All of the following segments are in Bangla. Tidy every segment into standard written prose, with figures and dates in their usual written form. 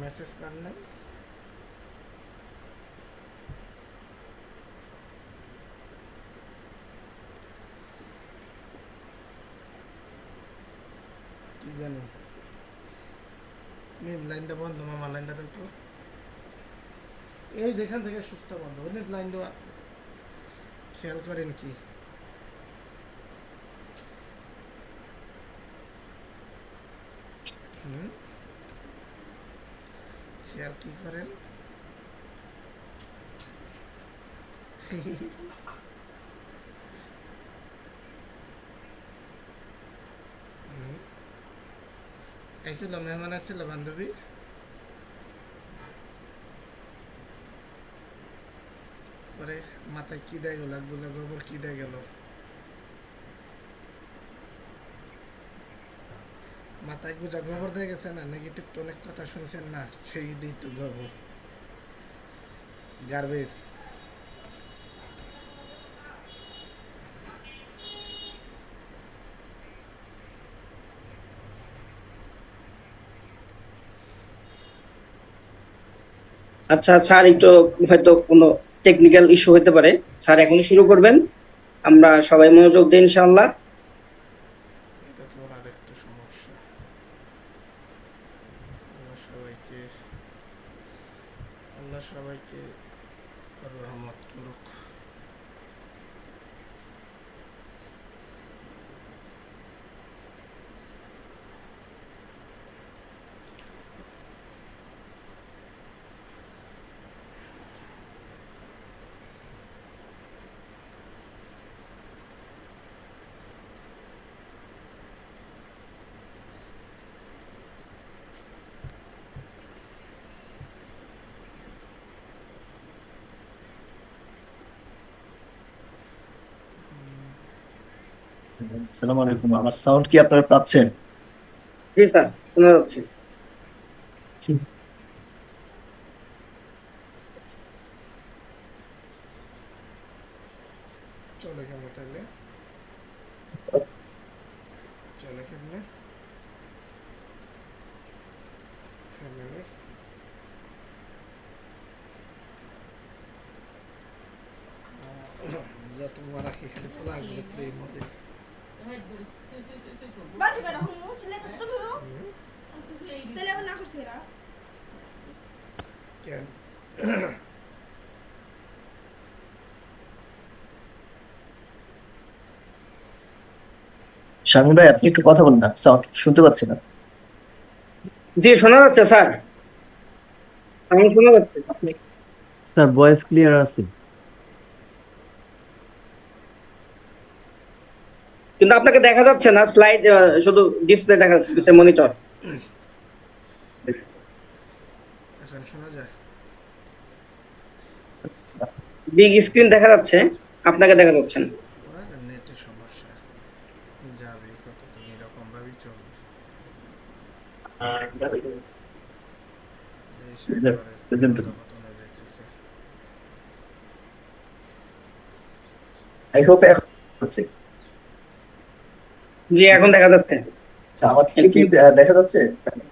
মেসেজ কর নাই। কি জানি মিম লাইনটা বন্ধ, মামা লাইনটা তো একটু এই যেখান থেকে সুস্থ বন্ধ, নেট লাইনটাও আছে, খেয়াল করেন কি? হুম, খেয়াল কি করেন? আইছিল মেহমান আসছিল বান্ধবী, পরে মাথায় কি দেয় গেল, বোঝা গোবর কি দেয় গেল, মাথায় গুজা গোবর দিয়ে গেছে না, নেগেটিভ তো অনেক কথা শুনছেন না, সেই দিই তো গোবর গার্বেজ। আচ্ছা স্যার, একটু হয়তো কোনো টেকনিক্যাল ইস্যু হতে পারে। স্যার এখনই শুরু করবেন, আমরা সবাই মনোযোগ দিই ইনশাআল্লাহ। এটা তো ওর আরেকটা সমস্যা। আল্লাহ সবাইকে, আল্লাহ সবাইকে রহমত করুক। আসসালামু আলাইকুম। আমার সাউন্ড কি আপনারা পাচ্ছেন? জি স্যার, শোনা যাচ্ছে। জি। চলে কেমন তাহলে, চলে কেমনে ফ্যামিলি? যত মারা কি খালি খোলা করে প্রেম মধ্যে। বাড়ি বেড়া হুমু ছেলে তো তুমি তাহলে আবার না করছি এরা কেন? শামীম ভাই, আপনি একটু কথা বলুন না, সাউন্ড শুনতে পাচ্ছি না। জি শোনা যাচ্ছে স্যার, আমার শোনা যাচ্ছে। স্যার ভয়েস ক্লিয়ার আছে? কিন্তু আপনাকে দেখা যাচ্ছে না, স্লাইড শুধু ডিসপ্লে দেখা যাচ্ছে, মনিটর। এখন শোনা যায়? বিগ স্ক্রিন দেখা যাচ্ছে, আপনাকে দেখা যাচ্ছে না। আর নেটের সমস্যা, এখন যাবে কত দিন এরকম ভাবেই চলবে, দেশ একবারে অধঃপতনে যাইতেছে। আই হোপ এখন হচ্ছে। জি এখন দেখা যাচ্ছে। আচ্ছা, আমার থেকে কি দেখা যাচ্ছে? তারপর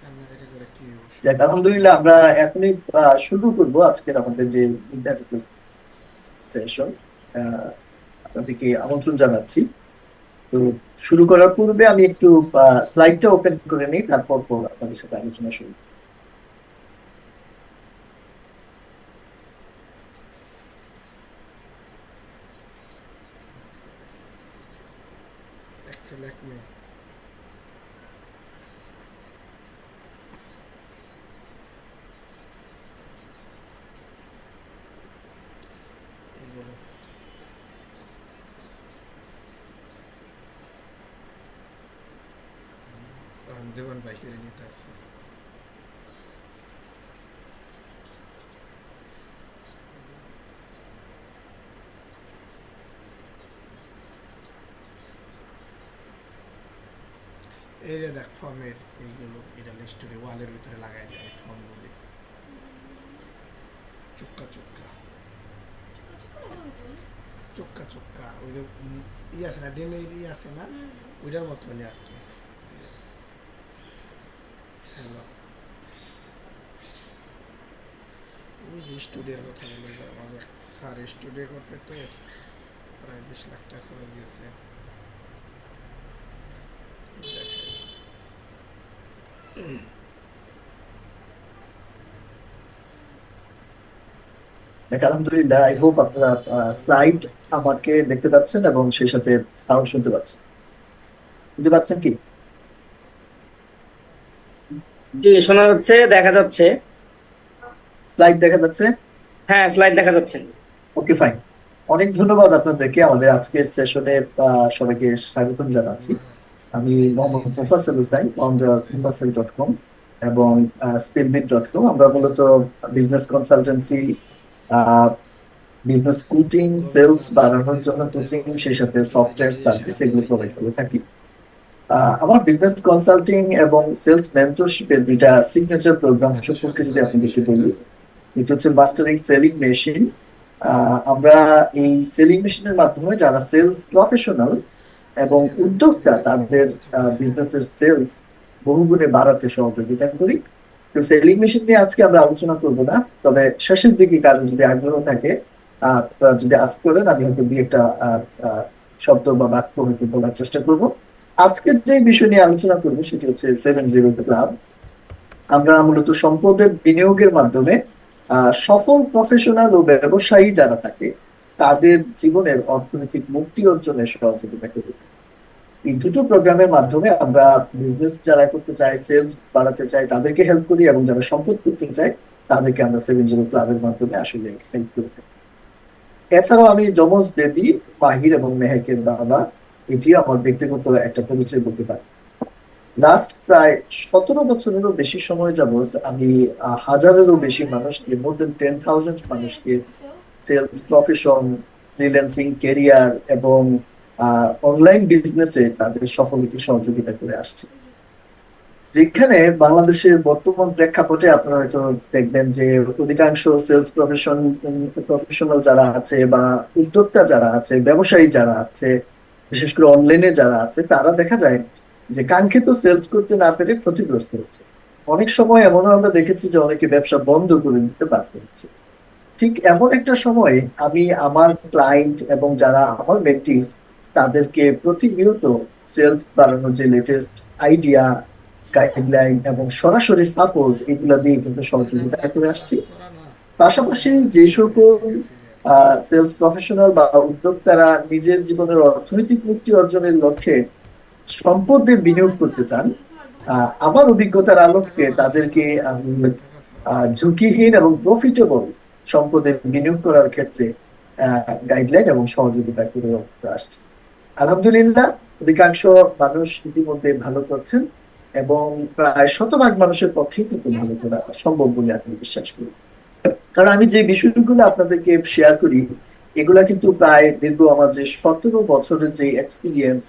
কান্নাকাটি করে কি অবশ্য? যাক, আলহামদুলিল্লাহ, আমরা এখনই শুরু করব আজকের আমাদের যে নির্ধারিত সেশন। আপনাদেরকে আমন্ত্রণ জানাচ্ছি। তো শুরু করার পূর্বে আমি একটু স্লাইডটা ওপেন করে নিই, তারপর আপনাদের সাথে আলোচনা শুরু। এক ছেলে এক মেয়ে, এগুলো জীবন বাইকের নিতে আছে। এই যে দেখ ফর্মের এইগুলো, এটা লিস্টে ওয়ালের ভিতরে লাগাই যায় ফর্মগুলি, চুক্কা চুক্কা চোক্কা চোক্কা ওই যে ই আছে না, ডেমের ই আছে না, ওইটার মতনই আর কি। হ্যালো, ওই যে স্টুডিওর কথা বলে যে আমাদের স্যার স্টুডিও করছে তো প্রায় 20 লাখ টাকা করে দিয়েছে। আলহামদুলিল্লাহ, আই হোপ আপনারা স্লাইড আমাকে দেখতে পাচ্ছেন এবং সেই সাথে সাউন্ড শুনতে পাচ্ছেন। শুনতে পাচ্ছেন কি? জি, শোনা যাচ্ছে, দেখা যাচ্ছে। স্লাইড দেখা যাচ্ছে? হ্যাঁ, স্লাইড দেখা যাচ্ছে। ওকে, ফাইন। অনেক ধন্যবাদ আপনাদেরকে। আমাদের আজকের সেশনে সবাইকে স্বাগতম জানাচ্ছি। আমি মোহাম্মদ মুফাসসিল হুসাইন, ফাউন্ডার mufassal.com এবং speedbit.com। আমরা মূলত business consultancy, business coaching, sales বাড়ানোর জন্য কোচিং, সেই সাথে সফটওয়্যার সার্ভিস এগুলো প্রোভাইড করে থাকি। আমার বিজনেস কনসাল্টিং এবং সেলস মেন্টরশিপের দুইটা সিগনেচার প্রোগ্রাম সম্পর্কে যদি আপনাদেরকে বলি, এটা হচ্ছে মাস্টারিং সেলিং মেশিন। আমরা এই সেলিং মেশিনের মাধ্যমে যারা সেলস প্রফেশনাল এবং উদ্যোক্তা তাদের বিজনেসের সেলস বহুগুণে বাড়াতে সহযোগিতা করি। তো সেলিং মেশিন নিয়ে আজকে আমরা আলোচনা করব না, তবে শেষের দিকে কারো যদি আগ্রহ থাকে, আপনারা যদি আস্ক করেন, আমি হয়তো দুই একটা শব্দ বা বাক্য হয়তো বলার চেষ্টা করব। আজকের যে বিষয় নিয়ে আলোচনা করবো সেটি হচ্ছে 7-0 ক্লাব। আমরা মূলত সম্পদের বিনিয়োগের মাধ্যমে সফল প্রফেশনাল ও ব্যবসায়ী যারা থাকে তাদের জীবনের অর্থনৈতিক মুক্তি অর্জনে সহযোগিতা করি। এই দুটো প্রোগ্রামের মাধ্যমে আমরা বিজনেস যারা করতে চায়, সেলস বাড়াতে চায়, তাদেরকে হেল্প করি, এবং যারা সম্পদ করতে চায় তাদেরকে আমরা 7-0 ক্লাবের মাধ্যমে আসলে হেল্প করে থাকি। এছাড়াও আমি যমজ বেবি মাহির এবং মেহেকের বাবা, এটি আমার ব্যক্তিগত একটা পরিচয় বলতে পারি। লাস্ট প্রায় 17 বছরেরও বেশি সময় যাবত আমি হাজারেরও বেশি মানুষকে, মোর দেন 10,000 মানুষকে সেলস প্রফেশন, ফ্রিল্যান্সিং ক্যারিয়ার এবং অনলাইন বিজনেসে তাদের সফলতাকে সহযোগিতা করে আসছে। যেখানে বাংলাদেশের বর্তমান প্রেক্ষাপটে আপনারা হয়তো দেখবেন যে অধিকাংশ সেলস প্রফেশনাল যারা আছে বা উদ্যোক্তা যারা আছে, ব্যবসায়ী যারা আছে, বিশেষ করে অনলাইনে যারা আছে, তারা দেখা যায় যে কাঙ্ক্ষিত সেলস করতে না পেরে ক্ষতিগ্রস্ত হচ্ছে। অনেক সময় এমনও আমরা দেখেছি যে অনেকে ব্যবসা বন্ধ করে দিতে বাধ্য হচ্ছে। ঠিক এমন একটা সময়ে আমি আমার ক্লায়েন্ট এবং যারা আমার মেন্টিস তাদেরকে প্রতিনিয়ত সেলস বাড়ানোর যে লেটেস্ট আইডিয়া, গাইডলাইন এবং সরাসরি সাপোর্ট এগুলা দিয়ে কিন্তু সহযোগিতা করে আসছি। পাশাপাশি যে সকল সেলস প্রফেশনাল বা উদ্যোক্তারা নিজের জীবনের অর্থনৈতিক মুক্তি অর্জনের লক্ষ্যে সম্পদে বিনিয়োগ করতে চান, আমার অভিজ্ঞতার আলোকে তাদেরকে আমি ঝুঁকিহীন এবং প্রফিটেবল সম্পদে বিনিয়োগ করার ক্ষেত্রে গাইডলাইন এবং সহযোগিতা করে আসছে। আলহামদুলিল্লাহ, অধিকাংশ মানুষ ইতিমধ্যে ভালো করছেন এবং প্রায় 100% মানুষের পক্ষে কিন্তু ভালো করা সম্ভব বলে আমি বিশ্বাস করি। কারণ আমি যে বিষয়গুলো আপনাদেরকে শেয়ার করি এগুলা কিন্তু প্রায় দীর্ঘ আমার যে 17 বছরের যে এক্সপিরিয়েন্স,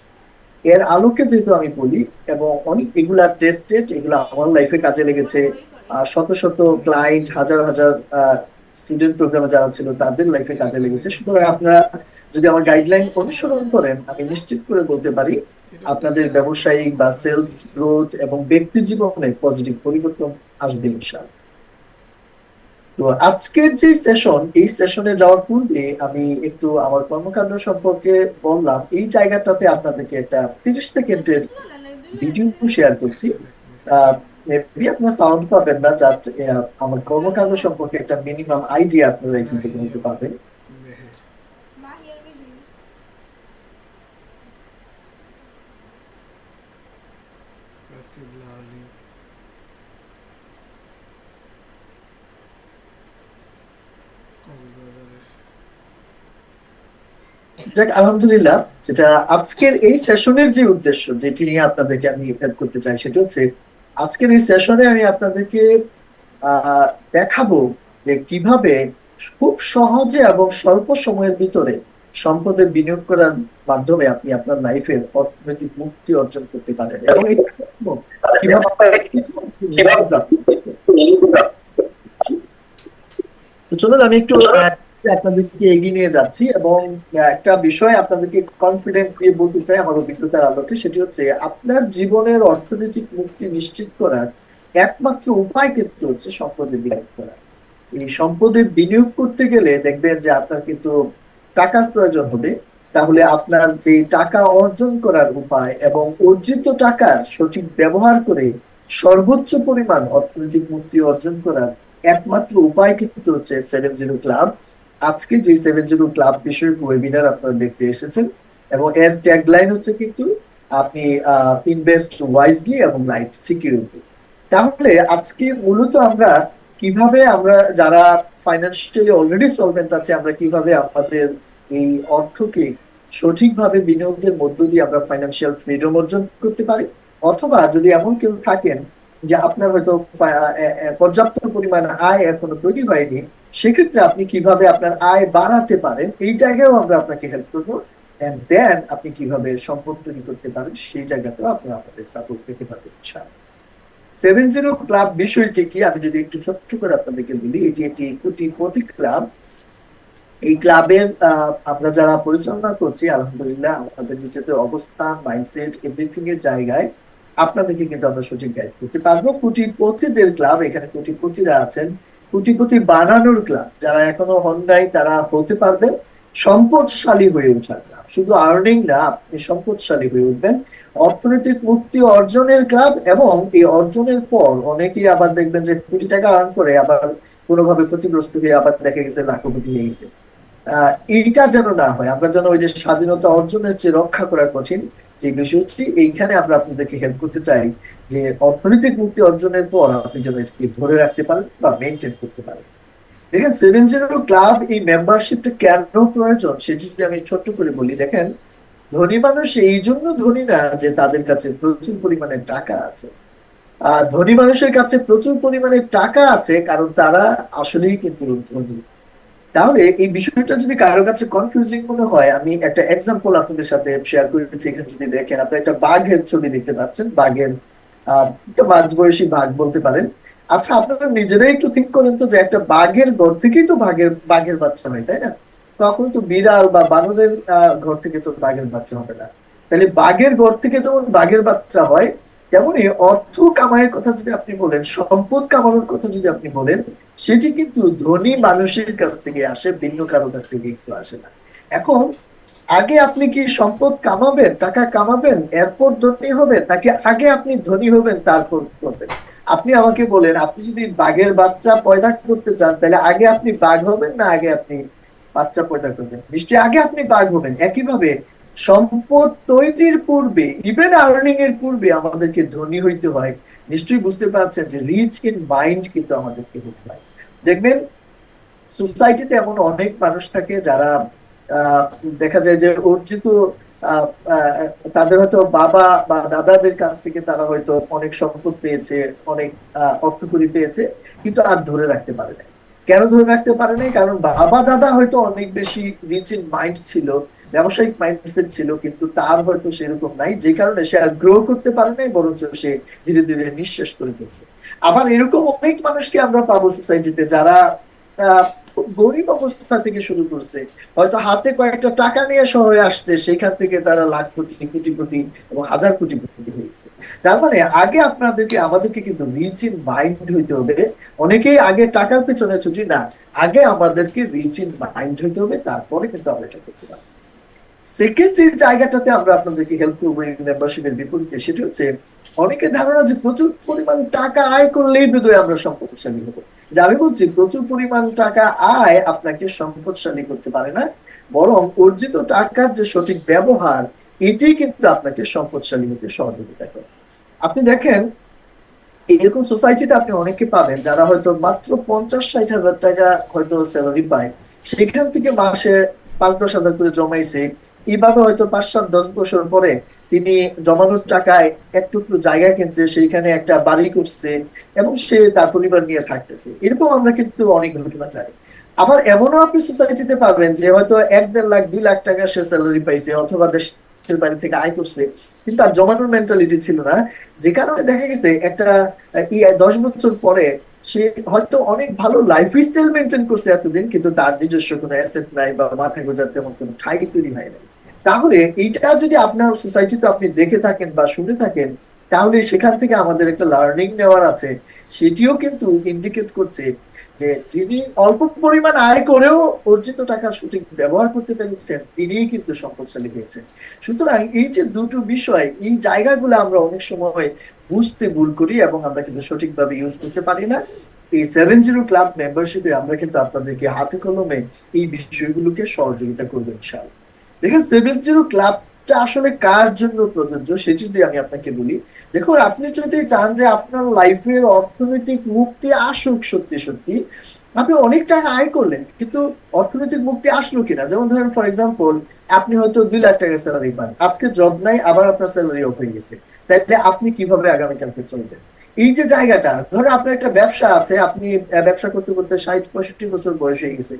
এর আলোকে যেহেতু আমি বলি, এবং অনেক এগুলা টেস্টেড, এগুলা আমার লাইফে কাজে লেগেছে। শত শত ক্লায়েন্ট, হাজার হাজার স্টুডেন্ট প্রোগ্রামে যারা ছিল তাদের লাইফে কাজে লেগেছে। সুতরাং আপনারা যদি আমার গাইডলাইন অনুসরণ করেন, আমি নিশ্চিত করে বলতে পারি আপনাদের ব্যবসায়িক বা সেলস গ্রোথ এবং ব্যক্তি জীবনে পজিটিভ পরিবর্তন আসবে ইনশাআল্লাহ। তো আজকের যে সেশন, এই সেশনে যাওয়ার পূর্বে আমি একটু আমার কর্মকাণ্ড সম্পর্কে বললাম। এই জায়গাটাতে আপনাদেরকে একটা 30 সেকেন্ডের ভিডিও শেয়ার করছি। মেবি আপনারা সাউন্ড পাবেন না, জাস্ট আমার কর্মকাণ্ড সম্পর্কে একটা মিনিমাম আইডিয়া আপনারা এখান থেকে নিতে পারবেন। যাক, আলহামদুলিল্লাহ, যেটা আজকের এই সেশনের যে উদ্দেশ্য, যেটি নিয়ে আপনাদেরকে আমি হেল্প করতে চাই, সেটা হচ্ছে আজকের এই সেশনে আমি আপনাদেরকে দেখাবো যে কিভাবে খুব সহজে এবং স্বল্প সময়ের ভিতরে সম্পদে বিনিয়োগ করার মাধ্যমে আপনি আপনার লাইফের অর্থনৈতিক মুক্তি অর্জন করতে পারেন, এবং চলুন আমি একটু আপনাদেরকে এগিয়ে নিয়ে যাচ্ছি এবং একটা বিষয় আপনাদেরকে কনফিডেন্স দিয়ে বলতে চাই আমার অভিজ্ঞতার আলোকে, সেটি হচ্ছে আপনার জীবনের অর্থনৈতিক মুক্তি নিশ্চিত করার একমাত্র উপায় কিন্তু হচ্ছে সম্পদে বিনিয়োগ করা। এই সম্পদে বিনিয়োগ করতে গেলে দেখবেন যে আপনার কিন্তু টাকার প্রয়োজন হবে। তাহলে আপনার যে টাকা অর্জন করার উপায় এবং অর্জিত টাকার সঠিক ব্যবহার করে সর্বোচ্চ পরিমাণ অর্থনৈতিক মুক্তি অর্জন করার একমাত্র উপায় কিন্তু হচ্ছে 70 ক্লাব। আজকে যে 70 ক্লাব বিষয়ক ওয়েবিনার আপনারা দেখতে এসেছেন, এবং এর ট্যাগলাইন হচ্ছে কিন্তু আপনি ইনভেস্ট ওয়াইজলি এবং লাইফ সিকিউরিটি। তাহলে আজকে মূলত আমরা কিভাবে, আমরা যারা ফাইন্যান্সিয়ালি অলরেডি সলভেন্ট আছে, আমরা কিভাবে আমাদের এই অর্থকে সঠিকভাবে বিনিয়োগের মধ্য দিয়ে আমরা ফাইন্যান্সিয়াল ফ্রিডম অর্জন করতে পারি, অথবা যদি এমন কেউ থাকেন যে আপনার হয়তো পর্যাপ্ত পরিমাণ আয় এখনো তৈরি হয়নি, সেক্ষেত্রে আপনি কিভাবে আপনার আয় বাড়াতে পারেন এই জায়গায়ও আমরা আপনাকে হেল্প করবো। এন্ড দেন আপনি কিভাবে সম্পদ তৈরি করতে পারেন সেই জায়গাতেও আপনি আমাদের সাপোর্ট পেতে পারবেন। 70 ক্লাব বিষয়টি কি আমি যদি একটু ছোট্ট করে আপনাদেরকে বলি, এটি একটি কোটিপতি ক্লাব। এই ক্লাবের আমরা যারা পরিচালনা করছি আলহামদুলিল্লাহ আমাদের নিজেদের অবস্থান, মাইন্ডসেট, এভরিথিং এর জায়গায় আপনাদেরকে কিন্তু আমরা সঠিক গাইড করতে পারবো। কোটিপতিদের ক্লাব, এখানে কোটিপতিরা আছেন, কোটিপতি বানানোর ক্লাব, যারা এখনো হন নাই তারা হতে পারবেন। সম্পদশালী হয়ে ওঠার ক্লাব, শুধু আর্নিং না, আপনি সম্পদশালী হয়ে উঠবেন। অর্থনৈতিক মুক্তি অর্জনের ক্লাব, এবং এই অর্জনের পর অনেকেই আবার দেখবেন যে কোটি টাকা আর্ন করে আবার কোনোভাবে ক্ষতিগ্রস্ত হয়ে আবার দেখা গেছে লাখপতি হয়ে গেছে। এইটা যেন না হয়, আমরা যেন ওই যে স্বাধীনতা অর্জনের যে রক্ষা করা কঠিন যে বিষয়টি, এইখানে আমরা আপনাদেরকে হেল্প করতে চাই যে অর্থনৈতিক মুক্তি অর্জনের পর আপনি যেন এটাকে ধরে রাখতে পারেন বা মেনটেন করতে পারেন। দেখেন 70 ক্লাব এই মেম্বারশিপটা কেন প্রয়োজন সেটি যদি আমি ছোট্ট করে বলি। দেখেন, ধনী মানুষ এই জন্য ধনী না যে তাদের কাছে প্রচুর পরিমাণে টাকা আছে। ধনী মানুষের কাছে প্রচুর পরিমাণে টাকা আছে কারণ তারা আসলেই কিন্তু ধনী। তাহলে এই বিষয়টা যদি কারোর কাছে কনফিউজিং মনে হয়, আমি একটা এক্সাম্পল আপনাদের সাথে শেয়ার করেছি। এখানে যদি দেখেন, আপনি একটা বাঘের ছবি দেখতে পাচ্ছেন, বাঘের একটা মাঝবয়সী বাঘ বলতে পারেন। আচ্ছা, আপনারা নিজেরাই একটু থিঙ্ক করেন তো যে একটা বাঘের ঘর থেকেই তো বাঘের বাচ্চা হয়, তাই না? তখন তো বিড়াল বা বানরের ঘর থেকে তো বাঘের বাচ্চা হবে না। তাহলে বাঘের ঘর থেকে যেমন বাঘের বাচ্চা হয়, তেমনি অর্থ কামাইয়ের কথা যদি আপনি বলেন, সম্পদ কামানোর কথা যদি আপনি বলেন, সেটি কিন্তু ধনী মানুষের কাছ থেকে আসে, ভিন্ন কারোর কাছ থেকে একটু আসে না। এখন আগে আপনি কি সম্পদ কামাবেন, টাকা কামাবেন, এরপর ধনী হবেন, নাকি আগে আপনি ধনী হবেন তারপর করবেন? আপনি আমাকে বলেন, আপনি যদি বাঘের বাচ্চা পয়দা করতে চান তাহলে আগে আপনি বাঘ হবেন না আগে আপনি বাচ্চা পয়দা করবেন? নিশ্চয়ই আগে আপনি বাঘ হবেন। একইভাবে সম্পদ তৈরির পূর্বে, ইভেন আর্নিং এর পূর্বে আমাদেরকে ধনী হইতে হয়। নিশ্চয়ই বুঝতে পারছেন যে রিচ ইন মাইন্ড কিন্তু আমাদেরকে হতে হয়। দেখবেন সোসাইটিতে এমন অনেক মানুষ থাকে যারা আহ, দেখা যায় যে অর্জিত আহ, আহ, তাদের হয়তো বাবা বা দাদাদের কাছ থেকে তারা হয়তো অনেক সম্পদ পেয়েছে, অনেক অর্থকড়ি পেয়েছে, কিন্তু আর ধরে রাখতে পারে না। কেন ধরে রাখতে পারে নাই? কারণ বাবা দাদা হয়তো অনেক বেশি রিচ ইন মাইন্ড ছিল, ব্যবসায়িক মাইন্ডসেট ছিল, কিন্তু তার হয়তো সেরকম নাই, যে কারণে সে আর গ্রো করতে পারে নাই, বরঞ্চ সে ধীরে ধীরে নিঃশেষ করে ফেলছে। আবার এরকম অনেক মানুষকে আমরা পাবো সোসাইটিতে যারা আহ, খুব গরিব অবস্থা থেকে শুরু করছে, হয়তো হাতে কয়েকটা টাকা নিয়ে শহরে আসছে, সেখান থেকে তারা লাখপতি, কোটিপতি এবং হাজার কোটিপতি হয়েছে। তার মানে আগে আমাদেরকে কিন্তু রিচ ইন মাইন্ড হইতে হবে। অনেকেই আগে টাকার পেছনে ছুটি না, আগে আমাদেরকে রিচ ইন মাইন্ড হইতে হবে, তারপরে কিন্তু আমরা এটা করতে পারবো। সেকেন্ড যে জায়গাটাতে আমরা আপনাদেরকে হেল্প করবো এই মেম্বারশিপের বিপরীতে, সেটা হচ্ছে অনেকের ধারণা যে প্রচুর পরিমাণ টাকা আয় করলেই বোধহয় আমরা সম্পদশালী হবো। যে আমি বলছি, প্রচুর পরিমাণ টাকা আয় আপনাকে সম্পদশালী করতে পারে না, বরং অর্জিত টাকার যে সঠিক ব্যবহার, এটি কিন্তু আপনাকে সম্পদশালী হতে সহযোগিতা করে। আপনি দেখেন, এরকম সোসাইটিতে আপনি অনেকে পাবেন যারা হয়তো মাত্র 50-60 হাজার টাকা হয়তো স্যালারি পায়, সেখান থেকে মাসে 5-10 হাজার করে জমাইছে। এইভাবে হয়তো 5-7-10 বছর পরে তিনি জমানোর টাকায় এক টুকরো জায়গা কিনছে, সেইখানে একটা বাড়ি করছে, এবং সে তার পরিবার নিয়ে থাকতেছে। এরকম আমরা কিন্তু অনেক ঘটনা জানি। আবার এমনও আপনি সোসাইটিতে পাবেন যে হয়তো 1-1.5 লাখ 2 লাখ টাকা সে স্যালারি পাইছে, অথবা দেশের বাড়ি থেকে আয় করছে, কিন্তু তার জমানোর মেন্টালিটি ছিল না। যে কারণে দেখা গেছে একটা 10 বছর পরে সে হয়তো অনেক ভালো লাইফস্টাইল মেনটেন করছে এতদিন, কিন্তু তার নিজস্ব কোনো অ্যাসেট নাই বা মাথা গোঁজার তেমন কোনো ঠাঁই তৈরি হয় নাই। তাহলে এইটা যদি আপনার সোসাইটিতে আপনি দেখে থাকেন বা শুনে থাকেন, তাহলে সেখান থেকে আমাদের একটা লার্নিং নেওয়ার আছে। সেটিও কিন্তু ইন্ডিকেট করছে যে যিনি অল্প পরিমাণ আয় করেও অর্জিত টাকার সঠিক ব্যবহার করতে পেরেছেন, তিনিই কিন্তু সম্পদশালী হয়েছেন। সুতরাং এই যে দুটো বিষয়, এই জায়গাগুলো আমরা অনেক সময় বুঝতে ভুল করি এবং আমরা কিন্তু সঠিকভাবে ইউজ করতে পারি না। এই 70 ক্লাব মেম্বারশিপে আমরা কিন্তু আপনাদেরকে হাতে কলমে এই বিষয়গুলোকে সহযোগিতা করবো ইনশাআল্লাহ। দেখেন, 70 ক্লাবটা আসলে কার জন্য প্রযোজ্য সেটি যদি আমি আপনাকে বলি। দেখুন, আপনি যদি চান যে আপনার লাইফের অর্থনৈতিক মুক্তি আসুক, সত্যি সত্যি আপনি অনেক টাকা আয় করলেন কিন্তু অর্থনৈতিক মুক্তি আসলো কিনা, যেমন ধরেন ফর এক্সাম্পল, আপনি হয়তো 2 লাখ টাকা স্যালারি পান, আজকে জব নাই, আবার আপনার স্যালারি অফ হয়ে গেছে, তাইলে আপনি কিভাবে আগামীকালকে চলবেন? এই যে জায়গাটা, ধরেন আপনার একটা ব্যবসা আছে, আপনি ব্যবসা করতে করতে 60-65 বছর বয়স হয়ে গেছে,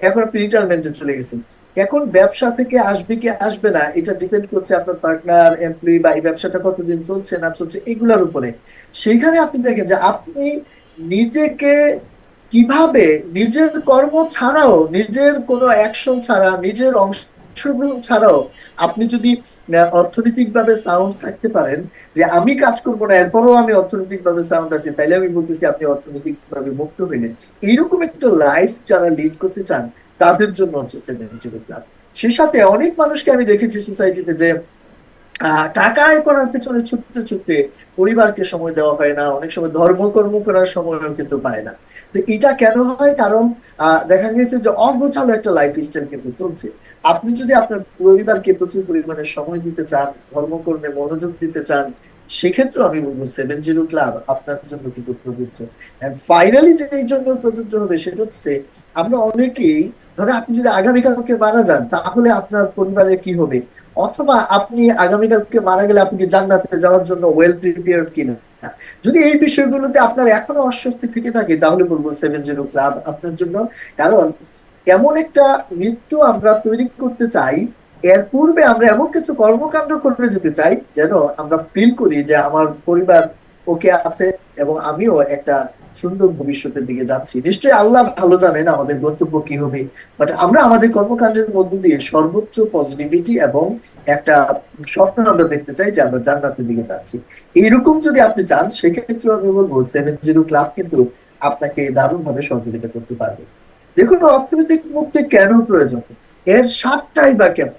এখন আপনি রিটায়ারমেন্টে চলে গেছেন। এখন ব্যবসা থেকে আসবে কি আসবে না, এটা ডিপেন্ড করছে আপনার পার্টনার, এমপ্লয়ি বা এই ব্যবসাটা কতদিন চলছে না চলছে এগুলোর উপরে। সেইখানে আপনি দেখেন যে আপনি নিজেকে কিভাবে নিজের কর্ম ছাড়াও, নিজের কোনো অ্যাকশন ছাড়া, নিজের অংশগ্রহণ ছাড়াও আপনি যদি অর্থনৈতিক ভাবে সাউন্ড থাকতে পারেন, যে আমি কাজ করবো না এরপরও আমি অর্থনৈতিক ভাবে সাউন্ড আছি, তাইলে আমি বলতেছি আপনি অর্থনৈতিক ভাবে মুক্ত হইলেন। এইরকম একটা লাইফ যারা লিড করতে চান, তাদের জন্য হচ্ছে 70 ক্লাব। সে সাথে অনেক মানুষকে আমি দেখেছি সোসাইটিতে যে টাকা আয় করার পেছনে ছুটতে ছুটতে পরিবারকে সময় দেওয়া হয় না, অনেক সময় ধর্মকর্ম করার সময়ও কিন্তু পায় না। তো এটা কেন হয়? কারণ দেখা গেছে যে অগোছালো একটা লাইফ স্টাইল কিন্তু চলছে। আপনি যদি আপনার পরিবারকে প্রচুর পরিমাণে সময় দিতে চান, ধর্মকর্মে মনোযোগ দিতে চান, সেক্ষেত্রে আমি বলবো 70 ক্লাব আপনার জন্য কিন্তু প্রযোজ্য। ফাইনালি যে এই জন্য প্রযোজ্য হবে সেটা হচ্ছে, আমরা অনেকেই, ধরো আপনি যদি আগামীকালকে মারা যান, তাহলে আপনার পরিবারের কি হবে? অথবা আপনি আগামীকালকে মারা গেলে আপনি কি জান্নাতে যাওয়ার জন্য ওয়েল প্রিপেয়ার্ড কিনা? যদি এই বিষয়গুলোতে আপনার এখনো অস্বস্তি থেকে থাকে, তাহলে বলবো 70 ক্লাব আপনার জন্য। কারণ এমন একটা মৃত্যু আমরা তৈরি করতে চাই, এর পূর্বে আমরা এমন কিছু কর্মকাণ্ড করে যেতে চাই যেন আমরা ফিল করি যে আমার পরিবার ওকে আছে এবং আমিও একটা সুন্দর ভবিষ্যতের দিকে যাচ্ছি। নিশ্চয়ই আল্লাহ ভালো জানেন আমাদের গন্তব্য কি হবে, বাট আমরা আমাদের কর্মকাণ্ডের মধ্য দিয়ে সর্বোচ্চ পজিটিভিটি এবং একটা স্বপ্ন আমরা দেখতে চাই যে আমরা জান্নাতের দিকে যাচ্ছি। এইরকম যদি আপনি চান, সেক্ষেত্রে আমি বলবো 70 ক্লাব কিন্তু আপনাকে দারুণ ভাবে সহযোগিতা করতে পারবে। দেখুন, অর্থনৈতিক মুক্তি কেন প্রয়োজন, এর সাতটাই বা কেন।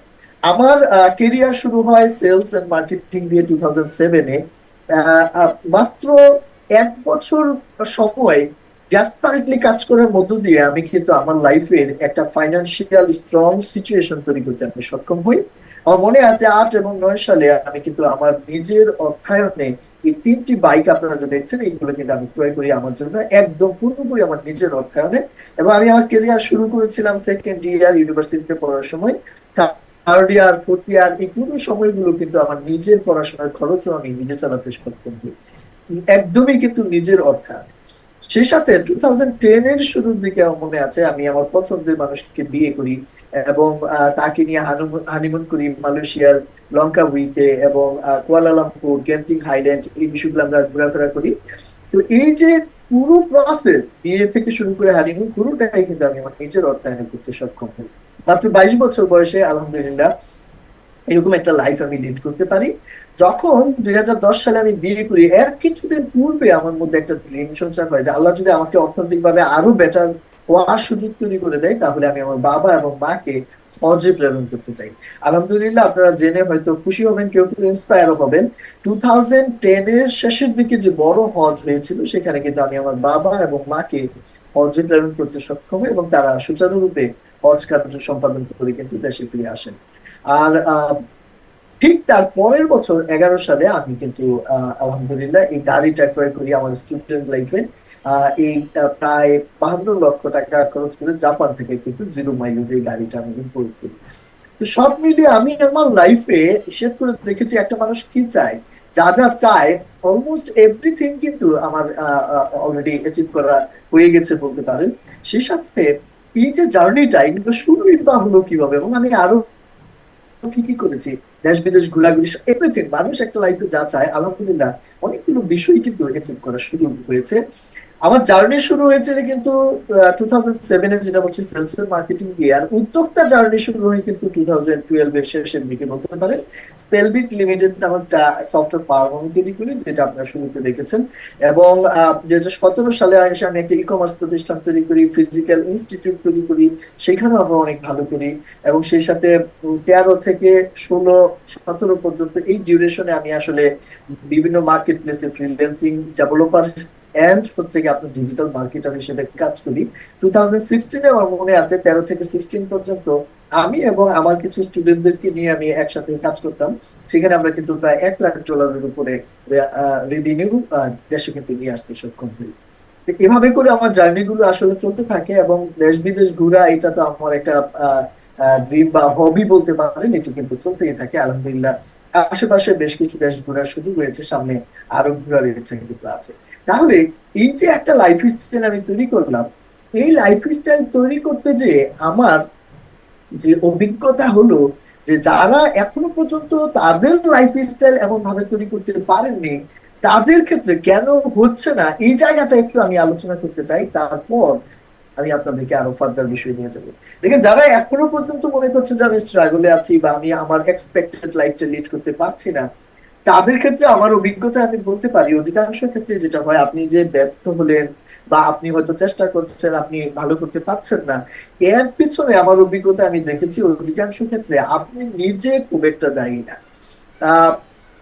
আমার কেরিয়ার শুরু হয় সেলস এন্ড মার্কেটিং দিয়ে 2007-এ। মাত্র 1 বছর সময় ডেসপারেটলি কাজ করার মধ্য দিয়ে আমি কিন্তু আমার লাইফের একটা ফাইন্যান্সিয়াল স্ট্রং সিচুয়েশন তৈরি করতে আমি সক্ষম হই। আমার মনে আছে 2008 এবং 2009 সালে আমি কিন্তু আমার নিজের অর্থায়নে এই 3টি বাইক আপনারা যে দেখছেন, এইগুলো কিন্তু আমি ক্রয় করি আমার জন্য, একদম পুরোপুরি আমার নিজের অর্থায়নে। এবং আমি আমার কেরিয়ার শুরু করেছিলাম সেকেন্ড ইয়ার ইউনিভার্সিটিতে পড়ার সময়। থার্ড ইয়ার, ফোর্থ ইয়ার, এই পুরো সময়গুলো কিন্তু আমার নিজের পড়াশোনার খরচও আমি নিজে চালাতে সক্ষম হই, একদমই কিন্তু নিজের অর্থায়নে। সেই সাথে 2010-এর শুরুর দিকে আমার মনে আছে আমি আমার পছন্দের মানুষকে বিয়ে করি এবং তাকে নিয়ে হানিমুন করি মালয়েশিয়ার লঙ্কাউইতে এবং কুয়ালালামপুর, গেন্টিং হাইল্যান্ড, এই বিষয়গুলো আমরা ঘোরাফেরা করি। তো এই যে পুরো প্রসেস, বিয়ে থেকে শুরু করে হানিমুন, পুরোটাই কিন্তু আমি আমার নিজের অর্থায়নে করতে সক্ষম হই। মাত্র 22 বছর বয়সে আলহামদুলিল্লাহ এরকম একটা লাইফ আমি লিড করতে পারি। যখন 2010 সালে আমি বিয়ে করি, এর কিছুদিন পূর্বে আমার মধ্যে একটা ড্রিম সঞ্চার হয় যে আল্লাহ যদি আমাকে অর্থনৈতিক ভাবে আরো বেটার হওয়ার সুযোগ তৈরি করে দেয়, তাহলে আমি আমার বাবা এবং মাকে হজে প্রেরণ করতে চাই। আলহামদুলিল্লাহ, আপনারা জেনে হয়তো খুশি হবেন, কেউ কেউ ইন্সপায়ার হবেন। 2010-এর শেষের দিকে যে বড় হজ হয়েছিল, সেখানে কিন্তু আমি আমার বাবা এবং মাকে হজে প্রেরণ করতে সক্ষম হই এবং তারা সুচারুরূপে হজ কার্য সম্পাদন করে কিন্তু দেশে ফিরে আসেন। আর ঠিক তার পরের বছর 2011 সালে আমি কিন্তু আলহামদুলিল্লাহ এই গাড়িটা ক্রয় করি আমার স্টুডেন্ট লাইফে। এই প্রায় 52 লক্ষ টাকা খরচ করে জাপান থেকে কিন্তু 0 মাইলেজ এই গাড়িটা আমি ইম্পোর্ট করি। তো সব মিলিয়ে আমি আমার লাইফে হিসেব করে দেখেছি একটা মানুষ কি চায়, যা যা চায় অলমোস্ট এভরিথিং কিন্তু আমার অলরেডি অ্যাচিভ করা হয়ে গেছে বলতে পারেন। সেই সাথে এই যে জার্নিটা, এগুলো শুরুই বা হলো কিভাবে এবং আমি আরো কি কি করেছি, দেশ বিদেশ ঘোরাঘুরি, এভরিথিং, মানুষ একটা লাইফে যা চায় আলহামদুলিল্লাহ অনেকগুলো বিষয় কিন্তু অ্যাচিভ করার সুযোগ হয়েছে। আমার জার্নি শুরু হয়েছিল কিন্তু 2007 যেটা বলছি সেলস এর মার্কেটিং দিয়ে, আর উদ্যোক্তা জার্নি শুরু হয় কিন্তু 2012 এর শেষের দিকে বলতে পারেন। স্পেলবিট লিমিটেড নামক একটা সফটওয়্যার ফার্ম আমি তৈরি করি, যেটা আপনারা শুরুতে দেখেছেন। এবং 2017 সালে এসে আমি একটা ই কমার্স প্রতিষ্ঠান তৈরি করি, ফিজিক্যাল ইনস্টিটিউট তৈরি করি, সেখানেও আমরা অনেক ভালো করি। এবং সেই সাথে 13 থেকে 16-17 পর্যন্ত এই ডিউরেশনে আমি আসলে বিভিন্ন মার্কেট প্লেসে ফ্রিল্যান্সিং ডেভেলপার এন্ড হচ্ছে কি আপনার ডিজিটাল মার্কেটার হিসেবে কাজ করি। 2016 আমার মনে আছে 13 থেকে 16 পর্যন্ত আমি এবং আমার কিছু স্টুডেন্টদেরকে নিয়ে আমি একসাথে কাজ করতাম। সেখানে আমরা কিন্তু প্রায় $1 লাখ উপরে রেভিনিউ দেশে কিন্তু নিয়ে আসতে সক্ষম হই। তো এভাবে করে আমার জার্নি গুলো আসলে চলতে থাকে, এবং দেশ বিদেশ ঘোরা এটা তো আমার একটা ড্রিম বা হবি বলতে পারেন, এটি কিন্তু চলতেই থাকে আলহামদুলিল্লাহ। আশেপাশে বেশ কিছু দেশ ঘোরার সুযোগ হয়েছে, সামনে আরো ঘোরার ইচ্ছা কিন্তু আছে। তাহলে এই যে একটা লাইফ স্টাইল আমি তৈরি করলাম, এই লাইফ স্টাইল তৈরি করতে যে আমার যে অভিজ্ঞতা হলো, যে যারা এখনো পর্যন্ত তাদের লাইফ স্টাইল এমন ভাবে তৈরি করতে পারেননি, তাদের ক্ষেত্রে কেন হচ্ছে না এই জায়গাটা একটু আমি আলোচনা করতে চাই। তারপর আমি আপনাদেরকে আরো ফার্দার বিষয় নিয়ে যাবো। দেখেন, যারা এখনো পর্যন্ত মনে করছে যে আমি স্ট্রাগলে আছি বা আমি আমার এক্সপেক্টেড লাইফটা লিড করতে পারছি না, তাদের ক্ষেত্রে আমার অভিজ্ঞতা আমি বলতে পারি অধিকাংশ ক্ষেত্রে যেটা হয়, আপনি যে ব্যর্থ হলেন বা আপনি হয়তো চেষ্টা করছেন আপনি ভালো করতে পারছেন না, এর পিছনে আমার অভিজ্ঞতা আমি দেখেছি অধিকাংশ ক্ষেত্রে আপনি নিজে খুব একটা দায়ী না। আহ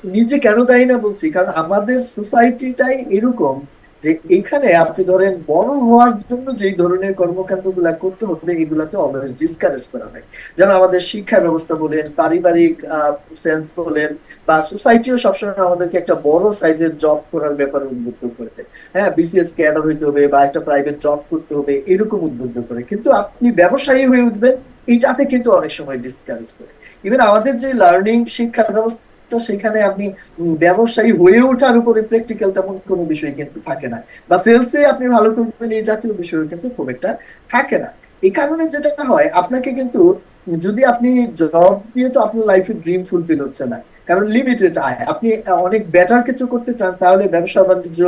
নিজে কেন দায়ী না বলছি, কারণ আমাদের সোসাইটিটাই এরকম যে এখানে আপনি ধরেন বড় হওয়ার জন্য যেই ধরনের কর্মকাণ্ড গুলা করতে হবে এগুলাতে অলওয়েজ ডিসকারেজ করা হয়। যেমন আমাদের শিক্ষা ব্যবস্থা বলেন, পারিবারিক সেন্স বলেন, বা সোসাইটিও সবসময় আমাদেরকে একটা বড় সাইজের জব করার ব্যাপারে উদ্বুদ্ধ করে দেয়। হ্যাঁ, বিসিএস ক্যাডার হইতে হবে বা একটা প্রাইভেট জব করতে হবে, এরকম উদ্বুদ্ধ করে। কিন্তু আপনি ব্যবসায়ী হয়ে উঠবেন, এইটাতে কিন্তু অনেক সময় ডিসকারেজ করে। ইভেন আমাদের যে লার্নিং শিক্ষা ব্যবস্থা, সেখানে আপনি ব্যবসায়ী হয়ে ওঠার উপরে প্র্যাকটিক্যাল তেমন কোনো বিষয় কিন্তু থাকে না, বা সেলসে আপনি ভালো করবেন এই জাতীয় বিষয় কিন্তু খুব একটা থাকে না। এই কারণে যেটা হয়, আপনাকে কিন্তু যদি আপনি জব দিয়ে তো আপনার লাইফের ড্রিম ফুলফিল হচ্ছে না, কারণ লিমিটেড আয়। আপনি অনেক বেটার কিছু করতে চান, তাহলে ব্যবসা বাণিজ্য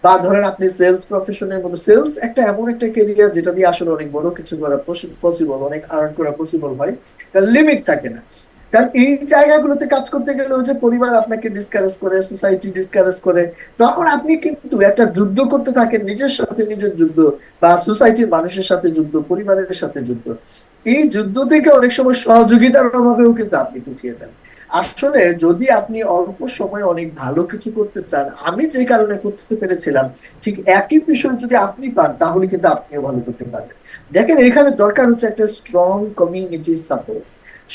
বা ধরেন আপনি সেলস প্রফেশনের মতো, সেলস একটা এমন একটা ক্যারিয়ার যেটা দিয়ে আসলে অনেক বড় কিছু করা পসিবল, অনেক আর্ন করা পসিবল হয়, কারণ লিমিট থাকে না। কারণ এই জায়গাগুলোতে কাজ করতে গেলে ওই যে পরিবার আপনাকে ডিসকারেজ করে, সোসাইটি ডিসকারেজ করে, তখন আপনি কিন্তু একটা যুদ্ধ করতে থাকেন, নিজের সাথে নিজের যুদ্ধ, বা সোসাইটির মানুষের সাথে যুদ্ধ, পরিবারের সাথে যুদ্ধ। এই যুদ্ধ থেকে অনেক সময় সহযোগিতার অভাবেও কিন্তু আপনি পিছিয়ে যান। আসলে যদি আপনি অল্প সময়ে অনেক ভালো কিছু করতে চান, আমি যে কারণে করতে পেরেছিলাম, ঠিক একই বিষয় যদি আপনি পান, তাহলে কিন্তু আপনিও ভালো করতে পারবেন। দেখেন, এখানে দরকার হচ্ছে একটা স্ট্রং কমিউনিটি সাপোর্ট।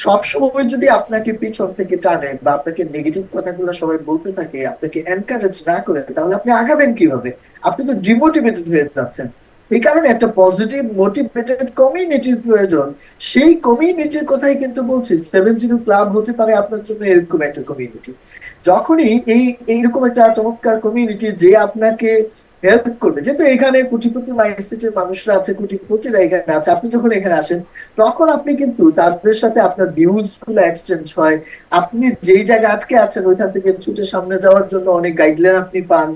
সবসময় যদি আপনাকে পিছন থেকে টানে বা আপনাকে নেগেটিভ কথাগুলো সবাই বলতে থাকে, আপনাকে এনকারেজ না করে, তাহলে আপনি আগাবেন কিভাবে? আপনি তো ডিমোটিভেটেড হয়ে যাচ্ছেন। এই কারণে একটা পজিটিভ মোটিভেটেড কমিউনিটির প্রয়োজন। সেই কমিউনিটির কথাই কিন্তু বলছি, 70 ক্লাব হতে পারে আপনার জন্য এরকম একটা কমিউনিটি। যখনই এইরকম একটা চমৎকার কমিউনিটি যে আপনাকে হেল্প করবে, যেহেতু এখানে কোটিপতি মাইন্ডসেটের মানুষরা আছে, কোটিপতিরা এখানে আছে, আপনি যখন এখানে আসেন তখন আপনি কিন্তু তাদের সাথে আপনার ভিউজ গুলো এক্সচেঞ্জ হয়। আপনি যেই জায়গায় আটকে আছেন ওইখান থেকে ছুটে সামনে যাওয়ার জন্য অনেক গাইডলাইন আপনি পান।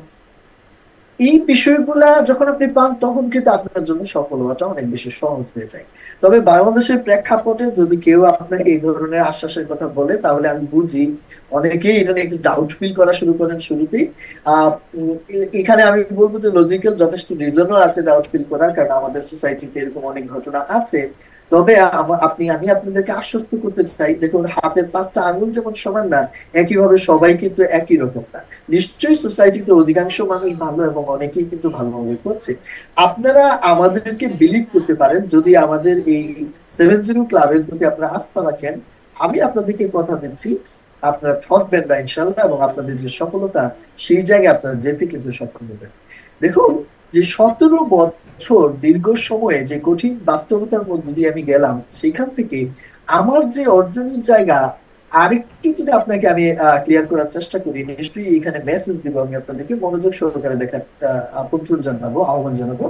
এই বিষয়গুলা যখন আপনি পান, তখন কিন্তু আপনার জন্য সফল হওয়াটা অনেক বেশি সহজ হয়ে যায়। তবে বাংলাদেশের প্রেক্ষাপটে যদি কেউ আপনাকে এই ধরনের আশ্বাসের কথা বলে, তাহলে আমি বুঝি অনেকেই এটা নিয়ে একটু ডাউট ফিল করা শুরু করেন শুরুতেই। আহ এখানে আমি বলবো যে লজিক্যাল যথেষ্ট রিজনও আছে ডাউট ফিল করার, কারণ আমাদের সোসাইটিতে এরকম অনেক ঘটনা আছে। তবে আমি আপনাদেরকে আশ্বস্ত করতে চাই, দেখুন, হাতের 5টা আঙুল যেমন সমান না, একইভাবে সবাই কিন্তু একই রকম না। নিশ্চয়ই সোসাইটিতে অধিকাংশ মানুষ ভালো এবং অনেকেই কিন্তু ভালোভাবে করছে। আপনারা আমাদেরকে বিলিভ করতে পারেন, যদি আমাদের এই 70 ক্লাবের প্রতি আপনারা আস্থা রাখেন, আমি আপনাদেরকে কথা দিচ্ছি আপনারা ঠকবেন না ইনশাল্লাহ, এবং আপনাদের যে সফলতা, সেই জায়গায় আপনারা যেতে কিন্তু সক্ষম হবেন। দেখুন, যে 17 বছর দীর্ঘ সময়ে যে কঠিন বাস্তবতার মধ্যে দিয়ে আমি গেলাম, সেখান থেকে আমার যে অর্জনের জায়গা আরেকটু যদি আপনাকে আমি ক্লিয়ার করার চেষ্টা করি, নিশ্চয়ই এখানে মেসেজ দিব, আমি আপনাদেরকে মনোযোগ সহকারে দেখার আমন্ত্রণ জানাবো, আহ্বান জানাবো।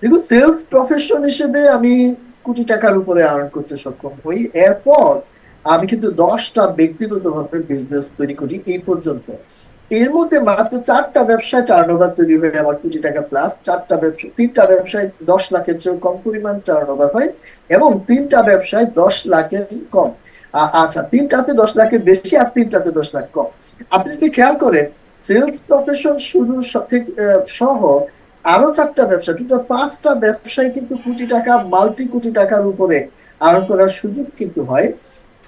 দেখুন, সেলস প্রফেশন হিসেবে আমি কোটি টাকার উপরে আর্ন করতে সক্ষম হই। এরপর আমি কিন্তু 10টা ব্যক্তিগতভাবে বিজনেস তৈরি করি এই পর্যন্ত। এর মধ্যে মাত্র 4টা ব্যবসায় টার্নওভার তৈরি হয়ে আমার কোটি টাকা প্লাস, 4টা ব্যবসা 3টা ব্যবসায় 10 লাখের চেয়ে কম পরিমাণ টার্নওভার হয়, এবং 3টা ব্যবসায় 10 লাখের কম। আচ্ছা, 3টাতে 10 লাখের বেশি আর 3টাতে 10 লাখ কম। আপনি যদি খেয়াল করেন, সেলস প্রফেশন শুরু থেকে সহ আরো 4টা ব্যবসা, টোটাল 5টা ব্যবসায় কিন্তু কোটি টাকা, মাল্টি কোটি টাকার উপরে আর্ন করার সুযোগ কিন্তু হয়।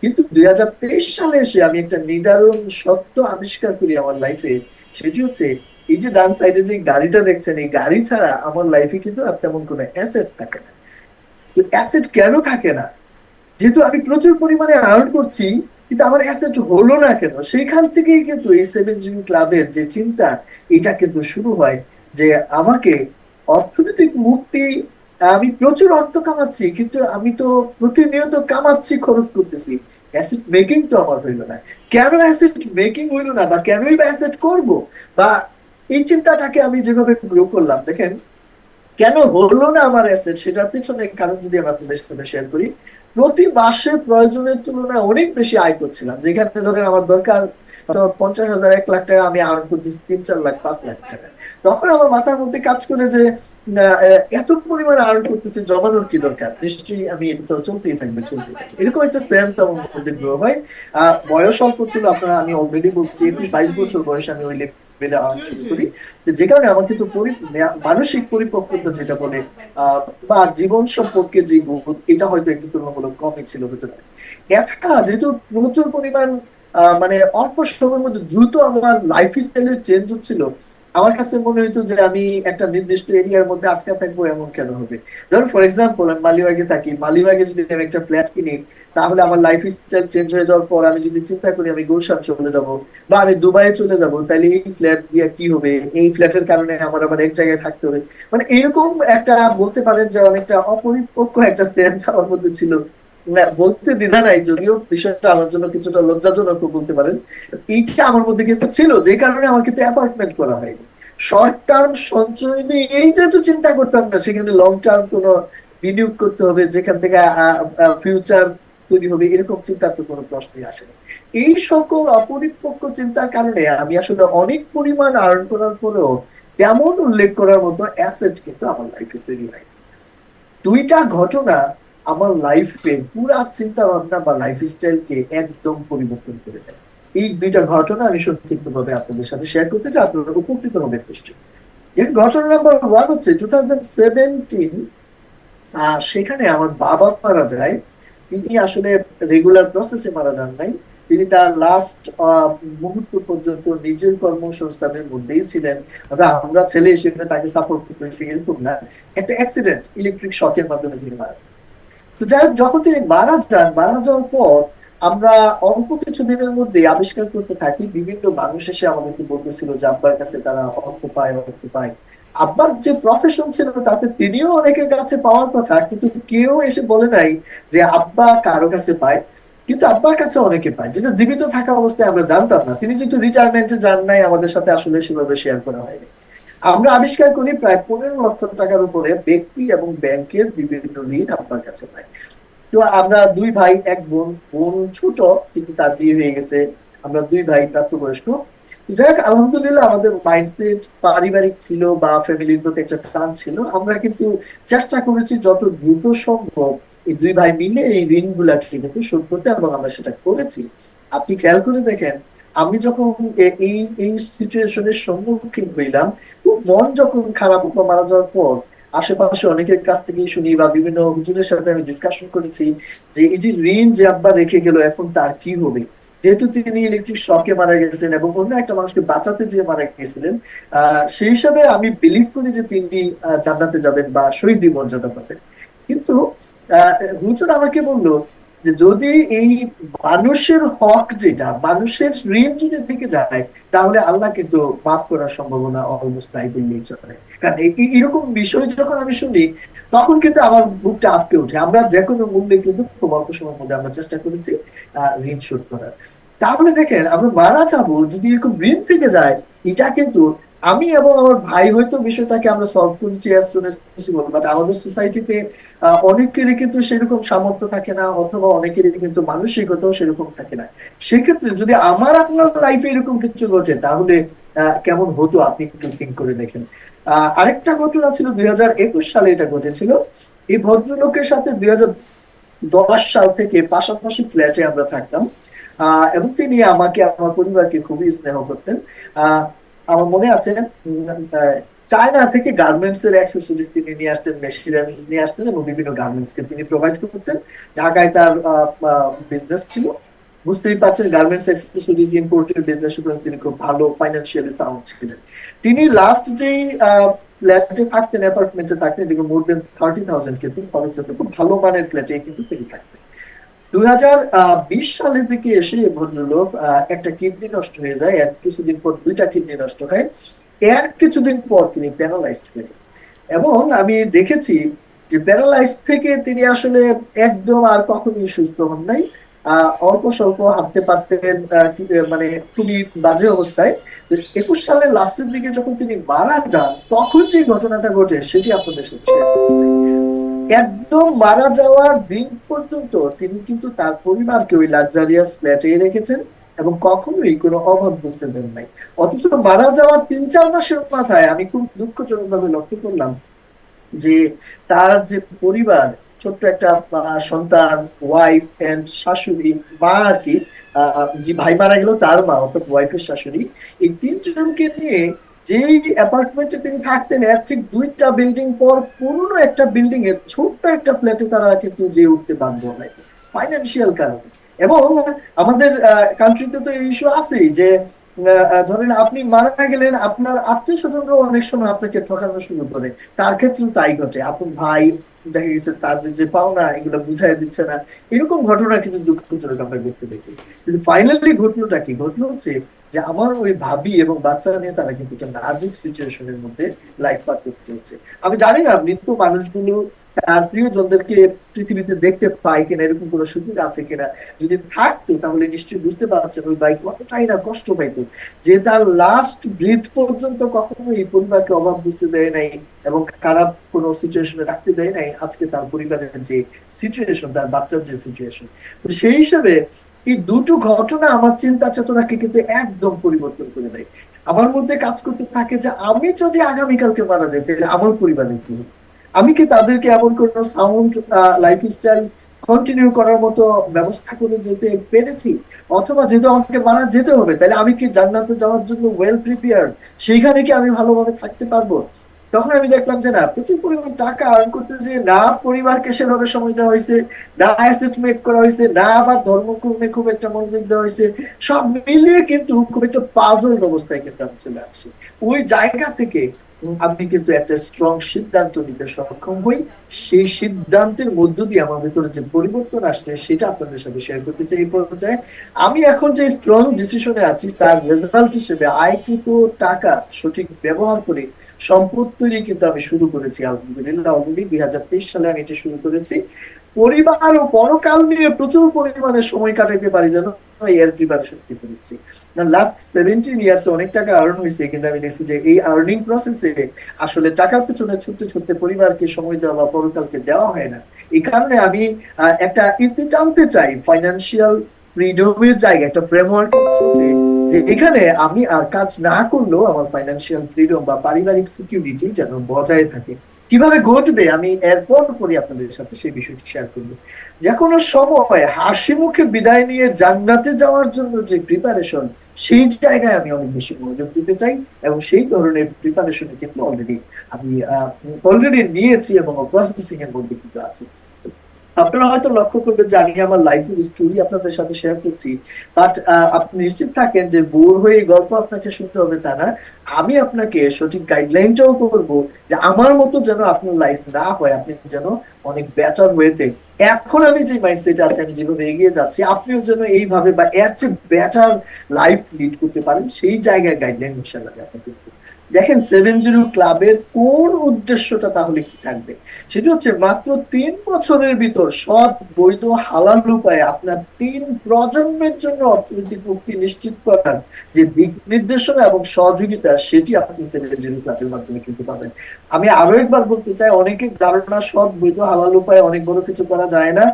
কিন্তু 2023 সালে এসে আমি একটা নিদারুণ সত্য আবিষ্কার করি আমার লাইফে। সেটি হচ্ছে, এই যে ডান সাইডে যে গাড়িটা দেখছেন, এই গাড়ি ছাড়া আমার লাইফে কিন্তু আর তেমন কোনো অ্যাসেট থাকে না। তো অ্যাসেট কেন থাকে না? যেহেতু আমি প্রচুর পরিমাণে আর্ন করছি, কিন্তু আমার অ্যাসেট হলো না কেন? সেইখান থেকেই কিন্তু এই 7 ক্লাবের যে চিন্তা, এটা কিন্তু শুরু হয় যে আমাকে অর্থনৈতিক মুক্তি, আমি প্রচুর অর্থ কামাচ্ছি, কিন্তু আমি তো প্রতিনিয়ত কামাচ্ছি, খরচ করতেছি, অ্যাসেট মেকিং তো আমার হইলো না। কেন অ্যাসেট মেকিং হইলো না, বা কেনই বা অ্যাসেট করব, বা এই চিন্তাটাকে আমি যেভাবে গ্রো করলাম, দেখেন কেন হলো না আমার অ্যাসেট, সেটার পিছনে কারণ যদি আমি আপনাদের সাথে শেয়ার করি। প্রতি মাসে প্রয়োজনের তুলনায় অনেক বেশি আয় করছিলাম, যেখানে ধরেন আমার দরকার 50,000 1 লাখ টাকা, আমি আর্ন করতেছি 3-4 লাখ 5 লাখ টাকা। তখন আমার মাথার মধ্যে কাজ করে যে এত পরিমাণ আর্ন করতেছি, জমানোর কি দরকার, নিশ্চয়ই আমি এটা তো চলতেই থাকবে, চলতেই থাকবে, এরকম একটা সেন্স আমার মধ্যে গ্রো হয়। বয়স অল্প ছিল, আপনারা, আমি অলরেডি বলছি 22 বছর বয়সে আমি ওই লেভেলে আর্ন শুরু করি। যে কারণে আমার কিন্তু মানসিক পরিপক্কতা যেটা বলে, বা জীবন সম্পর্কে যে বোধ, এটা হয়তো একটু তুলনামূলক কমই ছিল ভেতরে। এছাড়া যেহেতু প্রচুর পরিমাণ মানে অল্প সময়ের মধ্যে দ্রুত আমার লাইফ স্টাইলের চেঞ্জ হচ্ছিল, আমার কাছে মনে হইতো যে আমি একটা নির্দিষ্ট এরিয়ার মধ্যে আটকা থাকবো, এমন কেন হবে? ধরুন ফর এক্সাম্পল, আমি মালিবাগে থাকি, মালিবাগে যদি আমি একটা ফ্ল্যাট কিনি, তাহলে আমার লাইফ স্টাইল চেঞ্জ হয়ে যাওয়ার পর আমি যদি চিন্তা করি আমি গুলশান চলে যাব, বা আমি দুবাইয়ে চলে যাব, তাহলে এই ফ্ল্যাট দিয়ে কি হবে, এই ফ্ল্যাটের কারণে আমার আবার এক জায়গায় থাকতে হবে। মানে এরকম একটা, বলতে পারেন যে অনেকটা অপরিপক্ক একটা সেন্স আমার মধ্যে ছিল। না, বলতে দ্বিধা নাই, যদিও বিষয়টা আমার জন্য কিছুটা লজ্জাজনক বলতে পারেন। এইটা আমার মধ্যে কিন্তু ছিল, যে কারণে আমার কিন্তু অ্যাপার্টমেন্ট করা হয়নি। শর্ট টার্ম সঞ্চয় নিয়ে এই যেহেতু চিন্তা করতাম না, সেখানে লং টার্ম কোনো বিনিয়োগ করতে হবে, যেখান থেকে ফিউচার তৈরি হবে, এরকম চিন্তার তো কোনো প্রশ্নই আসে না। এই সকল অপরিপক্ক চিন্তার কারণে আমি আসলে অনেক পরিমাণ আর্ন করার পরেও তেমন উল্লেখ করার মতো অ্যাসেট কিন্তু আমার লাইফে তৈরি হয়। 2টা ঘটনা আমার লাইফে পুরা চিন্তা ভাবনা বা লাইফ স্টাইলকে একদম পরিবর্তন করে দেয়। এই 2টা ঘটনা আমি সংক্ষিপ্ত ভাবে আপনাদের সাথে শেয়ার করতে চাই, আপনারা উপকৃত হবেন নিশ্চয়ই। এর ঘটনা নাম্বার 1 হচ্ছে 2017। সেখানে আমার বাবা মারা যায়। তিনি আসলে রেগুলার প্রসেসে মারা যান নাই, তিনি তার লাস্ট মুহূর্ত পর্যন্ত নিজের কর্মসংস্থানের মধ্যেই ছিলেন। অর্থাৎ আমরা ছেলে হিসেবে তাকে সাপোর্ট করতেছি এরকম না, একটা অ্যাক্সিডেন্ট, ইলেকট্রিক শকের মাধ্যমে তিনি মারা যান। তো যাই হোক, যখন তিনি মারা যান, মারা যাওয়ার পর আমরা অল্প কিছু দিনের মধ্যে আবিষ্কার করতে থাকি, বিভিন্ন মানুষ এসে আমাদেরকে বলতেছিল যে আব্বার কাছে তারা অর্থ পায়, অর্থ পায়। আব্বার যে প্রফেশন ছিল তাতে তিনিও অনেকের কাছে পাওয়ার কথা, কিন্তু কেউ এসে বলে নাই যে আব্বা কারো কাছে পায়। কিন্তু আব্বার কাছে অনেকে পায়, যেটা জীবিত থাকা অবস্থায় আমরা জানতাম না। তিনি যেহেতু রিটায়ারমেন্টে যান নাই, আমাদের সাথে আসলে সেভাবে শেয়ার করা হয়নি। আমরা আবিষ্কার করি প্রায় 15 লক্ষ টাকার উপরে ব্যক্তি এবং ব্যাংকের বিভিন্ন ঋণ আপনার কাছে পায়। তো আমরা 2 ভাই 1 বোন, বোন ছোট কিন্তু তার বিয়ে হয়ে গেছে, আমরা 2 ভাই প্রাপ্তবয়স্ক। যাই হোক, আলহামদুলিল্লাহ আমাদের মাইন্ডসেট পারিবারিক ছিল বা ফ্যামিলির প্রতি একটা টান ছিল। আমরা কিন্তু চেষ্টা করেছি যত দ্রুত সম্ভব এই 2 ভাই মিলে এই ঋণগুলাকে কিন্তু শোধ করতে, এবং আমরা সেটা করেছি। আপনি খেয়াল করে দেখেন, আমি যখন এই এই সিচুয়েশনের সম্মুখীন হইলাম, খুব মন যখন খারাপ, মারা যাওয়ার পর আশেপাশে অনেকের কাছ থেকে শুনি বা বিভিন্ন হুজুরের সাথে আমি ডিসকাশন করেছি যে এই যে ঋণ যে আব্বা রেখে গেল, এখন তার কি হবে? যেহেতু তিনি ইলেকট্রিক শকে মারা গেছেন এবং অন্য একটা মানুষকে বাঁচাতে যেয়ে মারা গেছিলেন, সেই হিসাবে আমি বিলিভ করি যে তিনি জান্নাতে যাবেন বা শহীদি মর্যাদা পাবেন। কিন্তু আহ হুজুর আমাকে বললো যে যদি এই মানুষের হক, যেটা মানুষের ঋণ যদি থেকে যায়, তাহলে আল্লাহ কিন্তু মাফ করার সম্ভাবনা অলমোস্ট নাই বললেই চলে। কারণ এরকম বিষয় যখন আমি শুনি, তখন কিন্তু আমার বুকটা আটকে ওঠে। আমরা যে কোনো মূল্যে কিন্তু খুব অল্প সময়ের মধ্যে আমরা চেষ্টা করেছি ঋণ শোধ করার। তাহলে দেখেন, আমরা মারা যাবো যদি এরকম ঋণ থেকে যায়, এটা কিন্তু আমি এবং আমার ভাই হয়তো বিষয়টাকে আমরা সলভ করেছি as soon as possible, but আমাদের সোসাইটিতে অনেকেরই কিন্তু সেরকম সামর্থ্য থাকে না, অথবা অনেকেরই কিন্তু মানসিকতাও সেরকম থাকে না। সেক্ষেত্রে যদি আমার আপনার লাইফে এরকম কিছু ঘটে তাহলে কেমন হতো আপনি একটু থিঙ্ক করে দেখেন। আরেকটা ঘটনা ছিল 2021 সালে এটা ঘটেছিল। এই ভদ্রলোকের সাথে 2010 সাল থেকে পাশাপাশি ফ্ল্যাটে আমরা থাকতাম, এবং তিনি আমাকে আমার পরিবারকে খুবই স্নেহ করতেন। আহ আমার মনে আছে চায়না থেকে গার্মেন্টস এর অ্যাক্সেসরিজ তিনি নিয়ে আসতেন, মেশিনারিজ নিয়ে আসতেন এবং বিভিন্ন গার্মেন্টস কে তিনি প্রোভাইড করতেন। ঢাকায় তার বিজনেস ছিল, বুঝতেই পারছেন গার্মেন্টস অ্যাক্সেসরিজ ইম্পোর্টের বিজনেস, সুতরাং তিনি খুব ভালো ফাইন্যান্সিয়ালি সাউন্ড ছিলেন। তিনি লাস্ট যেই ফ্ল্যাটে থাকতেন, অ্যাপার্টমেন্টে থাকতেন, এদিকে মোর দেন 30,000 কিন্তু খরচ হতো, খুব ভালো মানের ফ্ল্যাটে কিন্তু তিনি থাকতেন। 2020 সালের দিকে এসে এই ভদ্রলোক একটা কিডনি নষ্ট হয়ে যায়, এর কিছুদিন পর দুইটা কিডনি নষ্ট হয়, এর কিছুদিন পর তিনি প্যারালাইজড হয়ে যান। এবং আমি দেখেছি যে প্যারালাইজ থেকে তিনি আসলে একদম আর কখনোই সুস্থ হন নাই। অল্প স্বল্প হাঁটতে পারতেন, মানে খুবই বাজে অবস্থায়। 21 সালের লাস্টের দিকে যখন তিনি মারা যান, তখন যে ঘটনাটা ঘটে সেটি আপনাদের সাথে শেয়ার করতে চাই। একদম মারা যাওয়ার দিন পর্যন্ত তিনি কিন্তু তার পরিবারকে ওই লাক্সারিয়াস ফ্ল্যাটে রেখেছেন এবং কখনোই কোনো অভাব বুঝতে দেন নাই। অথচ মারা যাওয়ার 3-4 মাসের মাথায় আমি খুব দুঃখজনক ভাবে লক্ষ্য করলাম যে তার যে পরিবার, ছোট্ট একটা সন্তান, ওয়াইফ এন্ড শাশুড়ি, মা আর কি, যে ভাই মারা গেল তার মা অর্থাৎ ওয়াইফের শাশুড়ি, এই 3 জনকে নিয়ে যেই অ্যাপার্টমেন্টে তিনি থাকতেন এর ঠিক 2টা বিল্ডিং পর পুরনো একটা বিল্ডিং এ ছোট্ট একটা ফ্ল্যাটে তারা কিন্তু যে উঠতে বাধ্য হয় ফাইন্যান্সিয়াল কারণে। এবং আমাদের কান্ট্রিতে তো এই ইস্যু আছেই যে ধরেন আপনি মারা গেলেন, আপনার আত্মীয় স্বজনরা অনেক সময় আপনাকে ঠকানো শুরু করে। তার ক্ষেত্রে তাই ঘটে, আপন ভাই দেখা গেছে তাদের যে পাওনা এগুলো বুঝাই দিচ্ছে না, এরকম ঘটনা কিন্তু দুঃখজনক আমরা ঘটতে দেখি। কিন্তু ফাইনালি ঘটনাটা কি ঘটলো হচ্ছে যে আমার ওই ভাবি এবং বাচ্চারা নিয়ে তারা কিন্তু একটা নাজুক সিচুয়েশনের মধ্যে লাইফ পার করতে হচ্ছে। আমি জানি না মৃত্যু মানুষগুলো তার প্রিয়জনদেরকে পৃথিবীতে দেখতে পায় কিনা, এরকম কোনো সুযোগ আছে কিনা। যদি থাকতো তাহলে নিশ্চয়ই বুঝতে পারছেন ওই ভাই কতটাই না কষ্ট পাইতো, যে তার লাস্ট ব্রিথ পর্যন্ত কখনো এই পরিবারকে অভাব বুঝতে দেয় নাই এবং খারাপ কোনো সিচুয়েশনে রাখতে দেয় নাই। আজকে তার পরিবারের যে সিচুয়েশন, তার বাচ্চার যে সিচুয়েশন, তো সেই হিসাবে এই দুটো ঘটনা আমার চিন্তা চেতনাকে কিন্তু একদম পরিবর্তন করে দেয়। আমার মধ্যে কাজ করতে থাকে যে আমি যদি আগামীকালকে মারা যাই তাহলে আমার পরিবারের কি হবে? আমি কি তাদেরকে এমন কোনো সাউন্ড লাইফস্টাইল কন্টিনিউ করার মতো ব্যবস্থা করে যেতে পেরেছি? অথবা যেহেতু আমাকে মারা যেতে হবে, তাহলে আমি কি জান্নাতে যাওয়ার জন্য ওয়েল প্রিপেয়ার্ড? সেইখানে কি আমি ভালোভাবে থাকতে পারবো? তখন আমি দেখলাম যে না, প্রচুর পরিমাণ টাকা আর্ন করতে যে না পরিবারকে সেভাবে সময় দেওয়া হয়েছে, না অ্যাসেট মেক করা হয়েছে, না আবার ধর্মকর্মে খুব একটা মনোযোগ দেওয়া হয়েছে, সব মিলিয়ে কিন্তু খুব একটা পাজল অবস্থায় কিন্তু আমি চলে আসছি। ওই জায়গা থেকে আমি কিন্তু একটা স্ট্রং সিদ্ধান্ত নিতে সক্ষম হই। সেই সিদ্ধান্তের মধ্য দিয়ে আমার ভিতরে যে পরিবর্তন আসছে সেটা আপনাদের সাথে শেয়ার করতে চাই। এই পর্যায়ে আমি এখন যে স্ট্রং ডিসিশনে আছি তার রেজাল্ট হিসেবে আয়কৃত টাকা সঠিক ব্যবহার করে সম্পদ তৈরি কিন্তু আমি শুরু করেছি আলহামদুলিল্লাহ। অলরেডি 2023 সালে আমি এটা শুরু করেছি। পরিবার ও পরকাল নিয়ে প্রচুর পরিমাণে সময় কাটাতে পারি যেন এর প্রিপারেশন নিতে দিচ্ছি। লাস্ট 17 ইয়ার্স অনেক টাকা আর্ন হয়েছে, কিন্তু আমি দেখছি যে এই আর্নিং প্রসেসে আসলে টাকার পেছনে ছুটতে ছুটতে পরিবারকে সময় দেওয়া বা পরকালকে দেওয়া হয় না। এই কারণে আমি একটা ইতি টানতে চাই ফাইন্যান্সিয়াল ফ্রিডমের জায়গা, একটা ফ্রেমওয়ার্ক, যে এখানে আমি আর কাজ না করলেও আমার ফাইন্যান্সিয়াল ফ্রিডম বা পারিবারিক সিকিউরিটি যেন বজায় থাকে। কিভাবে ঘটবে আমি এরপর পরে আপনাদের সাথে সেই বিষয়টি শেয়ার করবো। যে কোনো সময় হাসি মুখে বিদায় নিয়ে জান্নাতে যাওয়ার জন্য যে প্রিপারেশন, সেই জায়গায় আমি অনেক বেশি মনোযোগ দিতে চাই এবং সেই ধরনের প্রিপারেশন কিন্তু অলরেডি নিয়েছি এবং প্রসেসিং এর মধ্যে কিন্তু আছে। আপনারা হয়তো লক্ষ্য করবেন যে আমি আমার লাইফের স্টোরি আপনাদের সাথে শেয়ার করছি, বাট আপনি নিশ্চিত থাকেন যে বোর হয়ে গল্প আপনাকে শুনতে হবে তা না। আমি আপনাকে সঠিক গাইডলাইনটাও করবো যে আমার মতো যেন আপনার লাইফ না হয়, আপনি যেন অনেক বেটার ওয়েতে, এখন আমি যে মাইন্ডসেটে আছি, আমি যেভাবে এগিয়ে যাচ্ছি, আপনিও যেন এইভাবে বা এর চেয়ে বেটার লাইফ লিড করতে পারেন, সেই জায়গায় গাইডলাইন ইনশাআল্লাহ আপনাকে দেখেন 70 ক্লাবের কোন উদ্দেশ্যটা তাহলে কি থাকবে, সেটা হচ্ছে মাত্র 3 বছরের ভিতর সব বৈধ হালাল উপায়ে আপনার 3 প্রজন্মের জন্য অর্থনৈতিক মুক্তি নিশ্চিত করার যে দিক নির্দেশনা এবং সহযোগিতা, সেটি আপনি 70 ক্লাবের মাধ্যমে কিন্তু পাবেন। আমি আরো একবার বলতে চাই, অনেকের ধারণা সব বৈধ হালাল উপায়ে অনেক বড় কিছু করা যায় না।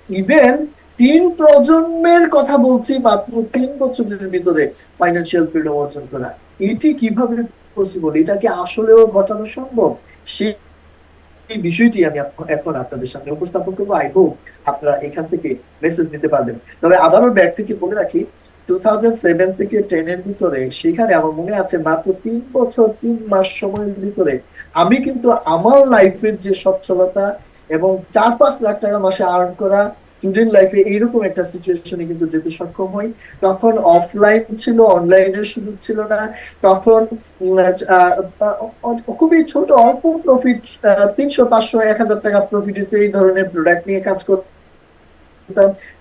ইভেন 3 প্রজন্মের কথা বলছি, মাত্র 3 বছরের ভিতরে ফাইন্যান্সিয়াল ফ্রিডম অর্জন করা, এটি কিভাবে পসিবল, এটা কি আসলেও ঘটানো সম্ভব, সেই এই বিষয়টি আমি এখন আপনাদের সামনে উপস্থাপন করবো। আই হোপ আপনারা এখান থেকে মেসেজ নিতে পারবেন। তবে আবারও ব্যাক থেকে বলে রাখি, 2007 থেকে 10 এর ভিতরে, সেখানে আমার মনে আছে মাত্র 3 বছর 3 মাস সময়ের ভিতরে আমি কিন্তু আমার লাইফের যে সচ্ছলতা এবং 4-5 লাখ টাকা মাসে আর্ন করা, স্টুডেন্ট লাইফে এইরকম একটা সিচুয়েশনে কিন্তু যেতে সক্ষম হই। তখন অফলাইন ছিল, অনলাইনের সুযোগ ছিল না। তখন খুবই ছোট অল্প প্রফিট, 300, 500, 1000 টাকা প্রফিট, এই ধরনের প্রোডাক্ট নিয়ে কাজ করতাম,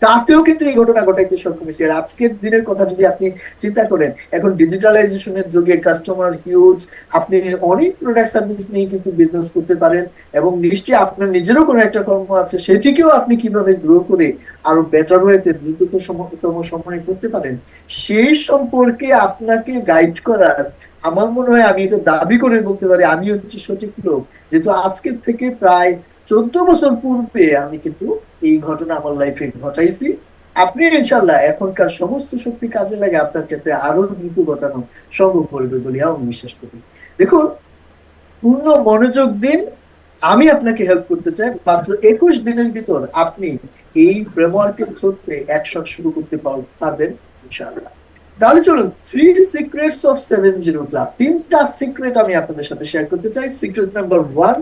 তাতেও কিন্তু এই ঘটনা ঘটাইতে সক্ষম হয়েছে। আর আজকের দিনের কথা যদি আপনি চিন্তা করেন, এখন ডিজিটালাইজেশনের যুগে কাস্টমার হিউজ, আপনি অনেক প্রোডাক্ট সার্ভিস নিয়ে কিন্তু বিজনেস করতে পারেন, এবং নিশ্চয়ই আপনার নিজেরও কোনো একটা কর্ম আছে, সেটিকেও আপনি কিভাবে গ্রো করে আরো বেটার ওয়েতে দ্রুততম সময়ে করতে পারেন, সেই সম্পর্কে আপনাকে গাইড করার, আমার মনে হয় আমি এটা দাবি করে বলতে পারি, আমি হচ্ছে সঠিক লোক, যেহেতু আজকের থেকে প্রায় 14 বছর পূর্বে আমি কিন্তু এই ঘটনা আমার লাইফে ঘটাইছি। আপনি ইনশাল্লাহ এখনকার সমস্ত শক্তি কাজে লাগে আপনার ক্ষেত্রে আরো দ্রুত ঘটানো সম্ভব করবে বলে আমি বিশ্বাস করি। দেখুন, পূর্ণ মনোযোগ দিন, আমি আপনাকে হেল্প করতে চাই। মাত্র 21 দিনের ভিতর আপনি এই ফ্রেমওয়ার্কের থ্রুতে অ্যাকশন শুরু করতে পারবেন ইনশাআল্লাহ। তাহলে চলুন, 3 সিক্রেটস অফ 70 ক্লাব, 3টা সিক্রেট আমি আপনাদের সাথে শেয়ার করতে চাই। সিক্রেট নাম্বার 1,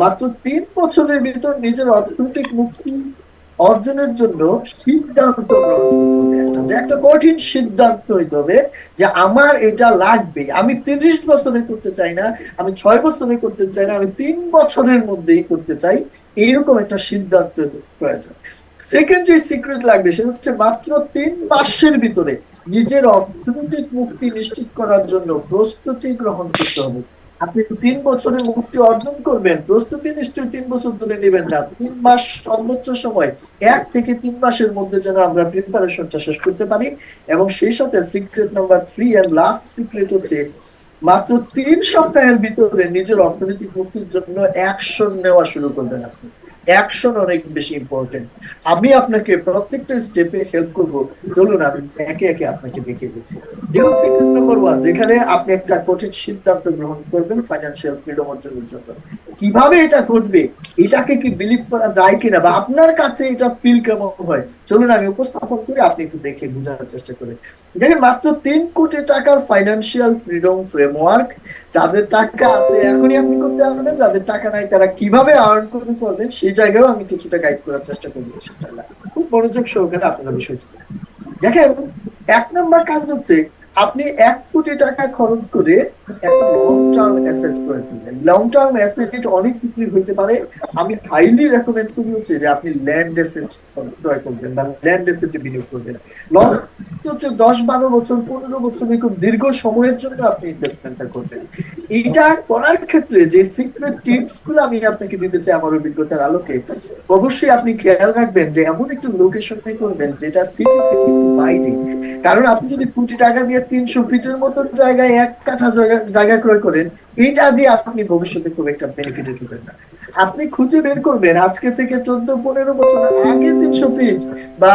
মাত্র 3 বছরের ভিতর নিজের অর্থনৈতিক মুক্তি অর্জনের জন্য সিদ্ধান্ত গ্রহণ করতে হবে। যে একটা কঠিন সিদ্ধান্ত হইতে হবে যে আমার এটা লাগবে, আমি 30 বছরে করতে চাই না, আমি 6 বছরে করতে চাই না, আমি 3 বছরের মধ্যেই করতে চাই, এইরকম একটা সিদ্ধান্তের প্রয়োজন। সেকেন্ড যে সিক্রেট লাগবে সেটা হচ্ছে মাত্র 3 মাসের ভিতরে নিজের অর্থনৈতিক মুক্তি নিশ্চিত করার জন্য প্রস্তুতি গ্রহণ করতে হবে। আপনি 3 বছরে মুক্তি অর্জন করবেন, প্রস্তুতি নিশ্চয়ই 3 বছর ধরে নেবেন না, 3 মাস সর্বোচ্চ সময়, 1 থেকে 3 মাসের মধ্যে যেন আমরা প্রিপারেশনটা শেষ করতে পারি। এবং সেই সাথে secret number 3 and last secret হচ্ছে মাত্র 3 সপ্তাহের ভিতরে নিজের অর্থনৈতিক মুক্তির জন্য অ্যাকশন নেওয়া শুরু করবেন আপনি। অ্যাকশন অনেক বেশি ইম্পর্টেন্ট। আমি আপনাকে প্রত্যেকটা স্টেপে হেল্প করব, চলুন আমি একে একে আপনাকে দেখিয়ে দিচ্ছি। দেখুন, সিক্রেট নাম্বার 1, যেখানে আপনি একটা কঠিন সিদ্ধান্ত গ্রহণ করবেন ফাইন্যান্সিয়াল ফ্রিডম অর্জনের জন্য। কিভাবে এটা ঘটবে, এটাকে কি বিলিভ করা যায় কিনা, বা আপনার কাছে এটা ফিল কেমন হয়, চলুন আমি উপস্থাপন করি, আপনি একটু দেখে বোঝার চেষ্টা করেন। দেখেন, মাত্র 3 কোটি টাকার ফাইন্যান্সিয়াল ফ্রিডম ফ্রেমওয়ার্ক, যাদের টাকা আছে এখনই আপনি করতে পারবেন, যাদের টাকা নাই তারা কিভাবে আর্ন করবেন সেই জায়গায়ও আমি কিছুটা গাইড করার চেষ্টা করবো ইনশাআল্লাহ। খুব মনোযোগ সহকারে আপনারা বিষয়টি দেখেন। 1 নম্বর কাজ হচ্ছে আপনি 1 কোটি টাকা খরচ করে একটা লং টার্ম অ্যাসেট ক্রয় করবেন। লং টার্ম অ্যাসেট অনেক কিছুই হইতে পারে, আমি হাইলি রেকমেন্ড করি হচ্ছে যে আপনি ল্যান্ড অ্যাসেট ক্রয় করবেন বা ল্যান্ড অ্যাসেটে বিনিয়োগ করবেন। লং হচ্ছে 10-12 বছর 15 বছর, খুব দীর্ঘ সময়ের জন্য আপনি ইনভেস্টমেন্টটা করবেন। এইটা করার ক্ষেত্রে যে সিক্রেট টিপস গুলো আমি আপনাকে দিতে চাই আমার অভিজ্ঞতার আলোকে, অবশ্যই আপনি খেয়াল রাখবেন যে এমন একটু লোকেশনে করবেন যেটা সিটি থেকে একটু বাইরে। কারণ আপনি যদি কোটি টাকা দিয়ে 300 ফিটের মতো জায়গায় 1 কাঠা জায়গা ক্রয় করেন, এটা দিয়ে আপনি ভবিষ্যতে খুব একটা বেনিফিটেড হবেন না। আপনি খুঁজে বের করবেন আজকে থেকে 14-15 বছর আগে 300 ফিট, বা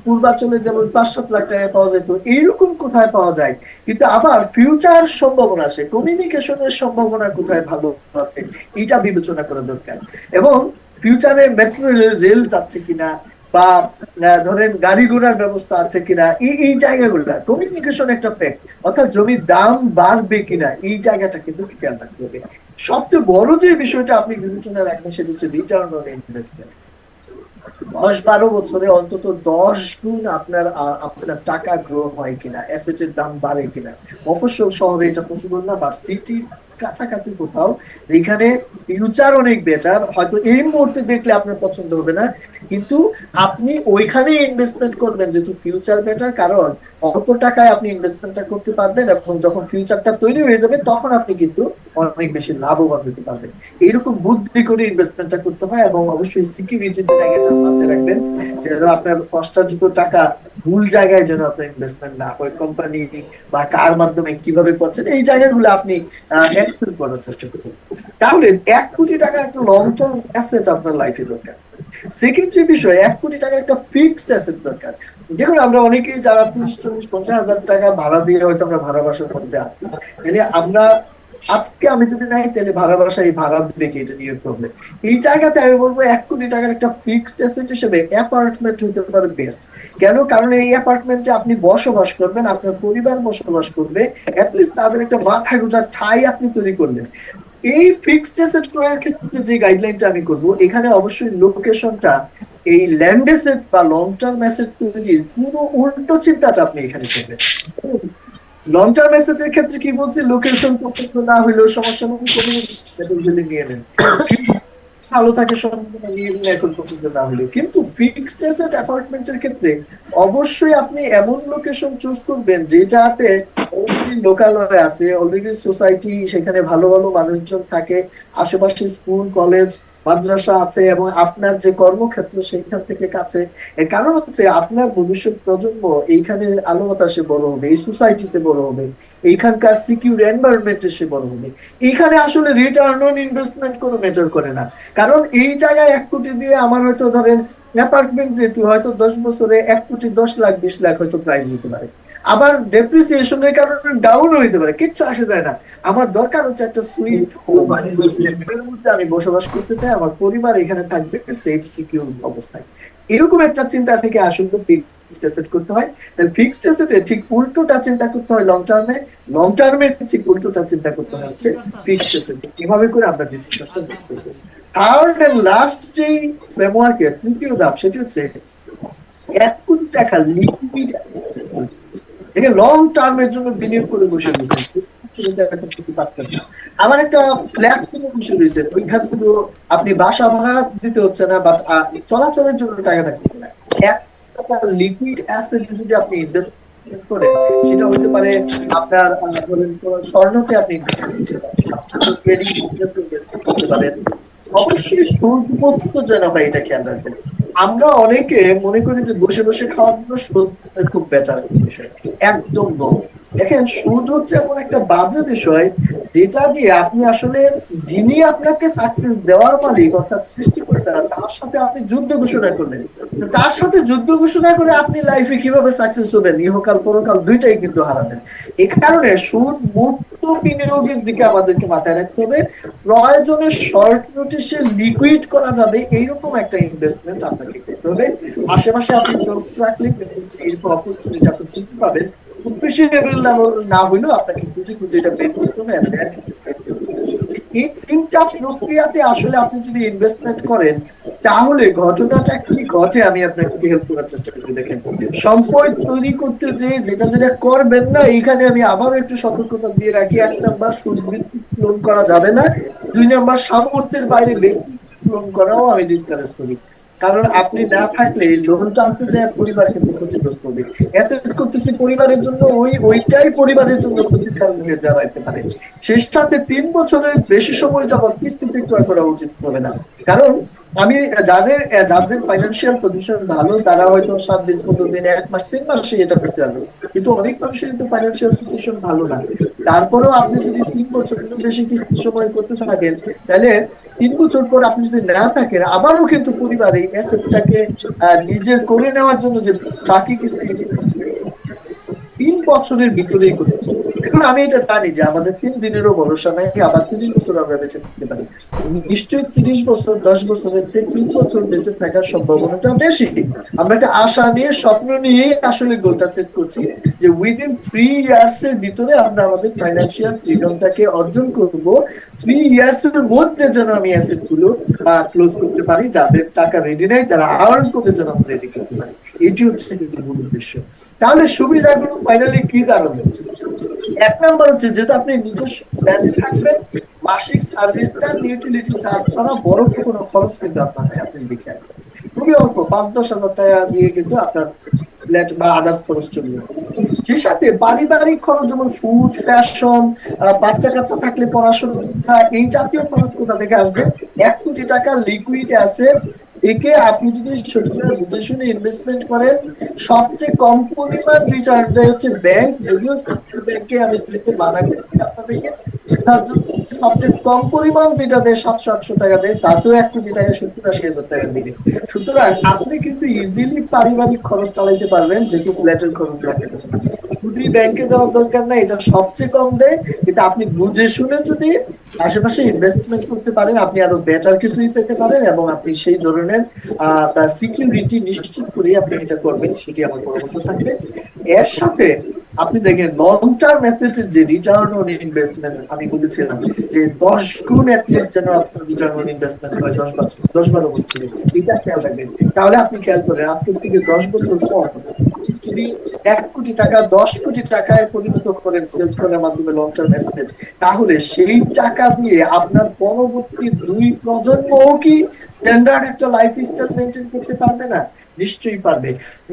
পূর্বাচলে যেমন 5-7 লাখ টাকায় পাওয়া যেত, এইরকম কোথায় পাওয়া যায়। কিন্তু আবার ফিউচার সম্ভাবনা আছে, কমিউনিকেশনের সম্ভাবনা কোথায় ভালো আছে, এটা বিবেচনা করা দরকার। এবং ফিউচারে মেট্রো রেল যাচ্ছে কিনা, বা ধরেন গাড়ি ঘোড়ার ব্যবস্থা আছে কিনা, এই জায়গাগুলো কমিউনিকেশন একটা ফ্যাক্ট, অর্থাৎ জমির দাম বাড়বে কিনা, এই জায়গাটা কিন্তু খেয়াল রাখতে হবে। সবচেয়ে বড় যে বিষয়টা আপনি বিবেচনা রাখবেন সেটা হচ্ছে রিটার্ন অন ইনভেস্টমেন্ট। 10-12 বছরে অন্তত 10 গুণ আপনার আপনার টাকা গ্রো হয় কিনা, অ্যাসেটের দাম বাড়ে কিনা। মফস্বল শহরে এটা পসিবল না, বা সিটির কাছাকাছি কোথাও, যেখানে ফিউচার অনেক বেটার। হয়তো এই মুহূর্তে দেখলে আপনার পছন্দ হবে না, কিন্তু আপনি ওইখানে ইনভেস্টমেন্ট করবেন যেহেতু ফিউচার বেটার, কারণ অল্প টাকায় আপনি ইনভেস্টমেন্টটা করতে পারবেন এবং যখন ফিউচারটা তৈরি হয়ে যাবে তখন আপনি কিন্তু অনেক বেশি লাভবান হতে পারবেন। এইরকম বুদ্ধি করে ইনভেস্টমেন্টটা করতে হয়, এবং অবশ্যই সিকিউরিটির জায়গাটা মাথায় রাখবেন যেন আপনার কষ্টার্জিত টাকা ভুল জায়গায় যেন আপনার ইনভেস্টমেন্ট না হয়, কোম্পানি বা কার মাধ্যমে কিভাবে করছেন এই জায়গাগুলো আপনি এক্সেল করার চেষ্টা করবেন। তাহলে 1 কোটি টাকার একটা লং টার্ম অ্যাসেট আপনার লাইফে দরকার। সেকেন্ড যে বিষয়, 1 কোটি টাকার একটা ফিক্সড অ্যাসেট দরকার। দেখুন আমরা অনেকেই যারা 30, 40, 50 হাজার টাকা ভাড়া দিয়ে হয়তো আমরা ভাড়া বাসার মধ্যে আছি, তাহলে আমরা আজকে আমি যদি নাই তাহলে ভাড়া বাসায় ভাড়া দিবে কি, এটা নিয়ে প্রবলেম। এই জায়গাতে আমি বলবো 1 কোটি টাকার একটা ফিক্সড অ্যাসেট হিসেবে অ্যাপার্টমেন্ট হতে পারে বেস্ট। কেন? কারণ এই অ্যাপার্টমেন্টে আপনি বসবাস করবেন, আপনার পরিবার বসবাস করবে, অ্যাটলিস্ট তাদের একটা মাথা গোজার ঠাঁই আপনি তৈরি করলেন। এই ফিক্সড অ্যাসেট ক্রয়ের ক্ষেত্রে যে গাইডলাইনটা আমি করব, এখানে অবশ্যই লোকেশনটা এই ল্যান্ড অ্যাসেট বা লং টার্ম অ্যাসেট তৈরির পুরো উল্টো চিন্তাটা আপনি এখানে করবেন। লং টার্ম অ্যাসেটের ক্ষেত্রে কি বলছি, লোকেশন পছন্দ না হইলেও সমস্যা নেই, কোনো নিয়ে নেন, ভালো থাকে সম্ভাবনা নিয়ে নিন এখন পছন্দ না হলেও। কিন্তু ফিক্সড অ্যাসেট অ্যাপার্টমেন্টের ক্ষেত্রে অবশ্যই আপনি এমন লোকেশন চুজ করবেন যেটাতে অলরেডি লোকালয় আছে, অলরেডি সোসাইটি, সেখানে ভালো ভালো মানুষজন থাকে, আশেপাশে স্কুল কলেজ মাদ্রাসা আছে, এবং আপনার যে কর্মক্ষেত্র সেখান থেকে কাছে। এর কারণ হচ্ছে আপনার ভবিষ্যৎ প্রজন্ম এইখানে আলো বাতাসে বড় হবে, এই সোসাইটিতে বড় হবে, এইখানকার সিকিউর এনভায়রনমেন্টে সে বড় হবে। এখানে আসলে রিটার্ন অন ইনভেস্টমেন্ট কোনো ম্যাটার করে না। কারণ এই জায়গায় 1 কোটি দিয়ে আমার হয়তো ধরেন অ্যাপার্টমেন্ট যেহেতু হয়তো 10 বছরে 1 কোটি 10 লাখ 20 লাখ হয়তো প্রাইস হতে পারে, আবার ডেপ্রিসিয়েশনের কারণে ডাউন হইতে পারে, কিচ্ছু আসে যায় না। আমার দরকার হচ্ছে একটা সুইট হোম, এর মধ্যে আমি বসবাস করতে চাই, আমার পরিবার এখানে থাকবে সেফ সিকিউর অবস্থায়। এরকম একটা চিন্তা থেকে আসলে ফিক্সড অ্যাসেট করতে হয়। তাহলে ফিক্সড অ্যাসেটে ঠিক উল্টোটা চিন্তা করতে হয় লং টার্মে, লং টার্মে ঠিক উল্টোটা চিন্তা করতে হয় হচ্ছে ফিক্সড অ্যাসেট। এভাবে করে আমরা ডিসিশনটা দেখতে পারি। থার্ড এন্ড লাস্ট যেই ফ্রেমওয়ার্কের তৃতীয় ধাপ, সেটি হচ্ছে 1 কোটি টাকা লিকুইড। দেখেন লং টার্মের জন্য বিনিয়োগ করে বসে রয়েছেন, আমার একটা ফ্ল্যাট কিনে বসে রয়েছেন, ওইখান থেকে আপনি বাসা ভাড়া দিতে হচ্ছে না, বাট চলাচলের জন্য টাকা থাকতেছে না। 1 টাকা লিকুইড অ্যাসেট যদি আপনি ইনভেস্ট করেন, সেটা হতে পারে আপনার ধরেন স্বর্ণতে আপনি ট্রেডিং করতে পারেন। অবশ্যই সুদমুক্ত যেন হয় এটা খেয়াল রাখবেন। আমরা অনেকে মনে করি যে বসে বসে খাওয়ার জন্য সুদ খুব বেটার বিষয়, একদম নয়। দেখেন সুদ হচ্ছে এমন একটা বাজে বিষয় যেটা দিয়ে আপনি আসলে যিনি আপনাকে সাকসেস দেওয়ার মালিক অর্থাৎ সৃষ্টিকর্তা, তার সাথে আপনি যুদ্ধ ঘোষণা করলেন। তো তার সাথে যুদ্ধ ঘোষণা করে আপনি লাইফে কিভাবে সাকসেস হবেন, ইহকাল পরকাল দুইটাই কিন্তু হারাবেন। এই কারণে সুদ মুক্ত বিনিয়োগের দিকে আমাদেরকে মাথায় রাখতে হবে। প্রয়োজনে শর্ট নোটিশে লিকুইড করা যাবে এইরকম একটা ইনভেস্টমেন্ট আপনাকে করতে হবে। আশেপাশে আপনি চোখ রাখলে এরকম অপরচুনিটি আপনি খুঁজে পাবেন। খুব বেশি লেভেল না হইলেও আপনাকে খুঁজে খুঁজে এটা বের করতে হবে। এই 3টা প্রক্রিয়াতে আসলে আপনি যদি ইনভেস্টমেন্ট করেন, তাহলে ঘটনাটা কি ঘটে আমি আপনাকে হেল্প করার চেষ্টা করি। দেখেন সম্পদ তৈরি করতে যে যেটা যেটা করবেন না, এইখানে আমি আবারও একটু সতর্কতা দিয়ে রাখি। 1 নাম্বার, সুদ ভিত্তিক লোন করা যাবে না। 2 নাম্বার, সামর্থ্যের বাইরে ব্যক্তি লোন করাও আমি ডিসকারেজ করি। কারণ আপনি না থাকলে লোন টানতে যায় পরিবার কিন্তু ক্ষতিগ্রস্ত হবে। অ্যাসেট করতেছি পরিবারের জন্য, ওইটাই পরিবারের জন্য ক্ষতির কারণ হয়ে দাঁড়াইতে পারে। শেষ সাথে 3 বছরের বেশি সময় যাবত কিস্তিতে ক্রয় করা উচিত হবে না। কারণ আমি যাদের যাদের ফাইন্যান্সিয়াল পজিশন ভালো, তারা হয়তো 7 দিন 15 দিন 1 মাস 3 মাসে এটা করতে পারবে, কিন্তু অনেক মানুষের কিন্তু ফাইন্যান্সিয়াল সিচুয়েশন ভালো না। তারপরেও আপনি যদি 3 বছরের বেশি কিস্তি সময় করতে থাকেন, তাহলে 3 বছর পর আপনি যদি না থাকেন, আবারও কিন্তু পরিবার এই অ্যাসেটটাকে নিজের করে নেওয়ার জন্য যে বাকি কিস্তি 3 বছরের ভিতরেই করতে হবে। এখন আমি এটা জানি যে আমাদের 3 দিনেরও ভরসা নাই, আবার 30 বছর আমরা বেঁচে থাকতে পারি। নিশ্চয়ই 30 বছর 10 বছরের চেয়ে 3 বছর বেঁচে থাকার সম্ভাবনাটা বেশি। আমরা একটা আশা নিয়ে স্বপ্ন নিয়েই আসলে গোলটা সেট করছি যে উইদিন 3 ইয়ার্স এর ভিতরে আমরা আমাদের ফাইন্যান্সিয়াল ফ্রিডমটাকে অর্জন করব। 3 ইয়ার্স এর মধ্যে যেন আমি অ্যাসেট গুলো ক্লোজ করতে পারি, যাদের টাকা রেডি নাই তারা আর্ন করতে যেন আমরা রেডি করতে পারি। এটি হচ্ছে মূল উদ্দেশ্য। তাহলে সুবিধাগুলো ফাইনালি কি দাঁড়াবে? এক নাম্বার হচ্ছে যেহেতু আপনি নিজস্ব ফ্ল্যাটে থাকবেন, মাসিক সার্ভিস চার্জ, ইউটিলিটি চার্জ ছাড়া বড় কোনো খরচ কিন্তু আপনার নাই। আপনি দেখে আসবেন খুবই অল্প ৫-১০ হাজার টাকা দিয়ে কিন্তু আপনার ফ্ল্যাট বা আদার্স খরচ চলে যাবে। সেই সাথে পারিবারিক খরচ যেমন ফুড, ফ্যাশন, বাচ্চা কাচ্চা থাকলে পড়াশোনা, এই জাতীয় খরচ কোথা থেকে আসবে? ১ কোটি টাকা লিকুইড অ্যাসেট থেকে আপনি যদি সঠিকভাবে বুঝে শুনে ইনভেস্টমেন্ট করেন, সবচেয়ে কম পরিমাণ রিটার্ন দেয় হচ্ছে ব্যাংক। যদিও ব্যাংকে আমি যেতে মানা করছি আপনাদেরকে, তার জন্য সবচেয়ে কম পরিমাণ যেটা দেয় ৭০০-৮০০ টাকা দেয়, তাতেও ১ কোটি টাকা ৭০-৮০ হাজার টাকা দিবে। সুতরাং আপনি কিন্তু ইজিলি পারিবারিক খরচ চালাইতে পারবেন, যেহেতু ফ্ল্যাটের খরচ লাগতেছে না। শুধু ব্যাংকে যাওয়ার দরকার নাই, এটা সবচেয়ে কম দেয়। কিন্তু আপনি বুঝে শুনে যদি আশেপাশে ইনভেস্টমেন্ট করতে পারেন, আপনি আরো বেটার কিছুই পেতে পারেন, এবং আপনি সেই ধরনের সিকিউরিটি নিশ্চিত করে আপনি এটা করবেন, সেটি আমার পরামর্শ থাকবে। এর সাথে আপনি দেখেন লং টার্ম অ্যাসেটের যে রিটার্ন অন ইনভেস্টমেন্ট আমি বলেছিলাম যে ১০ গুণ অ্যাটলিস্ট যেন আপনার রিটার্ন অন ইনভেস্টমেন্ট হয় ১০ বছর ১০-১২ বছরে, এটা খেয়াল রাখবেন। তাহলে আপনি খেয়াল করেন আজকের থেকে ১০ বছর পর যদি ১ কোটি টাকা ১০ কোটি টাকায় পরিণত করেন সেলস করার মাধ্যমে লং টার্ম অ্যাসেট, তাহলে সেই টাকা দিয়ে আপনার পরবর্তী ২ প্রজন্মও কি স্ট্যান্ডার্ড একটা লাইফ স্টাইল মেনটেন করতে পারবে না? নিশ্চয়ই পারবে।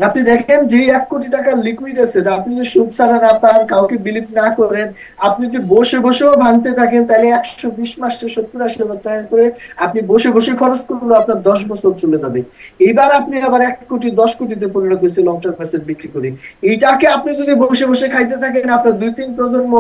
আপনি দেখেন যে ১ কোটি টাকার লিকুইড অ্যাসেট আপনি যদি সুদ ছাড়া না পান, কাউকে বিলিভ না করেন, আপনি যদি বসে বসেও ভাঙতে থাকেন, তাহলে ১২০ মাসে ৭০-৮০ হাজার টাকা করে আপনি বসে বসে খরচ করলে আপনার ১০ বছর চলে যাবে। এবার আপনি আবার ১ কোটি ১০ কোটিতে পরিণত হয়েছে লং টার্ম অ্যাসেট বিক্রি করে। এইটাকে আপনি যদি বসে বসে খাইতে থাকেন, আপনার ২-৩ প্রজন্ম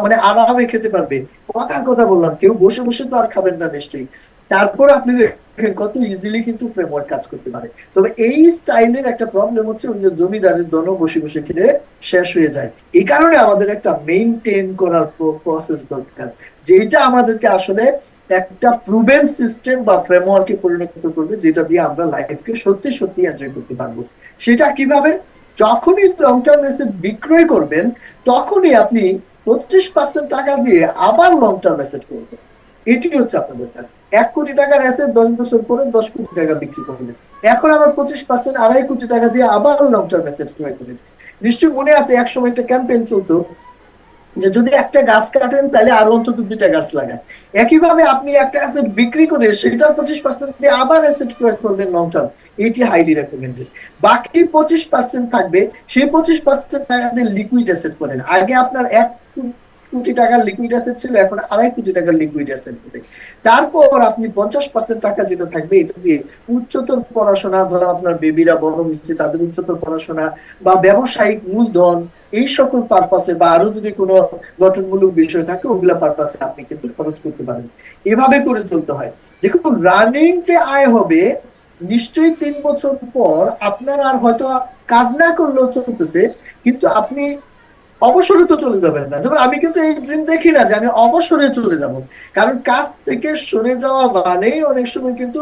মানে আরামে খেতে পারবে। কথার কথা বললাম, কেউ বসে বসে তো আর খাবেন না নিশ্চয়ই। তারপর আপনি দেখেন কত ইজিলি কিন্তু ফ্রেমওয়ার্ক কাজ করতে পারে। তবে এই স্টাইলের একটা প্রবলেম হচ্ছে ওই যে জমিদারের দন বসে বসে খেলে শেষ হয়ে যায়। এই কারণে আমাদের একটা মেইনটেইন করার প্রসেস দরকার, যেটা আমাদেরকে আসলে একটা প্রুভেন সিস্টেম বা ফ্রেমওয়ার্কে পরিণত করবে, যেটা দিয়ে আমরা লাইফকে সত্যি সত্যি এনজয় করতে পারবো। সেটা কিভাবে? যখনই লং টার্ম অ্যাসেট বিক্রয় করবেন, তখনই আপনি ২৫% টাকা দিয়ে আবার লং টার্ম অ্যাসেট করবেন। এটি হচ্ছে আপনাদের কাজ। ১ কোটি টাকার অ্যাসেট ১০ বছর পরে ১০ কোটি টাকা বিক্রি করবেন। এখন আবার ২৫% ২.৫ কোটি টাকা দিয়ে আবার লং টার্ম অ্যাসেট ক্রয় করবেন। নিশ্চয়ই মনে আছে এক সময় একটা ক্যাম্পেইন চলতো যে যদি একটা গাছ কাটেন তাহলে আরো অন্তত ২টা গাছ লাগান। একইভাবে আপনি একটা অ্যাসেট বিক্রি করে সেটার ২৫% দিয়ে আবার অ্যাসেট ক্রয় করবেন লং টার্ম। এটি হাইলি রেকমেন্ডেড। বাকি ২৫% থাকবে, সেই ২৫% টাকা দিয়ে লিকুইড অ্যাসেট করেন। আগে আপনার ১ কোটি টাকার লিকুইড অ্যাসেট ছিল, এখন ২.৫ কোটি টাকার লিকুইড অ্যাসেট হবে। তারপর আপনি ৫০% টাকা যেটা থাকবে, এটা দিয়ে উচ্চতর পড়াশোনা, ধরো আপনার বেবিরা বড় হচ্ছে তাদের উচ্চতর পড়াশোনা বা ব্যবসায়িক মূলধন, এই সকল পারপাসে বা আরো যদি কোনো গঠনমূলক বিষয় থাকে ওগুলা পারপাসে আপনি কিন্তু খরচ করতে পারেন। এভাবে করে চলতে হয়। দেখুন রানিং যে আয় হবে, নিশ্চয়ই ৩ বছর পর আপনার আর হয়তো কাজ না করলেও চলতেছে, কিন্তু আপনি অবসরে তো চলে যাবেন না। যেমন আমি কিন্তু এই ড্রিম দেখি না যে আমি অবসরে চলে যাব, কারণ কাজ থেকে সরে যাওয়া মানেই অনেক সময় কিন্তু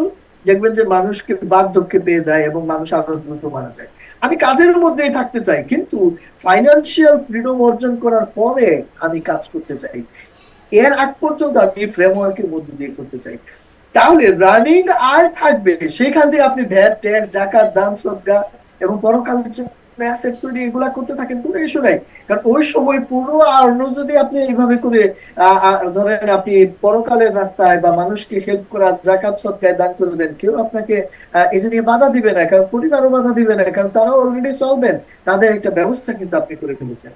দেখবেন যে মানুষকে বার্ধক্যে পেয়ে যায় এবং মানুষ আরো দ্রুত মারা যায়। আমি কাজের মধ্যেই থাকতে চাই, কিন্তু ফাইন্যান্সিয়াল ফ্রিডম অর্জন করার পরে আমি কাজ করতে চাই। এর আগ পর্যন্ত আমি ফ্রেমওয়ার্কের মধ্যে দিয়ে করতে চাই। তাহলে রানিং আয় থাকবে, সেখান থেকে আপনি ভ্যাট, ট্যাক্স, জাকাত, দান, সদকা এবং পরকালের জন্য অ্যাসেট তৈরি এগুলা করতে থাকেন, কোনো ইস্যু নাই। কারণ ওই সময় পুরো আর্ন যদি আপনি এইভাবে করে ধরেন আপনি পরকালের রাস্তায় বা মানুষকে হেল্প করা, জাকাত সদকায় দান করে দেন, কেউ আপনাকে এটা নিয়ে বাধা দিবে না, কারণ পরিবারও বাধা দিবে না, কারণ তারাও অলরেডি চলবেন, তাদের একটা ব্যবস্থা কিন্তু আপনি করে ফেলেছেন।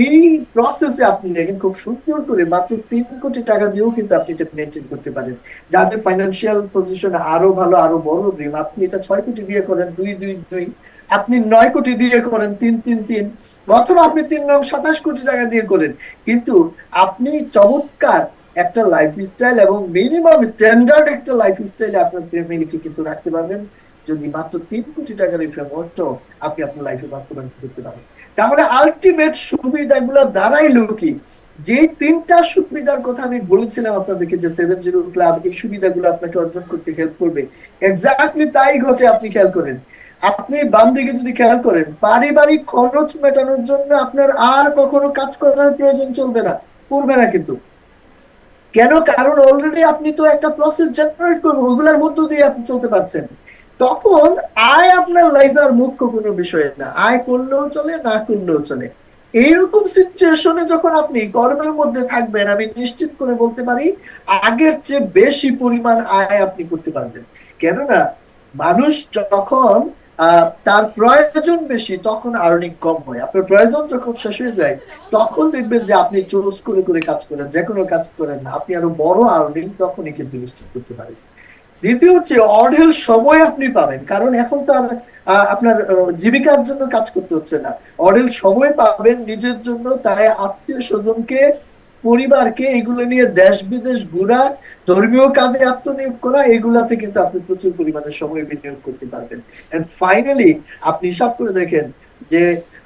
এই প্রসেসে আপনি দেখেন খুব সুন্দর করে মাত্র ৩ কোটি টাকা দিয়েও কিন্তু আপনি এটা মেনটেন করতে পারেন। যাদের ফাইন্যান্সিয়াল পজিশন আরো ভালো, আরো বড় ড্রিম, আপনি এটা ৬ কোটি দিয়ে করেন ২-২-২, আপনি ৯ কোটি দিয়ে করেন ৩-৩-৩, অথবা আপনি ৩-৯-২৭ কোটি টাকা দিয়ে করেন, কিন্তু আপনি চমৎকার একটা লাইফস্টাইল এবং মিনিমাম স্ট্যান্ডার্ড একটা লাইফস্টাইলে আপনার ফ্যামিলিকে কিন্তু রাখতে পারবেন, যদি মাত্র ৩ কোটি টাকার এই ফ্রেমওয়ার্কটাও আপনি আপনার লাইফে বাস্তবায়ন করতে পারেন। তাহলে আলটিমেট সুবিধাগুলো দাঁড়াইলো কি? যে ৩টা সুবিধার কথা আমি বলেছিলাম আপনাদেরকে, যে 7-0 ক্লাব এই সুবিধাগুলো আপনাকে অর্জন করতে হেল্প করবে, এক্স্যাক্টলি তাই ঘটে। আপনি খেয়াল করেন, আপনি বাম দিকে যদি খেয়াল করেন, পারিবারিক খরচ মেটানোর জন্য আপনার আর কখনো কাজ করার প্রয়োজন চলবে না, পড়বে না। কিন্তু কেন? কারণ অলরেডি আপনি তো একটা প্রসেস জেনারেট করবেন, ওগুলোর মধ্য দিয়ে আপনি চলতে পারছেন। তখন আয় আপনার লাইফে আর মুখ্য কোনো বিষয় না, আয় করলেও চলে, না করলেও চলে। এইরকম সিচুয়েশনে যখন আপনি কর্মের মধ্যে থাকবেন, আমি নিশ্চিত করে বলতে পারি আগের চেয়ে বেশি পরিমাণ আয় আপনি করতে পারবেন। কেননা মানুষ যখন তার প্রয়োজন বেশি তখন আর্নিং কম হয়। আপনার প্রয়োজন যখন শেষ হয়ে যায় তখন দেখবেন যে আপনি চুজ করে করে কাজ করেন, যে কোনো কাজ করেন না, আপনি আরো বড় আর্নিং তখনই কিন্তু নিশ্চিত করতে পারেন। দ্বিতীয় হচ্ছে অঢেল সময় আপনি পাবেন, কারণ এখন তো আর আপনার জীবিকার জন্য কাজ করতে হচ্ছে না। অঢেল সময় পাবেন নিজের জন্য, তাই আত্মীয় স্বজনকে, পরিবারকে এগুলো নিয়ে দেশ বিদেশ ঘোরা, ধর্মীয় কাজে আত্মনিয়োগ করা, এগুলাতে কিন্তু আপনি প্রচুর পরিমাণে সময় বিনিয়োগ করতে পারবেন। এন্ড ফাইনালি আপনি হিসাব করে দেখেন যে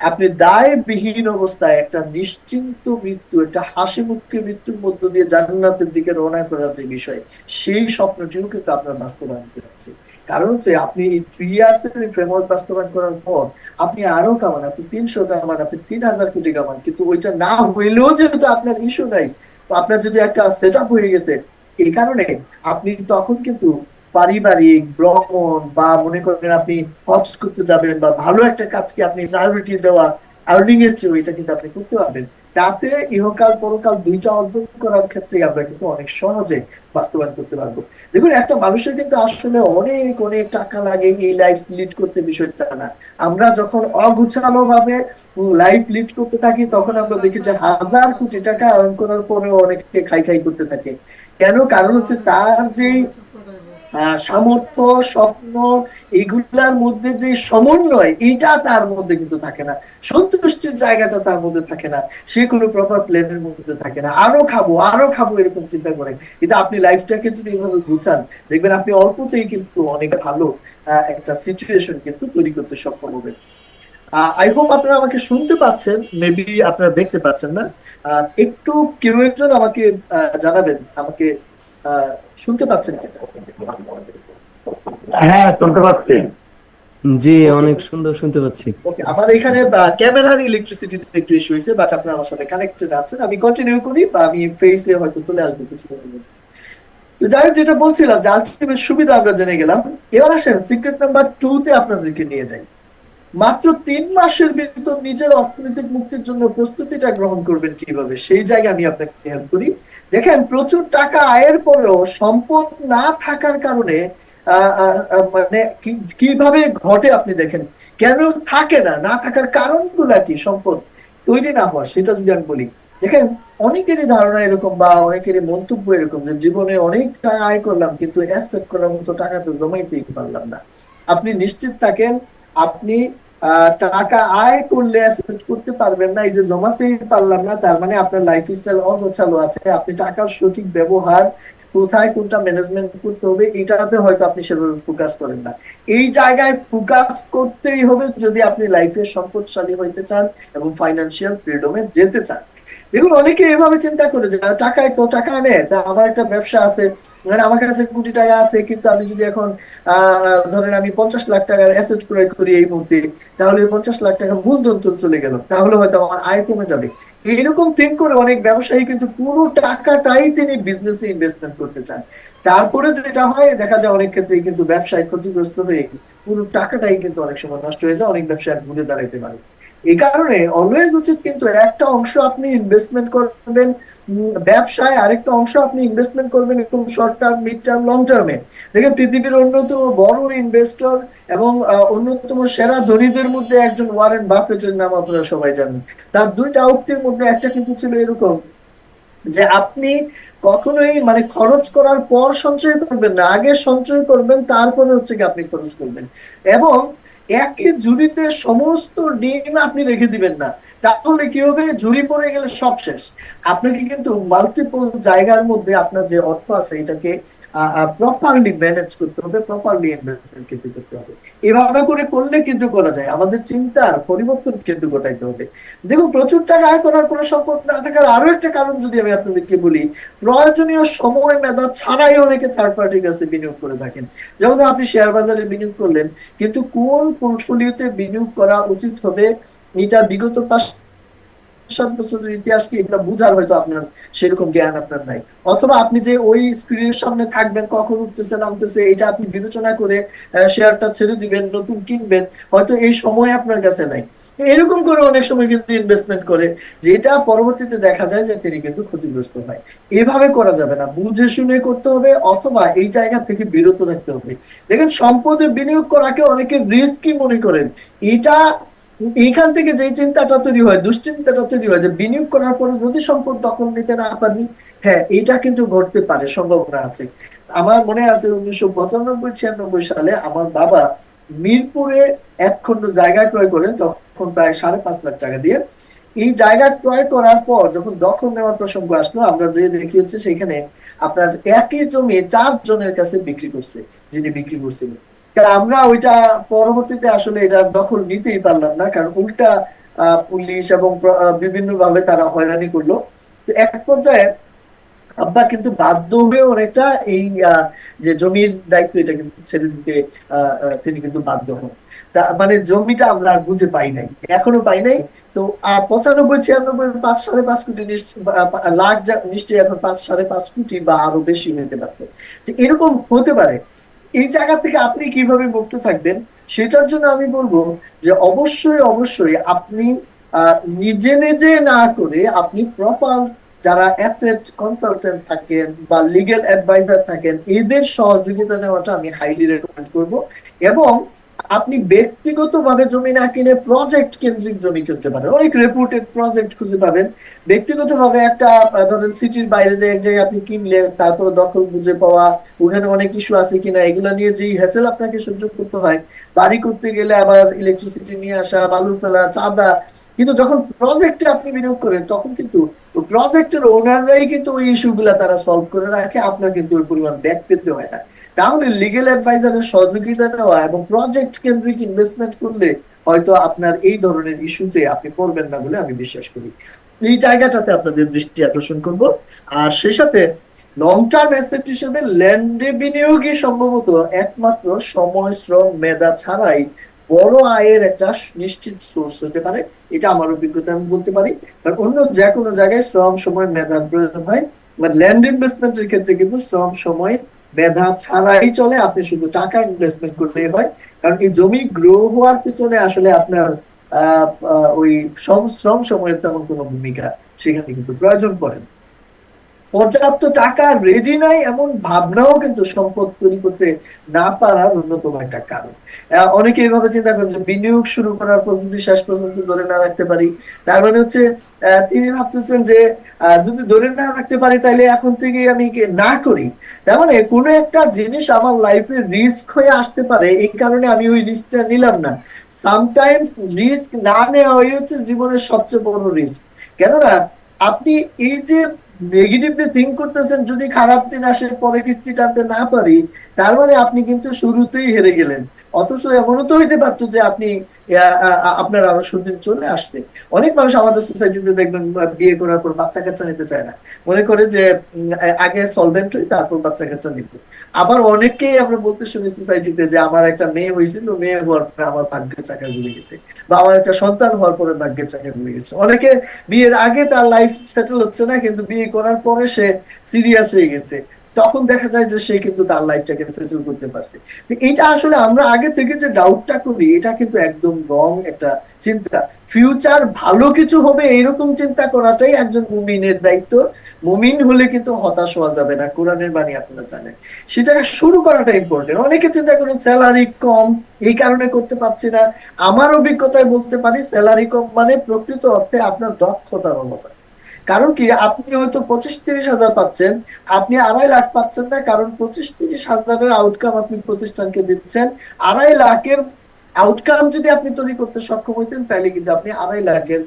আপনি দায়বিহীন অবস্থায় একটা নিশ্চিন্ত মৃত্যু, একটা হাসি মুখে মৃত্যুর মধ্য দিয়ে জান্নাতের দিকে রওনা করার যে বিষয়, সেই স্বপ্নটিও কিন্তু আপনার বাস্তবায়ন হতে যাচ্ছে। কারণ হচ্ছে আপনি এই 3 ইয়ার্স এর ফ্রেমওয়ার্ক বাস্তবায়ন করার পর আপনি আরো কামান, আপনি 300 কামান, আপনি 3000 কোটি কামান, কিন্তু ওইটা না হইলেও যেহেতু আপনার ইস্যু নাই, আপনার যদি একটা সেট আপ হয়ে গেছে, এই কারণে আপনি তখন কিন্তু পারিবারিক ভ্রমণ বা মনে করেন আপনি হজ করতে যাবেন বা ভালো একটা কাজকে আপনি প্রায়োরিটি দেওয়া, আর্নিং এর চেয়ে এটা কিন্তু আপনি করতে পারবেন। তাতে ইহকাল পরকাল দুইটা অর্জন করার ক্ষেত্রে আমরা কিন্তু অনেক সহজে বাস্তবায়ন করতে পারবো। দেখুন, একটা মানুষের কিন্তু আসলে অনেক অনেক টাকা লাগে এই লাইফ লিড করতে, বিষয়টা না। আমরা যখন অগুছালো ভাবে লাইফ লিড করতে থাকি তখন আমরা দেখি যে 1000 কোটি টাকা আর্ন করার পরেও অনেকে খাই খাই করতে থাকে। কেন? কারণ হচ্ছে তার যে সামর্থ্য, স্বপ্ন, এগুলার মধ্যে যে সমন্বয়, এটা তার মধ্যে কিন্তু থাকে না। সন্তুষ্টির জায়গাটা তার মধ্যে থাকে না। সে কোনো প্রপার প্ল্যানের মধ্যে থাকে না। আরো খাবো আরো খাবো এরকম চিন্তা করে। কিন্তু আপনি লাইফটাকে যদি এইভাবে গুছান, দেখবেন আপনি অল্পতেই কিন্তু অনেক ভালো একটা সিচুয়েশন কিন্তু তৈরি করতে সক্ষম হবেন। আই হোপ আপনারা আমাকে শুনতে পাচ্ছেন, মেবি আপনারা দেখতে পাচ্ছেন না। একটু কেউ একজন আমাকে জানাবেন, আমাকে আহ, শুনতে পাচ্ছেন কিনা? হ্যাঁ, শুনতে পাচ্ছি। জি, ওকে, অনেক সুন্দর শুনতে পাচ্ছি। ওকে। আমার এখানে ক্যামেরার ইলেকট্রিসিটিতে একটু ইস্যু হয়েছে, বাট আপনারা আমার সাথে কানেক্টেড আছেন। আমি কন্টিনিউ করি বা আমি ফেসে হয়তো চলে আসবো কিছুক্ষণের মধ্যে। তো যাই হোক, যেটা বলছিলাম যে আলটিমেট সুবিধা আমরা জেনে গেলাম। এবার আসেন সিক্রেট নাম্বার 2 তে আপনাদেরকে নিয়ে যাই। মাত্র 3 মাসের ভিতর নিজের অর্থনৈতিক মুক্তির জন্য প্রস্তুতিটা গ্রহণ করবেন কিভাবে, সেই জায়গায় আমি আপনাকে হেল্প করি। দেখেন, প্রচুর টাকা আয়ের পরেও সম্পদ না থাকার কারণে মানে কিভাবে ঘটে আপনি দেখেন। কেন থাকে না, না থাকার কারণগুলা কি সম্পদ তৈরি না হওয়ার, সেটা যদি আমি বলি। দেখেন, অনেকেরই ধারণা এরকম বা অনেকেরই মন্তব্য এরকম যে জীবনে অনেক টাকা আয় করলাম কিন্তু অ্যাসেট করার মতো টাকা তো জমাইতেই পারলাম না। আপনি নিশ্চিত থাকেন, আপনি টাকা আয় করলে অ্যাসেট করতে পারবেন না। এই যে জমাতেই পারলাম না, তার মানে আপনার লাইফ স্টাইল অগোছালো আছে। আপনি টাকার সঠিক ব্যবহার, কোথায় কোনটা ম্যানেজমেন্ট করতে হবে, এটাতে হয়তো আপনি সেভাবে ফোকাস করেন না। এই জায়গায় ফোকাস করতেই হবে যদি আপনি লাইফে সম্পদশালী হইতে চান এবং ফাইন্যান্সিয়াল ফ্রিডমে যেতে চান। দেখুন, অনেকে এভাবে চিন্তা করে যে টাকায় তো টাকা আনে, তা আমার একটা ব্যবসা আছে, মানে আমার কাছে কোটি টাকা আছে, কিন্তু আমি যদি এখন ধরেন আমি 50 লাখ টাকার অ্যাসেট ক্রয় করি এই মুহূর্তে, তাহলে 50 লাখ টাকা মূলধন তো চলে গেল, তাহলে হয়তো আমার আয় কমে যাবে। এরকম থিঙ্ক করে অনেক ব্যবসায়ী কিন্তু পুরো টাকাটাই তিনি বিজনেসে ইনভেস্টমেন্ট করতে চান। তারপরে যেটা হয় দেখা যায় অনেক ক্ষেত্রে কিন্তু ব্যবসায় ক্ষতিগ্রস্ত হয়ে পুরো টাকাটাই কিন্তু অনেক সময় নষ্ট হয়ে যায়, অনেক ব্যবসায় ঘুরে দাঁড়াইতে পারে। এই কারণে অলওয়েজ উচিত কিন্তু একটা অংশ আপনি ইনভেস্টমেন্ট করবেন ব্যবসায়, আরেকটা অংশ আপনি ইনভেস্টমেন্ট করবেন এরকম short term, mid term, long টার্মে। দেখেন, পৃথিবীর অন্যতম বড় ইনভেস্টর এবং অন্যতম সেরা ধনীদের মধ্যে একজন ওয়ারেন বাফেটের নাম আপনারা সবাই জানেন। তার দুইটা উক্তির মধ্যে একটা কিন্তু ছিল এরকম যে আপনি কখনোই মানে খরচ করার পর সঞ্চয় করবেন না, আগে সঞ্চয় করবেন তারপরে হচ্ছে কি আপনি খরচ করবেন। এবং একই ঝুড়িতে সমস্ত ডিম আপনি রেখে দিবেন না, তাহলে কি হবে, ঝুড়ি পড়ে গেলে সব শেষ। আপনাকে কিন্তু মাল্টিপল জায়গার মধ্যে আপনার যে অর্থ আছে এটাকে প্রপারলি ম্যানেজ করতে হবে, প্রপারলি ইনভেস্টমেন্ট কিন্তু করতে হবে। এভাবে করে করলে কিন্তু করা যায়, আমাদের চিন্তার পরিবর্তন কিন্তু ঘটাইতে হবে। দেখুন, প্রচুর টাকা আয় করার কোনো সম্পদ না থাকার আরো একটা কারণ যদি আমি আপনাদেরকে বলি, প্রয়োজনীয় সময় মেধা ছাড়াই অনেকে থার্ড পার্টির কাছে বিনিয়োগ করে থাকেন। যেমন ধরুন, আপনি শেয়ার বাজারে বিনিয়োগ করলেন, কিন্তু কোন পোর্টফোলিওতে বিনিয়োগ করা উচিত হবে এটা বিগত 5 5-7 বছরের ইতিহাস কি এগুলো বুঝার হয়তো আপনার সেরকম জ্ঞান আপনার নাই, অথবা আপনি যে ওই স্ক্রিনের সামনে থাকবেন কখন উঠতেছে নামতেছে এটা আপনি বিবেচনা করে শেয়ারটা ছেড়ে দিবেন, নতুন কিনবেন, হয়তো এই সময় আপনার কাছে নাই। এরকম করে অনেক সময় কিন্তু ইনভেস্টমেন্ট করে, যেটা পরবর্তীতে দেখা যায় যে তিনি কিন্তু ক্ষতিগ্রস্ত হয়। এভাবে করা যাবে না, বুঝে শুনে করতে হবে, অথবা এই জায়গা থেকে বিরত থাকতে হবে। দেখেন, সম্পদে বিনিয়োগ করাকে অনেকে রিস্কি মনে করেন। এটা এইখান থেকে যে চিন্তাটা তৈরি হয়, দুশ্চিন্তাটা তৈরি হয় যে বিনিয়োগ করার পরে যদি সম্পদ দখল নিতে না পারি, হ্যাঁ এটা কিন্তু ঘটতে পারে, সম্ভাবনা আছে। আমার মনে আছে 1995-96 সালে আমার বাবা মিরপুরে 1 খণ্ড জায়গা ক্রয় করেন, তখন প্রায় 5.5 লাখ টাকা দিয়ে। এই জায়গা ক্রয় করার পর যখন দখল নেওয়ার প্রসঙ্গ আসলো, আমরা যে দেখি হচ্ছে সেখানে আপনার একই জমি 4 জনের কাছে বিক্রি করছে, যিনি বিক্রি করছিলেন। কারণ আমরা ওইটা পরবর্তীতে আসলে এটা দখল নিতেই পারলাম না, কারণ উল্টা পুলিশ এবং বিভিন্ন ভাবে তারা হয়রানি করলো। তো এক পর্যায়ে আব্বা কিন্তু বাধ্য হয়ে অনেকটা এই যে জমির দায়িত্ব এটা কিন্তু ছেড়ে দিতে তিনি কিন্তু বাধ্য হন। তা মানে জমিটা আমরা আর বুঝে পাই নাই, এখনো পাই নাই। তো 95-96 5.5 কোটি লাখ নিশ্চয়ই এখন 5.5 কোটি বা আরো বেশি হতে পারতো। তো এরকম হতে পারে। এই জায়গা থেকে আপনি কিভাবে মুক্ত থাকবেন সেটার জন্য আমি বলবো যে অবশ্যই অবশ্যই আপনি নিজে নিজে না করে আপনি প্রপার যারা অ্যাসেট কনসালটেন্ট থাকেন বা লিগ্যাল অ্যাডভাইজার থাকেন এদের সহযোগিতা নেওয়াটা আমি হাইলি রেকমেন্ড করব। এবং আপনি ব্যক্তিগতভাবে জমি না কিনে প্রজেক্ট কেন্দ্রিক জমি কিনতে পারেন, অনেক রেপুটেড প্রজেক্ট খুঁজে পাবেন। ব্যক্তিগতভাবে একটা ধরেন সিটির বাইরে যে এক জায়গায় আপনি কিনলেন, তারপরে দখল বুঝে পাওয়া, ওখানে অনেক ইস্যু আছে কিনা এগুলা নিয়ে যেই হ্যাসেল আপনাকে সহ্য করতে হয়, বাড়ি করতে গেলে আবার ইলেকট্রিসিটি নিয়ে আসা, বালু ফেলা, চাঁদা। কিন্তু যখন প্রজেক্টে আপনি বিনিয়োগ করেন তখন কিন্তু প্রজেক্টের ওনাররাই কিন্তু ওই ইস্যুগুলা তারা সলভ করে রাখে, আপনার কিন্তু ওই পরিমাণ ব্যাক পেতে হয় না। তাহলে লিগ্যাল অ্যাডভাইজারের সহযোগিতা নেওয়া এবং প্রজেক্ট কেন্দ্রিক ইনভেস্টমেন্ট করলে হয়তো আপনার এই ধরনের ইস্যুতে আপনি পড়বেন না বলে আমি বিশ্বাস করি। এই জায়গাটাতে আপনাদের দৃষ্টি আকর্ষণ করব। আর সেই সাথে লং টার্ম অ্যাসেট হিসেবে ল্যান্ডে বিনিয়োগই সম্ভবত একমাত্র সময়, শ্রম, মেধা ছাড়াই বড় আয়ের একটা নিশ্চিত সোর্স হতে পারে। এটা আমার অভিজ্ঞতা আমি বলতে পারি। কারণ অন্য যে কোনো জায়গায় শ্রম, সময়, মেধার প্রয়োজন হয়, ল্যান্ড ইনভেস্টমেন্টের ক্ষেত্রে কিন্তু শ্রম, সময়, মেধা ছাড়াই চলে, আপনি শুধু টাকা ইনভেস্টমেন্ট করলেই হয়। কারণ এই জমি গ্রো হওয়ার পিছনে আসলে আপনার ওই শ্রম সময়ের তেমন কোনো ভূমিকা সেখানে কিন্তু প্রয়োজন পড়ে না। পর্যাপ্ত টাকা রেডি নাই এমন ভাবনাও কিন্তু সম্পদ তৈরি করতে না পারার অন্যতম একটা কারণ। অনেকে এইভাবে চিন্তা করেন যে বিনিয়োগ শুরু করার পর যদি শেষ পর্যন্ত ধরে না রাখতে পারি, তার মানে হচ্ছে তিনি ভাবতেছেন যে যদি ধরে না রাখতে পারি তাহলে এখন থেকে আমি না করি। তার মানে কোনো একটা জিনিস আমার লাইফে রিস্ক হয়ে আসতে পারে, এই কারণে আমি ওই রিস্কটা নিলাম না। সামটাইমস রিস্ক না নেওয়াই হচ্ছে জীবনের সবচেয়ে বড় রিস্ক। কেননা আপনি এই যে নেগেটিভলি থিঙ্ক করতেছেন, যদি খারাপ দিন আসে পরে কিস্তি টানতে না পারি, তার মানে আপনি কিন্তু শুরুতেই হেরে গেলেন। অথচ এমনও তো হইতে পারতো যে আপনি আপনার আরো সুদিন চলে আসছে। অনেক মানুষ আমাদের সোসাইটিতে দেখবেন বিয়ে করার পর বাচ্চা কাচ্চা নিতে চায় না, মনে করে যে আগে সলভেন্ট হই তারপর বাচ্চা কাচ্চা নিব। আবার অনেকেই আমরা বলতে শুনি সোসাইটিতে যে আমার একটা মেয়ে হয়েছিল, মেয়ে হওয়ার পরে আমার ভাগ্যের চাকা ঘুরে গেছে, বা আমার একটা সন্তান হওয়ার পরে ভাগ্যের চাকা ঘুরে গেছে। অনেকে বিয়ের আগে তার লাইফ সেটেল হচ্ছে না, কিন্তু বিয়ে করার পরে সে সিরিয়াস হয়ে গেছে, তখন দেখা যায় যে সে কিন্তু তার লাইফটাকে সেটেল করতে পারছে। তো এটা আসলে আমরা আগে থেকে যে ডাউটটা করি এটা কিন্তু একদম রং একটা চিন্তা। ফিউচার ভালো কিছু হবে এইরকম চিন্তা করাটাই একজন মুমিনের দায়িত্ব। মুমিন হলে কিন্তু হতাশ হওয়া যাবে না, কোরআনের বাণী আপনারা জানেন। সেটা শুরু করাটা ইম্পর্টেন্ট। অনেকে চিন্তা করেন স্যালারি কম এই কারণে করতে পারছি না। আমার অভিজ্ঞতায় বলতে পারি স্যালারি কম মানে প্রকৃত অর্থে আপনার দক্ষতার অভাব আছে। কারণ কি, আপনি হয়তো 25-30 হাজার পাচ্ছেন, আপনি 2.5 লাখ পাচ্ছেন না, কারণ 25-30 হাজারের আউটকাম আপনি প্রতিষ্ঠানকে দিচ্ছেন। 2.5 লাখের আউটকাম যদি আপনি তৈরি করতে সক্ষম হইতেন তাহলে কিন্তু আপনি 2.5 লাখের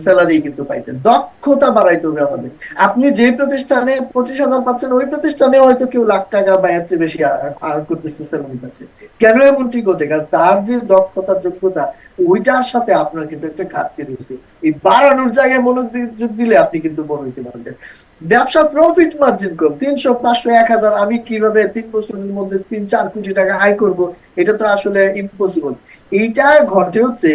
স্যালারি কিন্তু পাইতেন। দক্ষতা বাড়াইতে হবে আমাদের। আপনি যে প্রতিষ্ঠানে 25 হাজার পাচ্ছেন ওই প্রতিষ্ঠানে হয়তো কেউ লাখ টাকা বা এর চেয়ে বেশি আর করতেছে, স্যালারি পাচ্ছে। কেন এমনটি ঘটে? কারণ তার যে দক্ষতা, যোগ্যতা, ওইটার সাথে আপনার কিন্তু একটা ঘাটতি রয়েছে। এই বাড়ানোর জায়গায় মনোযোগ দিলে আপনি কিন্তু বড় হইতে পারবেন। ব্যবসা প্রফিট মার্জিন কম, 300, 500, 1000, আমি কিভাবে 3 বছরের মধ্যে 3-4 কোটি টাকা আয় করব, এটা তো আসলে ইম্পসিবল। এইটা ঘটে হচ্ছে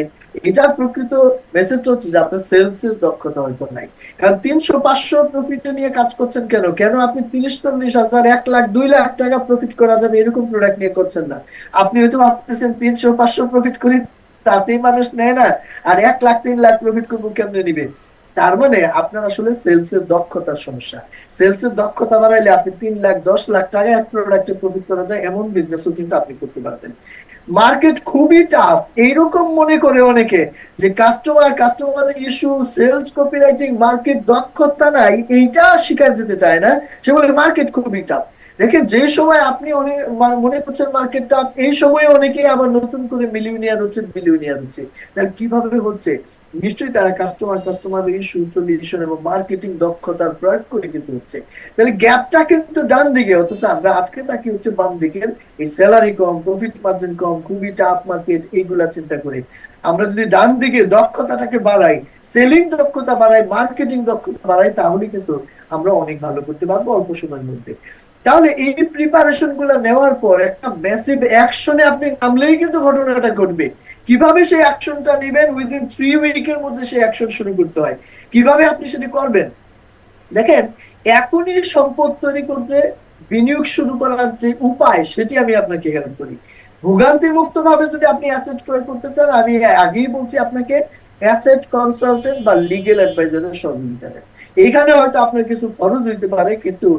এটার প্রকৃত মেসেজটা হচ্ছে যে আপনার সেলস এর দক্ষতা হয়তো নাই। কারণ 300-500 প্রফিট নিয়ে কাজ করছেন কেন? কেন আপনি 30-40 হাজার, 1 লাখ, 2 লাখ টাকা প্রফিট করা যাবে এরকম প্রোডাক্ট নিয়ে করছেন না? আপনি হয়তো ভাবতেছেন 300-500 প্রফিট করি, তাতেই মানুষ নেয় না, আর 1 লাখ 3 লাখ প্রফিট করবো কেমনে নিবে? তার মানে আপনার আসলে সেলস এর দক্ষতার সমস্যা। সেলস এর দক্ষতা বাড়াইলে আপনি 3 লাখ 10 লাখ টাকা এক প্রোডাক্টে প্রফিট করা যায় এমন বিজনেসও কিন্তু আপনি করতে পারবেন। মার্কেট খুবই টাফ এইরকম মনে করে অনেকে, যে customer issue, sales copywriting, market দক্ষতা নাই, এইটা শিকার যেতে চায় না। সে বলে মার্কেট খুবই টাফ। দেখেন, যে সময় আপনি অনেক মনে করছেন মার্কেট টাফ, এই সময়ে অনেকে আবার নতুন করে মিলিয়নিয়ার হচ্ছে, বিলিয়নিয়ার হচ্ছে। তাহলে কিভাবে হচ্ছে? নিশ্চয়ই তারা কাস্টমার ইস্যু, সলিউশন এবং মার্কেটিং দক্ষতার প্রয়োগ করে কিন্তু হচ্ছে। তাহলে গ্যাপটা কিন্তু ডান দিকে, অথচ আমরা আটকে থাকি হচ্ছে বাম দিকের, এই স্যালারি কম, প্রফিট মার্জিন কম, খুবই টাফ মার্কেট, এইগুলা চিন্তা করে। আমরা যদি ডান দিকে দক্ষতাটাকে বাড়াই, সেলিং দক্ষতা বাড়াই, মার্কেটিং দক্ষতা বাড়াই, তাহলে কিন্তু আমরা অনেক ভালো করতে পারবো অল্প সময়ের মধ্যে। তাহলে এই প্রিপারেশন গুলা নেওয়ার পর একটা ম্যাসিভ অ্যাকশনে আপনি নামলেই কিন্তু ঘটনাটা ঘটবে। কিভাবে সেই অ্যাকশনটা নেবেন? উইদিন 3 উইকের মধ্যে সেই অ্যাকশন শুরু করতে হয়। কিভাবে আপনি সেটা করবেন? দেখেন, এখনই সম্পদ তৈরি করতে বিনিয়োগ শুরু করার যে উপায়, সেটি আমি আপনাকে হেল্প করি। ভোগান্তি মুক্ত ভাবে যদি আপনি অ্যাসেট ক্রয় করতে চান, আমি আগেই বলছি আপনাকে, অ্যাসেট কনসালটেন্ট বা লিগ্যাল অ্যাডভাইজারের সহযোগিতা নেন। এইখানে হয়তো আপনার কিছু খরচ হইতে পারে, কিন্তু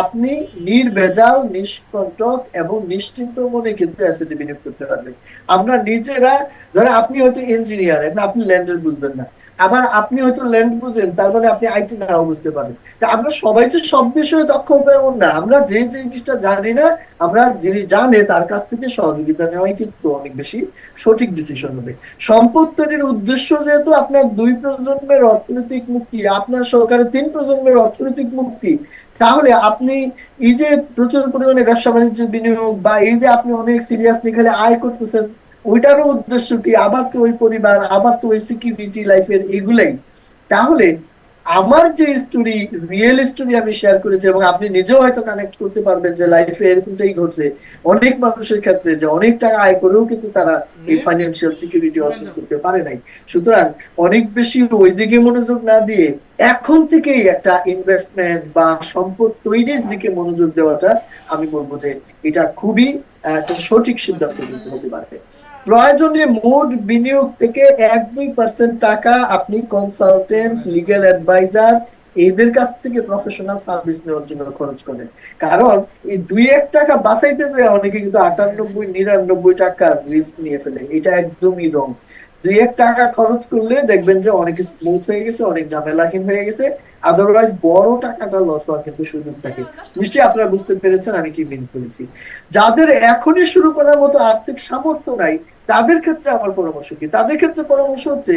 আপনি নির্ভেজাল, নিষ্কণ্টক এবং নিশ্চিন্ত মনে কিন্তু অ্যাসেটে বিনিয়োগ করতে পারবেন। আমরা নিজেরা, ধরে আপনি হয়তো ইঞ্জিনিয়ার, আপনি ল্যান্ডের বুঝবেন না, আবার আপনি হয়তো ল্যান্ড বুঝেন, তার মানে আপনি আইটি নাও বুঝতে পারেন। তা আমরা সবাই যে সব বিষয়ে দক্ষ হবে এমন না। আমরা যে জিনিসটা জানি না, আমরা যিনি জানে তার কাছ থেকে সহযোগিতা নেওয়াই কিন্তু অনেক বেশি সঠিক ডিসিশন হবে। সম্পদ তৈরির উদ্দেশ্য যেহেতু আপনার 2 প্রজন্মের অর্থনৈতিক মুক্তি, আপনার সরকারের 3 প্রজন্মের অর্থনৈতিক মুক্তি, তাহলে আপনি এই যে প্রচুর পরিমাণে ব্যবসা বাণিজ্য বিনিয়োগ, বা এই যে আপনি অনেক সিরিয়াসলি খালি আয় করতেছেন, ওইটারও উদ্দেশ্য কি? আবার তো ওই পরিবার, আবার তো ওই সিকিউরিটি লাইফের, এগুলাই। তাহলে আমার যে স্টোরি, রিয়েল স্টোরি আমি শেয়ার করেছি, এবং আপনি নিজেও হয়তো কানেক্ট করতে পারবেন যে লাইফে এরকমটাই ঘটছে অনেক মানুষের ক্ষেত্রে, যে অনেক টাকা আয় করেও কিন্তু তারা এই ফাইন্যান্সিয়াল সিকিউরিটি অর্জন করতে পারে নাই। সুতরাং অনেক বেশি ওইদিকে মনোযোগ না দিয়ে এখন থেকেই একটা ইনভেস্টমেন্ট বা সম্পদ তৈরির দিকে মনোযোগ দেওয়াটা, আমি বলবো যে এটা খুবই একটা সঠিক সিদ্ধান্ত কিন্তু হতে পারবে। প্রয়োজনে মোট বিনিয়োগ থেকে 1-2% টাকা আপনি কনসালটেন্ট, লিগ্যাল অ্যাডভাইজার, এদের কাছ থেকে প্রফেশনাল সার্ভিস নেওয়ার জন্য খরচ করেন। কারণ এই 2-1 টাকা বাঁচাইতে যায় অনেকে কিন্তু 98-99 টাকা রিস্ক নিয়ে ফেলে। এটা একদমই রং। 2-1 টাকা খরচ করলে দেখবেন যে অনেক স্মুথ হয়ে গেছে, অনেক ঝামেলাহীন হয়ে গেছে। আদারওয়াইজ বড় টাকাটা লস হওয়ার কিন্তু সুযোগ থাকে। নিশ্চয়ই আপনারা বুঝতে পেরেছেন আমি কি মিন করেছি। যাদের এখনই শুরু করার মতো আর্থিক সামর্থ্য নাই, তাদের ক্ষেত্রে আমার পরামর্শ কি? তাদের ক্ষেত্রে পরামর্শ হচ্ছে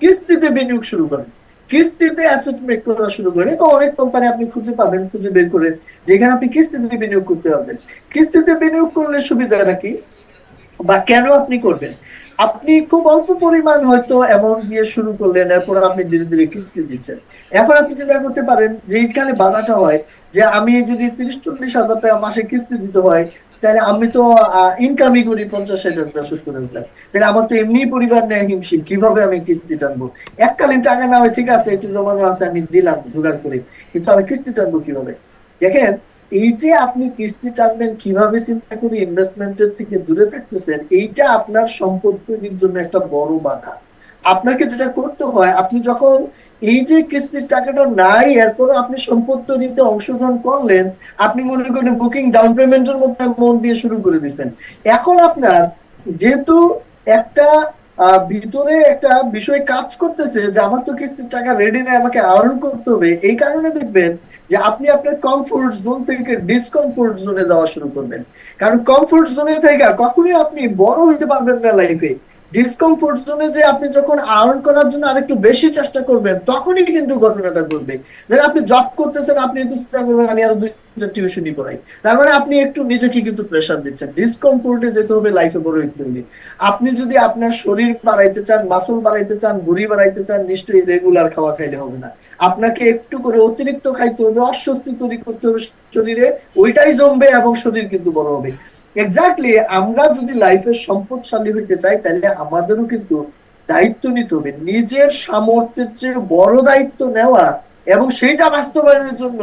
কিস্তিতে বিনিয়োগ শুরু করেন, কিস্তিতে অ্যাসেট মেক করা শুরু করেন। তো অনেক কোম্পানি আপনি খুঁজে পাবেন, খুঁজে বের করে, যেখানে আপনি কিস্তিতে বিনিয়োগ করতে পারবেন। কিস্তিতে বিনিয়োগ করলে সুবিধাটা কি, বা কেন আপনি করবেন? আপনি খুব অল্প পরিমাণ হয়তো অ্যামাউন্ট দিয়ে শুরু করলেন, এরপর আপনি ধীরে ধীরে কিস্তি দিচ্ছেন। এখন আপনি চিন্তা করতে পারেন যে এইখানে বাধাটা হয়, যে আমি যদি 30-40 হাজার টাকা মাসে কিস্তি দিতে হয়, তাহলে আমি তো ইনকামই করি 50-60 হাজার, 70 হাজার, তাহলে আমার তো এমনি পরিবার নেয় হিমশিম, কিভাবে আমি কিস্তি টানবো? এককালীন টাকা না হয় ঠিক আছে, একটু জমানো আছে, আমি দিলাম জোগাড় করে, কিন্তু আমি কিস্তি টানবো কিভাবে? দেখেন, এই যে আপনি কিস্তি টানবেন কিভাবে চিন্তা করে ইনভেস্টমেন্টের থেকে দূরে থাকতেছেন, এইটা আপনার সম্পদ তৈরির জন্য একটা বড় বাধা। আপনাকে যেটা করতে হয়, আপনি যখন এই যে কিস্তির টাকাটা নাই, এরপর আপনি সম্পদ তৈরিতে অংশগ্রহণ করলেন, আপনি মনে করেন বুকিং ডাউন পেমেন্টের মধ্যে অ্যামাউন্ট দিয়ে শুরু করে দিচ্ছেন। এখন আপনার যেহেতু একটা ভিতরে একটা বিষয় কাজ করতেছে যে আমার তো কিস্তির টাকা রেডি নেই, আমাকে আর্ন করতে হবে, এই কারণে দেখবেন যে আপনি আপনার কমফোর্ট জোন থেকে ডিসকমফোর্ট জোনে যাওয়া শুরু করবেন। কারণ কমফোর্ট জোনে থেকে কখনোই আপনি বড় হইতে পারবেন না লাইফে। ডিসকমফোর্ট জোনে যে আপনি যখন আর্ন করার জন্য আরেকটু বেশি চেষ্টা করবেন, তখনই কিন্তু ঘটনাটা ঘটবে। যেন আপনি জব করতেছেন, আপনি একটু চেষ্টা করবেন আমি আরো 2টা টিউশনি পড়াই, তার মানে আপনি একটু নিজেকে কিন্তু প্রেশার দিচ্ছেন। ডিসকমফোর্টে যেতে হবে লাইফে বড় হইতে হলে। আপনি যদি আপনার শরীর বাড়াইতে চান, মাসল বাড়াইতে চান, ভুঁড়ি বাড়াইতে চান, নিশ্চয়ই রেগুলার খাওয়া খাইলে হবে না। আপনাকে একটু করে অতিরিক্ত খাইতে হবে, অস্বস্তি তৈরি করতে হবে শরীরে, ওইটাই জমবে এবং শরীর কিন্তু বড় হবে। এক্স্যাক্টলি, আমরা যদি লাইফে সম্পদশালী হইতে চাই, তাহলে আমাদেরও কিন্তু দায়িত্ব নিতে হবে, নিজের সামর্থ্যের চেয়ে বড় দায়িত্ব নেওয়া এবং সেইটা বাস্তবায়নের জন্য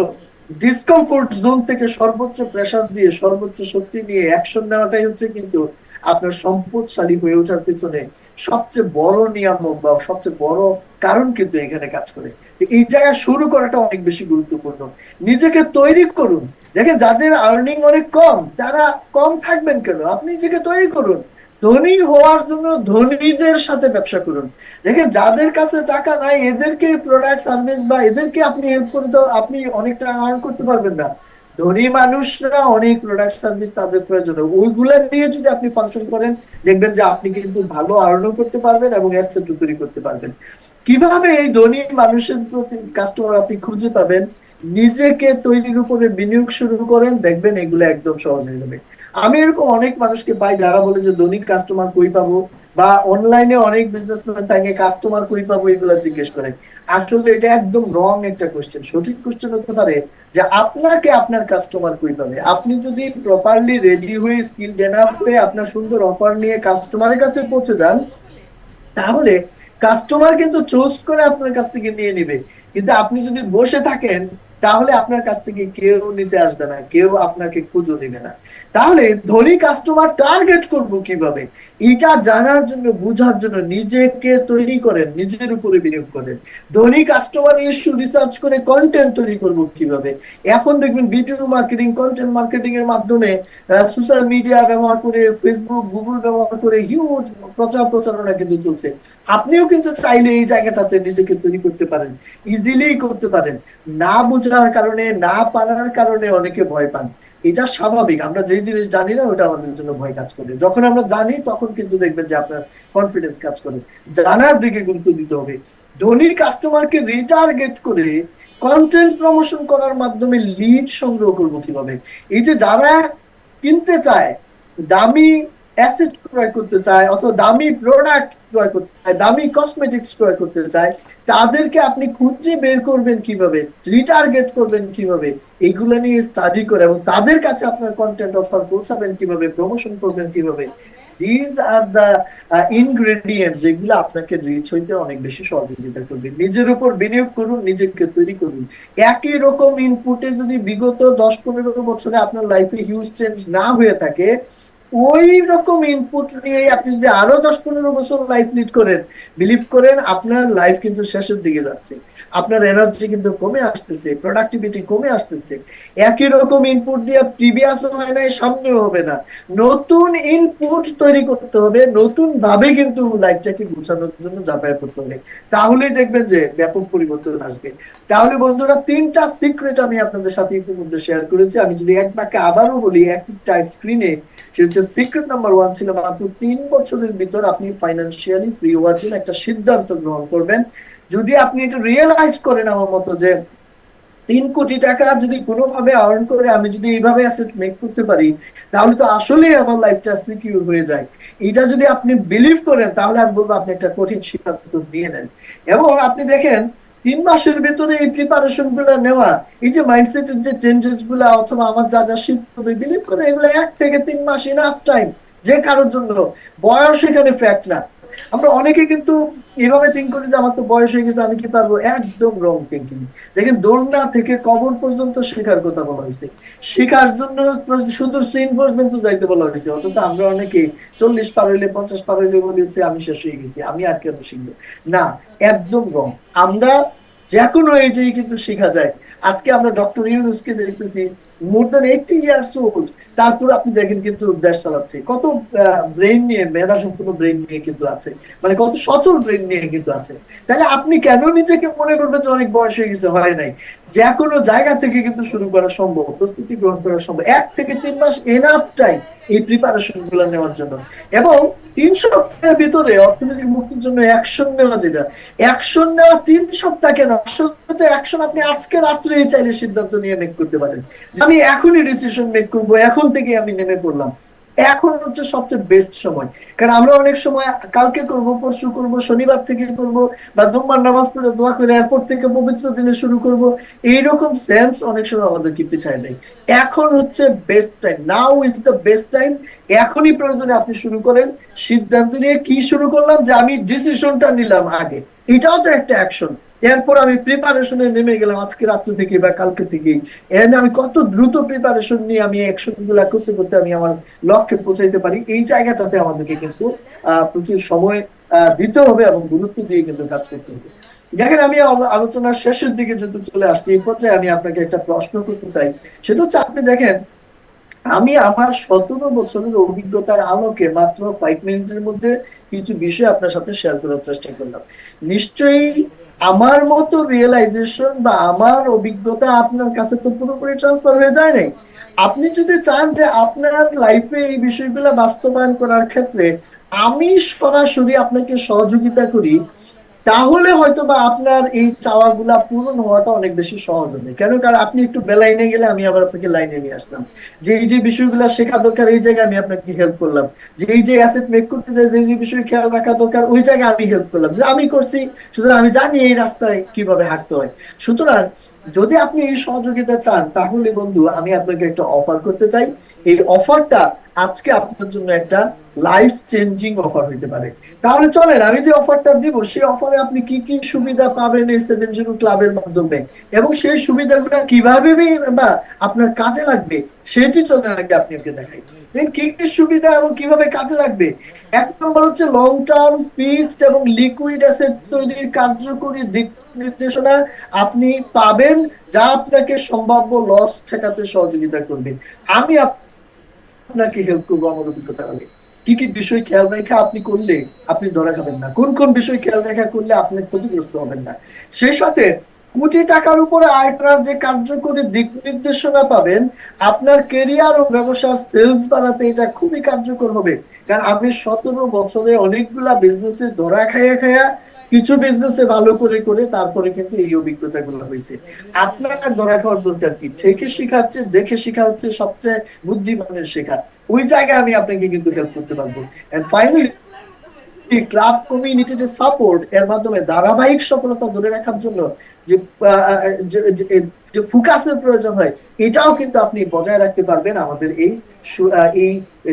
ডিসকমফোর্ট জোন থেকে সর্বোচ্চ প্রেসার দিয়ে সর্বোচ্চ শক্তি নিয়ে অ্যাকশন নেওয়াটাই হচ্ছে কিন্তু আপনার সম্পদশালী হয়ে ওঠার পেছনে সবচেয়ে বড় নিয়ামক বা সবচেয়ে বড় কারণ কিন্তু এখানে কাজ করে। এই জায়গায় শুরু করাটা অনেক বেশি গুরুত্বপূর্ণ। নিজেকে তৈরি করুন। দেখেন, যাদের আর্নিং অনেক কম তারা কম থাকবেন কেন? আপনি নিজেকে তৈরি করুন। ধনী হওয়ার জন্য ধনীদের সাথে ব্যবসা করুন। দেখেন, যাদের কাছে টাকা নাই এদেরকে প্রোডাক্ট সার্ভিস বা এদেরকে আপনি হেল্প করে তো আপনি অনেক টাকা আর্ন করতে পারবেন না। ধনী মানুষরা অনেক প্রোডাক্ট সার্ভিস তাদের প্রয়োজন, ওইগুলা নিয়ে যদি আপনি ফাংশন করেন দেখবেন যে আপনি কিন্তু ভালো আর্নও করতে পারবেন এবং অ্যাসেট তৈরি করতে পারবেন। কিভাবে এই ধনী মানুষের প্রতি কাস্টমার আপনি খুঁজে পাবেন? নিজেকে তৈরির উপরে বিনিয়োগ শুরু করেন, দেখবেন এগুলো একদম সহজ হয়ে যাবে। আমি এরকম অনেক মানুষকে পাই যারা বলে যে ধনী কাস্টমার কই পাবো, বা অনলাইনে অনেক বিজনেসম্যান থাকে কাস্টমার কই পাবো এগুলা জিজ্ঞেস করে। আসলে এটা একদম রং একটা কোশ্চেন। সঠিক কোশ্চেন হতে পারে যে আপনাকে আপনার কাস্টমার কই পাবে। আপনি যদি প্রপারলি রেডি হয়ে স্কিল এনাফ হয়ে আপনার সুন্দর অফার নিয়ে কাস্টমারের কাছে পৌঁছে যান, তাহলে কাস্টমার কিন্তু চুজ করে আপনার কাছ থেকে নিয়ে নিবে। কিন্তু আপনি যদি বসে থাকেন তাহলে আপনার কাছ থেকে কেউ নিতে আসবে না, কেউ আপনাকে খুঁজে নিবে না। তাহলে ধনী কাস্টমার টার্গেট করব কিভাবে, এটা জানার জন্য বোঝার জন্য নিজেকে তৈরি করেন, নিজের উপরে বিনিয়োগ করেন। ধনী কাস্টমার ইস্যু রিসার্চ করে কন্টেন্ট তৈরি করব কিভাবে। এখন দেখবেন ভিডিও মার্কেটিং, কন্টেন্ট মার্কেটিং এর মাধ্যমে সোশ্যাল মিডিয়া ব্যবহার করে, ফেসবুক, গুগল ব্যবহার করে হিউজ প্রচারণা কিন্তু চলছে। আপনিও কিন্তু চাইলে এই জায়গাটাতে নিজেকে তৈরি করতে পারেন, ইজিলি করতে পারেন। না বোঝার কারণে, না পারার কারণে অনেকে ভয় পান। এটা স্বাভাবিক। আমরা যে জিনিস জানি না ওটা আমাদের জন্য ভয় কাজ করে। যখন আমরা জানি তখন কিন্তু দেখবেন যে আপনার কনফিডেন্স কাজ করে। জানার দিকে গুরুত্ব দিতে হবে। ধনীর কাস্টমারকে রিটার্গেট করে কন্টেন্ট প্রমোশন করার মাধ্যমে লিড সংগ্রহ করব কিভাবে। এই যে যারা কিনতে চায়, দামি অ্যাসেট ক্রয় করতে চায় অথবা দামি প্রোডাক্ট ক্রয় করতে চায়, দামি কসমেটিক্স ক্রয় করতে চায়, তাদেরকে আপনি খুঁজে বের করবেন কিভাবে, রিটার্গেট করবেন কিভাবে, এগুলো নিয়ে স্টাডি করে এবং তাদের কাছে আপনার কন্টেন্ট অফার পৌঁছাবেন কিভাবে, প্রমোশন করবেন কিভাবে। দিস আর দ্য ইনগ্রেডিয়েন্ট যেগুলো আপনাকে রিচ হইতে অনেক বেশি সহযোগিতা করবে। নিজের উপর বিনিয়োগ করুন, নিজেকে তৈরি করুন। একই রকম ইনপুটে যদি বিগত 10-15 বছরে আপনার লাইফে হিউজ চেঞ্জ না হয়ে থাকে, ওই রকম ইনপুট নিয়ে আপনি যদি আরো 10-15 বছর লাইফ লিড করেন, বিলিভ করেন আপনার লাইফ কিন্তু শেষের দিকে যাচ্ছে। আপনার এনার্জি কিন্তু কমে আসতেছে, প্রোডাক্টিভিটি কমে আসতেছে। একই রকম ইনপুট দিয়ে প্রিভিয়াসও হয় না, সামনেও হবে না। নতুন ইনপুট তৈরি করতে হবে, নতুন ভাবে কিন্তু লাইফটাকে গুছানোর জন্য যাতায়াত করতে হবে। তাহলেই দেখবেন যে ব্যাপক পরিবর্তন আসবে। তাহলে বন্ধুরা, 3টা সিক্রেট আমি আপনাদের সাথে ইতিমধ্যে শেয়ার করেছি। আমি যদি এক বাক্যে আবারও বলি একটা স্ক্রিনে, সেটা হচ্ছে সিক্রেট নাম্বার 1 ছিল মাত্র 3 বছরের ভিতর আপনি ফাইন্যান্সিয়ালি ফ্রি হওয়ার জন্য একটা সিদ্ধান্ত গ্রহণ করবেন। যদি আপনি এটা রিয়েলাইজ করেন আমার মতো যে 3 কোটি টাকা যদি কোনোভাবে আর্ন করে আমি যদি এইভাবে অ্যাসেট মেক করতে পারি, তাহলে তো আসলেই আমার লাইফটা সিকিউর হয়ে যায়। এটা যদি আপনি বিলিভ করেন তাহলে আমি বলবো আপনি একটা কঠিন সিদ্ধান্ত নিয়ে নেন। এবং আপনি দেখেন 3 মাসের ভিতরে এই প্রিপারেশন গুলা নেওয়া, এই যে মাইন্ডসেটের যে চেঞ্জেস গুলা অথবা আমার যা যা শিখতে হবে, বিলিভ করেন এগুলো 1 থেকে 3 মাস ইনাফ টাইম যে কারোর জন্য। বয়স এখানে ফ্যাক্ট না। আমরা অনেকে কিন্তু এভাবে থিঙ্ক করি যে আমার তো বয়স হয়ে গেছে আমি কি পারবো। একদম রং থিঙ্কিং। দেখেন, দোলনা থেকে কবর পর্যন্ত শেখার কথা বলা হয়েছে, শেখার জন্য শুধু সিন পর্যন্ত যাইতে বলা হয়েছে। অথচ আমরা অনেকে 40 পার হইলে 50 পার হইলে বলি হচ্ছে আমি শেষ হয়ে গেছি, আমি আর কেন শিখবো না। একদম রং। আমরা যে কোনো এজেই কিন্তু শেখা যায়। আজকে আমরা ডক্টর ইউনূসকে দেখতেছি মোর দ্যান 80 ইয়ার্স ওল্ড, তারপর আপনি দেখেন কিন্তু দেশ চালাচ্ছে। কত ব্রেন নিয়ে, মেধা সম্পূর্ণ ব্রেন নিয়ে কিন্তু আছে, মানে কত সচল ব্রেন নিয়ে কিন্তু আছে। তাহলে আপনি কেন নিজেকে মনে করবেন যে অনেক বয়স হয়ে গেছে? হয় নাই। যে কোনো জায়গা থেকে কিন্তু শুরু করা সম্ভব, প্রস্তুতি গ্রহণ করা সম্ভব। 1 থেকে 3 মাস এনাফ টাইম এই প্রিপারেশন গুলো নেওয়ার জন্য। এবং 3 সপ্তাহের ভিতরে অর্থনৈতিক মুক্তির জন্য অ্যাকশন নেওয়া, যেটা অ্যাকশন নেওয়া 3 সপ্তাহ কেন, আসলে তো অ্যাকশন আপনি আজকে রাত্রেই চাইলে সিদ্ধান্ত নিয়ে মেক করতে পারেন। আমি এখনই ডিসিশন মেক করবো, এখন থেকে আমি নেমে পড়লাম। এখন হচ্ছে সবচেয়ে বেস্ট সময়। কারণ আমরা অনেক সময় কালকে করব, পরশু করব, শনিবার থেকে করব, বা জুম্মার নামাজ পড়ে দোয়া করে এরপর থেকে পবিত্র দিনে শুরু করব, এইরকম সেন্স অনেক সময় আমাদেরকে পিছায় দেয়। এখন হচ্ছে best time, now is the best time. এখনই প্রয়োজনে আপনি শুরু করেন। সিদ্ধান্ত নিয়ে কি শুরু করলাম, যে আমি ডিসিশনটা নিলাম আগে, এটাও তো একটা অ্যাকশন। এরপর আমি প্রিপারেশনে নেমে গেলাম আজকে রাত্রে থেকে বা কালকে থেকেই। এর আমি কত দ্রুত প্রিপারেশন নিয়ে আমি অ্যাকশন গুলা করতে করতে আমি আমার লক্ষ্যে পৌঁছাইতে পারি, এই জায়গাটাতে আমাদেরকে কিন্তু প্রচুর সময় দিতে হবে এবং গুরুত্ব দিয়ে কিন্তু কাজ করতে হবে। দেখেন, আমি আলোচনার শেষের দিকে যেহেতু চলে আসছি, এই পর্যায়ে আমি আপনাকে একটা প্রশ্ন করতে চাই। সেটা হচ্ছে, আপনি দেখেন, আমি আমার 17 বছরের অভিজ্ঞতার আলোকে মাত্র 5 মিনিটের মধ্যে কিছু বিষয় আপনার সাথে শেয়ার করার চেষ্টা করলাম। নিশ্চয়ই আমার মতো রিয়েলাইজেশন বা আমার অভিজ্ঞতা আপনার কাছে তো পুরোপুরি ট্রান্সফার হয়ে যায় নাই। আপনি যদি চান যে আপনার লাইফে এই বিষয়গুলো বাস্তবায়ন করার ক্ষেত্রে আমি সরাসরি আপনাকে সহযোগিতা করি, তাহলে হয়তো বা আপনার এই চাওয়াগুলা পূরণ হওয়াটা অনেক বেশি সহজ হবে। কেন? কারণ আপনি একটু বেলাইনে গেলে আমি আবার আপনাকে লাইনে নিয়ে আসলাম। যে এই যে বিষয়গুলো শেখা দরকার, এই জায়গায় আমি আপনাকে হেল্প করলাম। যে এই যে অ্যাসেট মেক করতে চাই, যে যে বিষয় খেয়াল রাখা দরকার, ওই জায়গায় আমি হেল্প করলাম, যে আমি করছি, সুতরাং আমি জানি এই রাস্তায় কিভাবে হাঁটতে হয়। সুতরাং যদি আপনি এই সহযোগিতা চান, তাহলে বন্ধু আমি আপনাকে একটা অফার করতে চাই। এই অফারটা আজকে আপনার জন্য একটা লাইফ চেঞ্জিং অফার হইতে পারে। তাহলে চলেন, আমি যে অফারটা দিব, সেই অফারে আপনি কি কি সুবিধা পাবেন এই 70 ক্লাবের মাধ্যমে, এবং সেই সুবিধাগুলো কিভাবে বা আপনার কাজে লাগবে, সেটি চলেন আগে আপনাকে দেখাই। দেখেন কি কি সুবিধা এবং কিভাবে কাজে লাগবে। 1 নম্বর হচ্ছে লং টার্ম ফিক্সড এবং লিকুইড অ্যাসেট তৈরির কার্যকরী দিক নির্দেশনা আপনি পাবেন, যা আপনাকে সম্ভাব্য লস ঠেকাতে সহযোগিতা করবে। আমি আপনাকে হেল্প করবো আমার অভিজ্ঞতা বলে। কি কি বিষয় খেয়াল রেখে আপনি করলে আপনি ধরা খাবেন না, কোন কোন বিষয় খেয়াল রেখা করলে আপনি ক্ষতিগ্রস্ত হবেন না। সেই সাথে কোটি টাকার উপরে আয় করার যে কার্যকরী দিক নির্দেশনা পাবেন, আপনার কেরিয়ার ও ব্যবসার সেলস বাড়াতে এটা খুবই কার্যকর হবে। কারণ আপনি 17 বছরে অনেকগুলা বিজনেসে ধরা খাইয়া খাইয়া কিছু বিজনেসে ভালো করে করে তারপরে কিন্তু এই অভিজ্ঞতা গুলো হয়েছে। আপনার আর ধরা খাওয়ার দরকার কি? থেকে শিখাচ্ছে, দেখে শিখা হচ্ছে সবচেয়ে বুদ্ধিমানের শেখা। ওই জায়গায় আমি আপনাকে কিন্তু হেল্প করতে পারবো। এন্ড ফাইনালি, ক্লাব কমিউনিটি যে সাপোর্ট, এর মাধ্যমে ধারাবাহিক সফলতা ধরে রাখার জন্য যে যে ফোকাসের প্রয়োজন হয়, এটাও কিন্তু আপনি বজায় রাখতে পারবেন আমাদের এই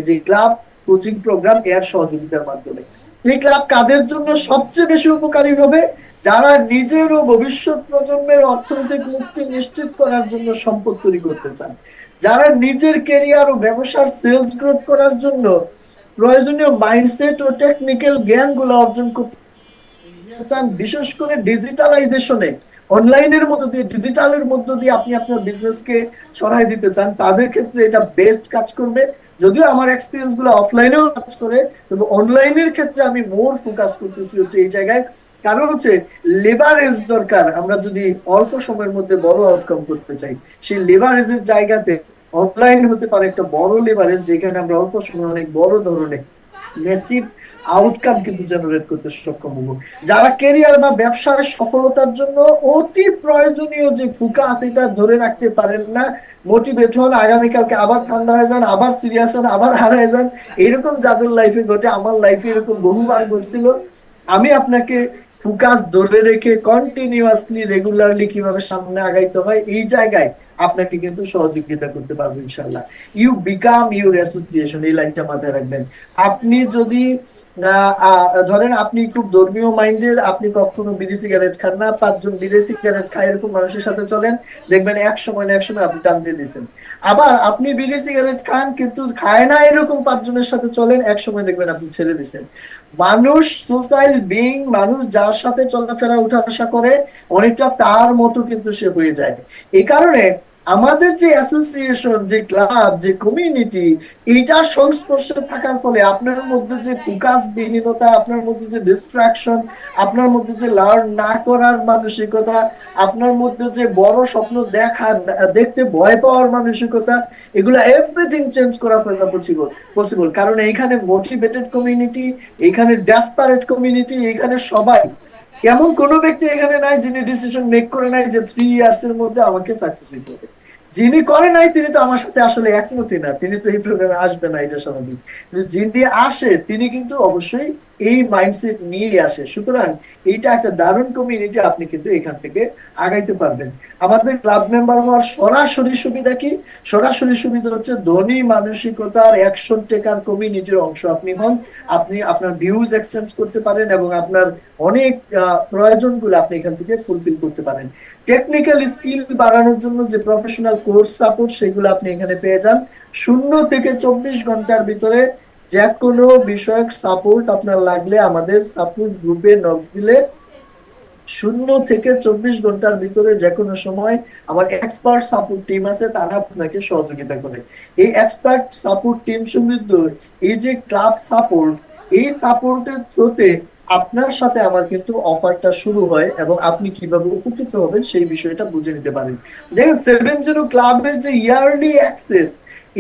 যে ক্লাব কোচিং প্রোগ্রাম এর সহযোগিতার মাধ্যমে। এই ক্লাব কাদের জন্য সবচেয়ে বেশি উপকারী হবে? যারা নিজের ও ভবিষ্যৎ প্রজন্মের অর্থনৈতিক মুক্তি নিশ্চিত করার জন্য সম্পদ তৈরি করতে চান, যারা নিজের ক্যারিয়ার ও ব্যবসার সেলস গ্রোথ করার জন্য প্রয়োজনীয় মাইন্ডসেট ও টেকনিক্যাল জ্ঞানগুলো অর্জন করতে চান, বিশেষ করে ডিজিটালাইজেশনে, অনলাইনের মধ্য দিয়ে, ডিজিটালের মধ্য দিয়ে আপনি আপনার বিজনেসকে ছড়াই দিতে চান, তাদের ক্ষেত্রে এটা বেস্ট কাজ করবে। যদিও আমার এক্সপিরিয়েন্স গুলো অফলাইনেও কাজ করে, তবে অনলাইনের ক্ষেত্রে আমি মোর ফোকাস করতেছি হচ্ছে এই জায়গায়। কারণ হচ্ছে লেভারেজ দরকার। আমরা যদি অল্প সময়ের মধ্যে বড় আউটকাম করতে চাই, সেই লেভারেজের জায়গাতে অনলাইন হতে পারে একটা বড় লেভারেজ, যেখানে আমরা অল্প সময় অনেক বড় ধরনের মেসিভ আউটকাম কিন্তু জেনারেট করতে সক্ষম হবো। যারা ক্যারিয়ার বা ব্যবসায় সফলতার জন্য অতি প্রয়োজনীয় যে ফোকাস, এটা ধরে রাখতে পারেন না, মোটিভেট হন, আগামীকালকে আবার ঠান্ডা হয়ে যান, আবার সিরিয়াস হন, আবার হারায় যান, এরকম যাদের লাইফে ঘটে, আমার লাইফে এরকম বহুবার ঘটছিল। আমি আপনাকে ফোকাস ধরে রেখে কন্টিনিউয়াসলি রেগুলারলি কিভাবে সামনে আগাইতে হয়, এই জায়গায় আপনাকে কিন্তু সহযোগিতা করতে পারবো ইনশাল্লাহ। ইউ বিকাম ইউর অ্যাসোসিয়েশন, এই লাইনটা মাথায় রাখবেন। আপনি যদি ধরেন আপনি খুব ধর্মীয় মাইন্ডের, আপনি কখনো বিড়ি সিগারেট খান না, 5 জন বিড়ি সিগারেট খায় এরকম মানুষের সাথে চলেন, দেখবেন এক সময় না এক সময় আপনি টান দিয়ে দিচ্ছেন। আবার আপনি বিড়ি সিগারেট খান কিন্তু খায় না এরকম 5 জনের সাথে চলেন, এক সময় দেখবেন আপনি ছেড়ে দিচ্ছেন। মানুষ সোশ্যাল বিং, মানুষ যার সাথে চলাফেরা উঠা বসা করে, অনেকটা তার মতো কিন্তু সে হয়ে যায়। এই কারণে আমাদের যে অ্যাসোসিয়েশন, যে ক্লাব, যে কমিউনিটি, এইটার সংস্পর্শে থাকার ফলে আপনার মধ্যে যে ফোকাস বিহীনতা, আপনার মধ্যে যে ডিস্ট্রাকশন, আপনার মধ্যে যে লার্ন না করার মানসিকতা, আপনার মধ্যে যে বড় স্বপ্ন দেখতে ভয় পাওয়ার মানসিকতা, এগুলা এভরিথিং চেঞ্জ করা ফেলা পসিবল। কারণ এইখানে মোটিভেটেড কমিউনিটি, এইখানে ডেসপারেট কমিউনিটি, এইখানে সবাই, এমন কোন ব্যক্তি এখানে নাই যিনি ডিসিশন মেক করে নাই যে 3 ইয়ার্স এর মধ্যে আমাকে সাকসেস হইতে হবে। যিনি করে নাই তিনি তো আমার সাথে আসলে একমতই না, তিনি তো এই প্রোগ্রামে আসবে না, এটা স্বাভাবিক। কিন্তু যিনি আসে তিনি কিন্তু অবশ্যই এই মাইন্ডসেট নিয়ে আসে। সুতরাং এইটা একটা দারুণ কমিউনিটি, আপনি কিন্তু এখান থেকে আগাইতে পারবেন। আমাদের ক্লাব মেম্বার হওয়ার সরাসরি সুবিধা কি? সরাসরি সুবিধা হচ্ছে ধনী মানসিকতার 100 টাকার কমিউনিটির অংশ আপনি হন। আপনি আপনার ভিউজ এক্সচেঞ্জ করতে পারেন এবং আপনার অনেক প্রয়োজনগুলো আপনি এখান থেকে ফুলফিল করতে পারেন। টেকনিক্যাল স্কিল বাড়ানোর জন্য যে প্রফেশনাল কোর্স সাপোর্ট সেগুলো আপনি এখানে পেয়ে যান। 0 থেকে 24 ঘন্টার ভিতরে যে কোনো বিষয়ক সাপোর্ট আপনার লাগলে আমাদের সাপোর্ট গ্রুপে নক দিলে 0 থেকে 24 ঘন্টার ভিতরে যে কোনো সময় আমার এক্সপার্ট সাপোর্ট টিম আছে, তারা আপনাকে সহযোগিতা করে। এই এক্সপার্ট সাপোর্ট টিম সমৃদ্ধ এই যে ক্লাব সাপোর্ট, এই সাপোর্টের থ্রুতে আপনার সাথে আমার কিন্তু অফারটা শুরু হয় এবং আপনি কিভাবে উপকৃত হবেন সেই বিষয়টা বুঝে নিতে পারেন। দেখেন 70 ক্লাবের যে ইয়ারলি অ্যাক্সেস,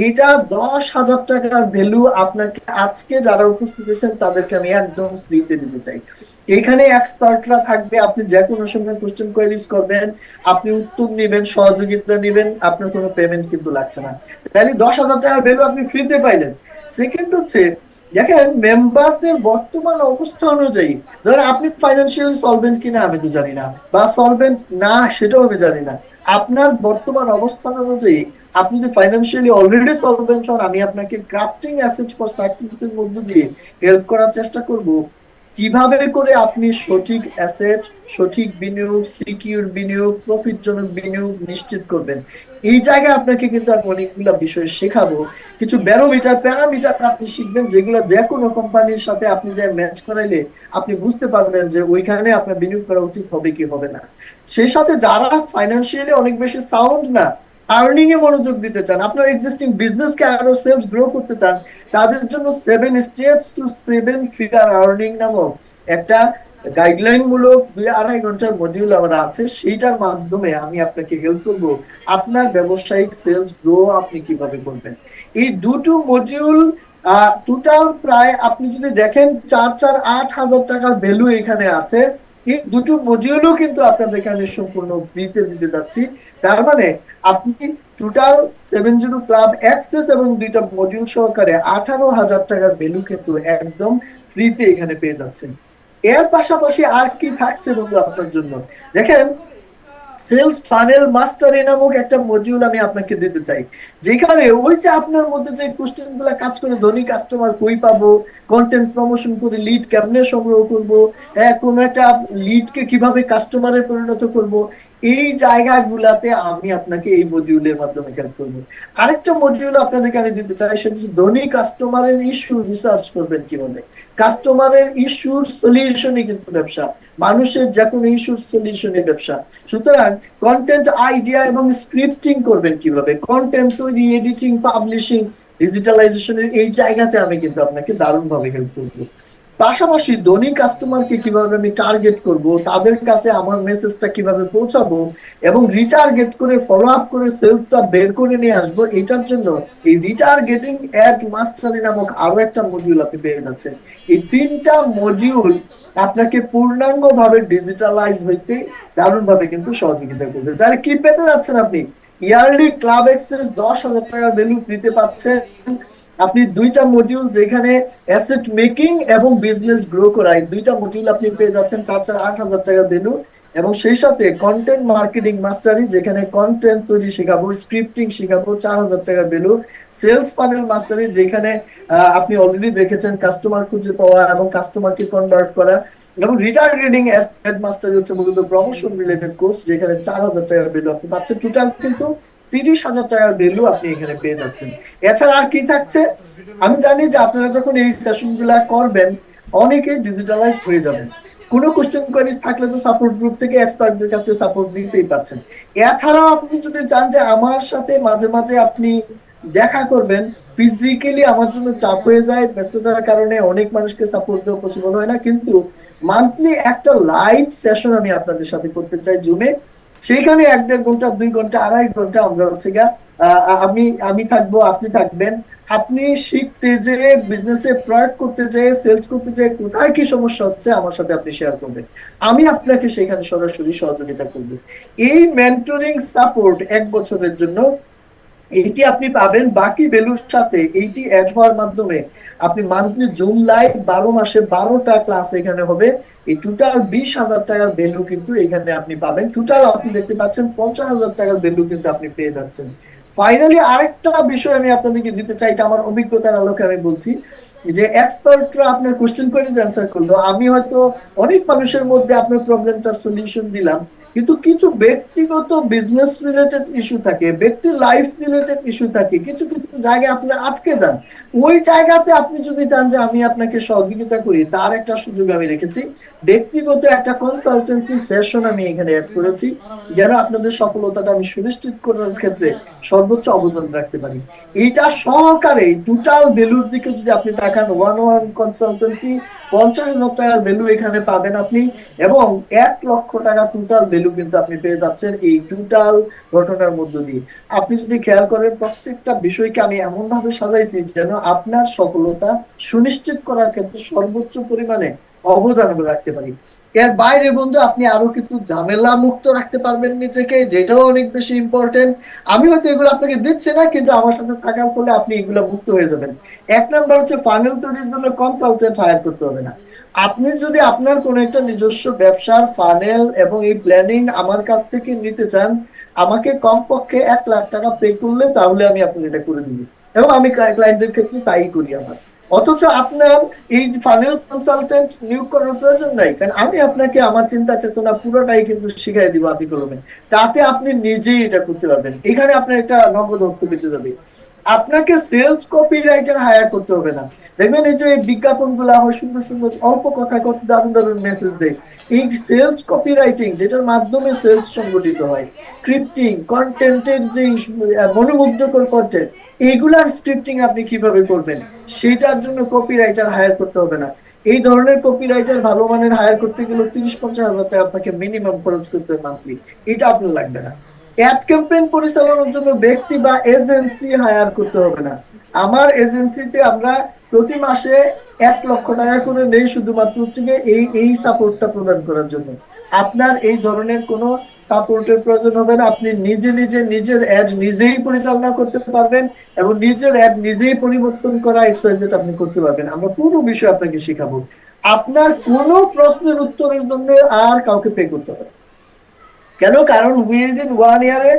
এটা 10,000 টাকার ভ্যালু আপনাকে আজকে যারা উপস্থিত আছেন তাদেরকে আমি একদম ফ্রিতে দিতে চাই। এখানে এক্সপার্টরা থাকবে, আপনি যে কোনো সময় কোশ্চেন কোয়েরিজ করবেন, আপনি উত্তর নেবেন, সহযোগিতা নেবেন, আপনার কোনো পেমেন্ট কিন্তু লাগছে না। তাহলে 10,000 টাকার ভ্যালু আপনি ফ্রিতে পাইলেন। সেকেন্ড হচ্ছে, দেখেন মেম্বারদের বর্তমান অবস্থা অনুযায়ী, ধরেন আপনি ফাইন্যান্সিয়াল সলভেন্ট কিনা আমি তো জানি না, বা সলভেন্ট না সেটাও আমি জানি না। আপনার বর্তমান অবস্থান অনুযায়ী আপনি যদি ফাইন্যান্সিয়ালি অলরেডি সলভেন্ট হন, আমি আপনাকে ক্রাফটিং অ্যাসেট ফর সাকসেস এর মধ্য দিয়ে হেল্প করার চেষ্টা করব কিভাবে করে আপনি সঠিক অ্যাসেট, সঠিক বিনিয়োগ, সিকিউর বিনিয়োগ, প্রফিটজনক বিনিয়োগ নিশ্চিত করবেন। এই জায়গায় আপনাকে কিন্তু আমি অনেকগুলো বিষয় শেখাবো। কিছু ব্যারোমিটার, প্যারামিটার আপনি শিখবেন, যেগুলো যে কোনো কোম্পানির সাথে আপনি যে ম্যাচ করাইলে আপনি বুঝতে পারবেন যে ওইখানে আপনার বিনিয়োগ করা উচিত হবে কি হবে না। সেই সাথে যারা ফাইন্যান্সিয়ালি অনেক বেশি সাউন্ড না, আর্নিং এ মনোযোগ দিতে চান, আপনার এক্সিস্টিং বিজনেসকে আরো সেলস গ্রো করতে চান, তাদের জন্য 7 স্টেপস টু 7 ফিগার আর্নিং নামক একটা গাইডলাইন মূলক 2-2.5 ঘন্টার মডিউল আমার আছে। সেইটার মাধ্যমে আমি আপনাকে হেল্প করব আপনার ব্যবসায়িক সেলস গ্রো আপনি কিভাবে করবেন। এই দুটো মডিউল টোটাল প্রায় আপনি যদি দেখেন 4-8 হাজার টাকার ভ্যালু এখানে আছে। এই দুটো মডিউলও কিন্তু আপনাদেরকে আমি সম্পূর্ণ ফ্রিতে দিতে যাচ্ছি। তার মানে আপনি টোটাল 70 ক্লাব অ্যাক্সেস এবং 2টা মডিউল সহকারে 18,000 টাকার ভ্যালু কিন্তু একদম ফ্রিতে এখানে পেয়ে যাচ্ছেন। এর পাশাপাশি আর কি থাকছে বন্ধু আপনার জন্য? দেখেন সেলস ফানেল মাস্টারি নামক একটা মডিউল আমি আপনাকে দিতে চাই, যেখানে ওই যে আপনার মধ্যে যে কোশ্চেন গুলা কাজ করে, ধনী কাস্টমার কই পাবো, কন্টেন্ট প্রমোশন করে লিড কেমনে সংগ্রহ করব, কোন একটা লিডকে কিভাবে কাস্টমারে পরিণত করব, এই জায়গাগুলাতে আমি আপনাকে এই মডিউলের মাধ্যমে হেল্প করবো। আরেকটা মডিউল আপনাদেরকে আমি দিতে চাই, সেটা হচ্ছে ধনী কাস্টমারের ইস্যু রিসার্চ করবেন কিভাবে। কাস্টমারের ইস্যুর সলিউশনই কিন্তু ব্যবসা, মানুষের যে কোনো ইস্যুর সলিউশনই ব্যবসা। সুতরাং কন্টেন্ট আইডিয়া এবং স্ক্রিপ্টিং করবেন কিভাবে, কন্টেন্ট তৈরি, এডিটিং, পাবলিশিং, ডিজিটালাইজেশনের এই জায়গাতে আমি কিন্তু আপনাকে দারুণভাবে হেল্প করবো। পাশাপাশি ধনী কাস্টমারকে কিভাবে আমি টার্গেট করব, তাদের কাছে আমার মেসেজটা কিভাবে পৌঁছাবো এবং রিটার্গেট করে ফলো আপ করে সেলসটা বের করে নিয়ে আসবো, এটার জন্য এই রিটার্গেটিং অ্যাড মাস্টারি নামক আরো একটা মডিউল আপনি পেয়ে যাচ্ছেন। এই 3টা মডিউল আপনাকে পূর্ণাঙ্গ ভাবে ডিজিটালাইজ হইতে দারুণ ভাবে কিন্তু সহযোগিতা করবে। তাহলে কি পেতে যাচ্ছেন আপনি? ইয়ারলি ক্লাব অ্যাক্সেস 10,000 টাকার ভ্যালু ফ্রিতে পাচ্ছেন। আপনি 2টা মডিউল যেখানে অ্যাসেট মেকিং এবং বিজনেস গ্রো করা, এই 2টা মডিউল আপনি পেয়ে যাচ্ছেন 4-8 হাজার টাকার ভ্যালু। এবং সেই সাথে কন্টেন্ট মার্কেটিং মাস্টারি, যেখানে কন্টেন্ট তৈরি শেখাবো, স্ক্রিপ্টিং শেখাবো, 4,000 টাকার ভ্যালু। সেলস ফানেল মাস্টারি, যেখানে আপনি অলরেডি দেখেছেন কাস্টমার খুঁজে পাওয়া এবং কাস্টমারকে কনভার্ট করা। এবং রিটার্গেটিং অ্যাড মাস্টারি হচ্ছে মূলত প্রমোশন রিলেটেড কোর্স, যেখানে 4,000 টাকার ভ্যালু আপনি পাচ্ছেন। টোটাল কিন্তু 30,000 টাকার ভ্যালু আপনি এখানে পেয়ে যাচ্ছেন। এছাড়া আর কি থাকছে? আমি জানি যে আপনারা যখন এই সেশন গুলা করবেন অনেকে ডিজিটালাইজ হয়ে যাবেন। কোনো কোশ্চেন কোয়েরিজ থাকলে তো সাপোর্ট গ্রুপ থেকে এক্সপার্টদের কাছে সাপোর্ট নিতেই পাচ্ছেন। এছাড়াও আপনি যদি চান যে আমার সাথে মাঝে মাঝে আপনি দেখা করবেন, ফিজিক্যালি আমার জন্য টাফ হয়ে যায়, ব্যস্ততার কারণে অনেক মানুষকে সাপোর্ট দেওয়া পসিবল হয় না, কিন্তু মান্থলি একটা লাইভ সেশন আমি আপনাদের সাথে করতে চাই জুমে। সেইখানে 1-1.5 ঘন্টা, 2 ঘন্টা, 2.5 ঘন্টা আমরা হচ্ছে গিয়া আমি আমি থাকবো, আপনি থাকবেন। আপনি শিখতে যে, বিজনেসে প্রয়োগ করতে যে, সেলস করতে যে কোথায় কি সমস্যা হচ্ছে আমার সাথে আপনি শেয়ার করবেন, আমি আপনাকে সেখানে সরাসরি সহযোগিতা করবো। এই মেন্টরিং সাপোর্ট 1 বছরের জন্য এইটি আপনি পাবেন বাকি ভ্যালুর সাথে। এইটি অ্যাড হওয়ার মাধ্যমে আপনি মান্থলি জুম লাইভ 12 মাসে 12টা ক্লাস এখানে হবে। এই টোটাল 20,000 টাকার ভ্যালু কিন্তু এখানে আপনি পাবেন। টোটাল আপনি দেখতে পাচ্ছেন 50,000 টাকার ভ্যালু কিন্তু আপনি পেয়ে যাচ্ছেন। ফাইনালি আরেকটা বিষয় আমি আপনাদেরকে দিতে চাই, এটা আমার অভিজ্ঞতার আলোকে আমি বলছি, যে এক্সপার্টরা আপনার কোশ্চেন করে অ্যান্সার করলো, আমি হয়তো অনেক মানুষের মধ্যে আপনার প্রবলেমটার সলিউশন দিলাম, কিন্তু কিছু ব্যক্তিগত বিজনেস রিলেটেড ইস্যু থাকে, ব্যক্তির লাইফ রিলেটেড ইস্যু থাকে, কিছু কিছু জায়গায় আপনি আটকে যান। ওই জায়গাতে আপনি যদি চান যে আমি আপনাকে সহযোগিতা করি, তার একটা সুযোগ আমি রেখেছি। ব্যক্তিগত একটা কনসালটেন্সি সেশন আমি এখানে অ্যাড করেছি, যেন আপনাদের সফলতাটা আমি সুনিশ্চিত করার ক্ষেত্রে সর্বোচ্চ অবদান রাখতে পারি। এইটা সহকারে টোটাল ভ্যালুর দিকে যদি আপনি তাকান, 1-on-1 কনসালটেন্সি 50,000 টাকার ভ্যালু এখানে পাবেন আপনি, এবং 1 লক্ষ টাকা টোটাল ভ্যালু কিন্তু আপনি পেয়ে যাচ্ছেন এই টোটাল ঘটনার মধ্য দিয়ে। আপনি যদি খেয়াল করেন, প্রত্যেকটা বিষয়কে আমি এমন ভাবে সাজাইছি যেন আপনার সফলতা সুনিশ্চিত করার ক্ষেত্রে সর্বোচ্চ পরিমাণে অবদান রাখতে পারি। এর বাইরে বন্ধু, আপনি আরো কিছু ঝামেলা মুক্ত রাখতে পারবেন নিজেকে, যেটাও অনেক বেশি ইম্পর্টেন্ট। আমি হয়তো এগুলো আপনাকে দিচ্ছি না, কিন্তু আমার সাথে থাকার ফলে আপনি এগুলো মুক্ত হয়ে যাবেন। 1 নাম্বার হচ্ছে, ফানেল তৈরির জন্য কনসালটেন্ট হায়ার করতে হবে না। আপনি যদি আপনার কোনো একটা নিজস্ব ব্যবসার ফানেল এবং এই প্ল্যানিং আমার কাছ থেকে নিতে চান, আমাকে কমপক্ষে 1 লাখ টাকা পে করলে তাহলে আমি আপনাকে এটা করে দিব, এবং আমি ক্লায়েন্টদের ক্ষেত্রে তাই করি আমার। অথচ আপনার এই ফাইনাল কনসালটেন্ট নিয়োগ করার প্রয়োজন নাই, কারণ আমি আপনাকে আমার চিন্তা চেতনা পুরোটাই কিন্তু শিখাই দিব হাতে কলমে। তাতে আপনি নিজেই এটা করতে পারবেন। এখানে আপনার একটা নগদ অর্থ বেঁচে যাবে। আপনাকে সেলস কপি রাইটার হায়ার করতে হবে না। দেখবেন এই যে বিজ্ঞাপন গুলা হয়, সুন্দর সুন্দর অল্প কথায় কত দারুণ দারুণ মেসেজ দেয়। এই সেলস কপি রাইটিং, যেটার মাধ্যমে সেলস সংগঠিত হয়, স্ক্রিপ্টিং, কন্টেন্টের যে মনোমুগ্ধকর কন্টেন্ট, এইগুলার স্ক্রিপ্টিং আপনি কিভাবে করবেন, সেটার জন্য কপি রাইটার হায়ার করতে হবে না। এই ধরনের কপি রাইটার ভালো মানের হায়ার করতে গেলে 30-50 হাজার টাকা আপনাকে মিনিমাম খরচ করতে হবে মান্থলি। এটা আপনার লাগবে না। অ্যাড ক্যাম্পেইন পরিচালনার জন্য ব্যক্তি বা এজেন্সি হায়ার করতে হবে না। আমার এজেন্সিতে আমরা প্রতি মাসে 1 লক্ষ টাকা করে নেই, শুধুমাত্র হচ্ছে গিয়ে এই এই সাপোর্টটা প্রদান করার জন্য। আপনার এই ধরনের কোনো সাপোর্টের প্রয়োজন হবে না। আপনি নিজে নিজে নিজের অ্যাড নিজেই পরিচালনা করতে পারবেন, এবং নিজের অ্যাড নিজেই পরিবর্তন করা এক্সারসাইজ আপনি করতে পারবেন। আমরা পুরো বিষয় আপনাকে শেখাবো। আপনার কোনো প্রশ্নের উত্তরের জন্য আর কাউকে পে করতে হবে না। কেন? কারণ উইদিন 1 ইয়ারে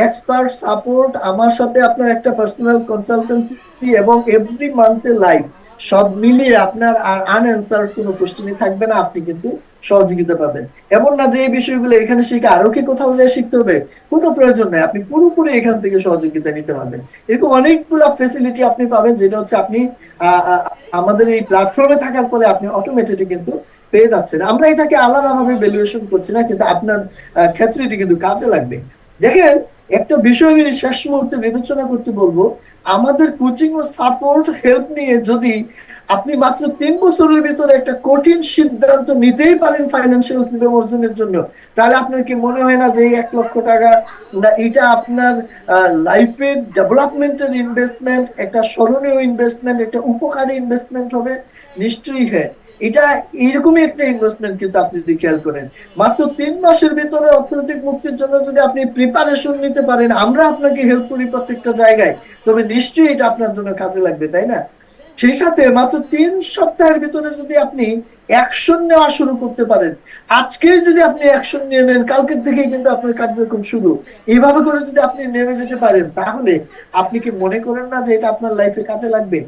এক্সপার্ট সাপোর্ট, আমার সাথে আপনার একটা পার্সোনাল কনসালটেন্সি, এবং এভরি মান্থে লাইভ, সব মিলিয়ে আপনার আর আনঅ্যান্সার্ড কোনো কোশ্চেনই থাকবে না। আপনি কিন্তু সহযোগিতা পাবেন। এমন না যে এই বিষয়গুলো এখানে শিখে আরো কি কোথাও যায় শিখতে হবে, কোনো প্রয়োজন নাই। আপনি পুরোপুরি এখান থেকে সহযোগিতা নিতে পারবেন। এরকম অনেকগুলো ফেসিলিটি আপনি পাবেন, যেটা হচ্ছে আপনি আহ, আহ, আমাদের এই প্ল্যাটফর্মে থাকার ফলে আপনি অটোমেটিকলি কিন্তু পেয়ে যাচ্ছেন। আমরা এটাকে আলাদাভাবে ভ্যালুয়েশন করছি না, কিন্তু আপনার ক্ষেত্রে এটি কিন্তু কাজে লাগবে। দেখেন, একটা বিষয় আমি শেষ মুহূর্তে বিবেচনা করতে বলবো, আমাদের কোচিং ও সাপোর্ট হেল্প নিয়ে যদি আপনি মাত্র 3 বছরের ভিতরে একটা কঠিন সিদ্ধান্ত নিতেই পারেন ফাইন্যান্সিয়াল ফ্রিডম অর্জনের জন্য, তাহলে আপনার কি মনে হয় না যে এই 1 লক্ষ টাকা, না এটা আপনার লাইফের ডেভেলপমেন্টের ইনভেস্টমেন্ট, একটা স্মরণীয় ইনভেস্টমেন্ট, একটা উপকারী ইনভেস্টমেন্ট হবে? নিশ্চয়ই হ্যাঁ। এটা এইরকমই একটা ইনভেস্টমেন্ট, কিন্তু আপনি যদি খেয়াল করেন, মাত্র 3 মাসের ভিতরে অর্থনৈতিক মুক্তির জন্য যদি আপনি প্রিপারেশন নিতে পারেন, আমরা আপনাকে হেল্প করি প্রত্যেকটা জায়গায়, তবে নিশ্চয়ই এটা আপনার জন্য কাজে লাগবে, তাই না? সেই সাথে মাত্র 3 সপ্তাহের ভিতরে যদি আপনি অ্যাকশন নেওয়া শুরু করতে পারেন, আজকেই যদি আপনি অ্যাকশন নিয়ে নেন, কালকের থেকেই কিন্তু আপনার কার্যক্রম শুরু, এইভাবে করে যদি আপনি নেমে যেতে পারেন, তাহলে আপনি কি মনে করেন না যে এটা আপনার লাইফে কাজে লাগবে?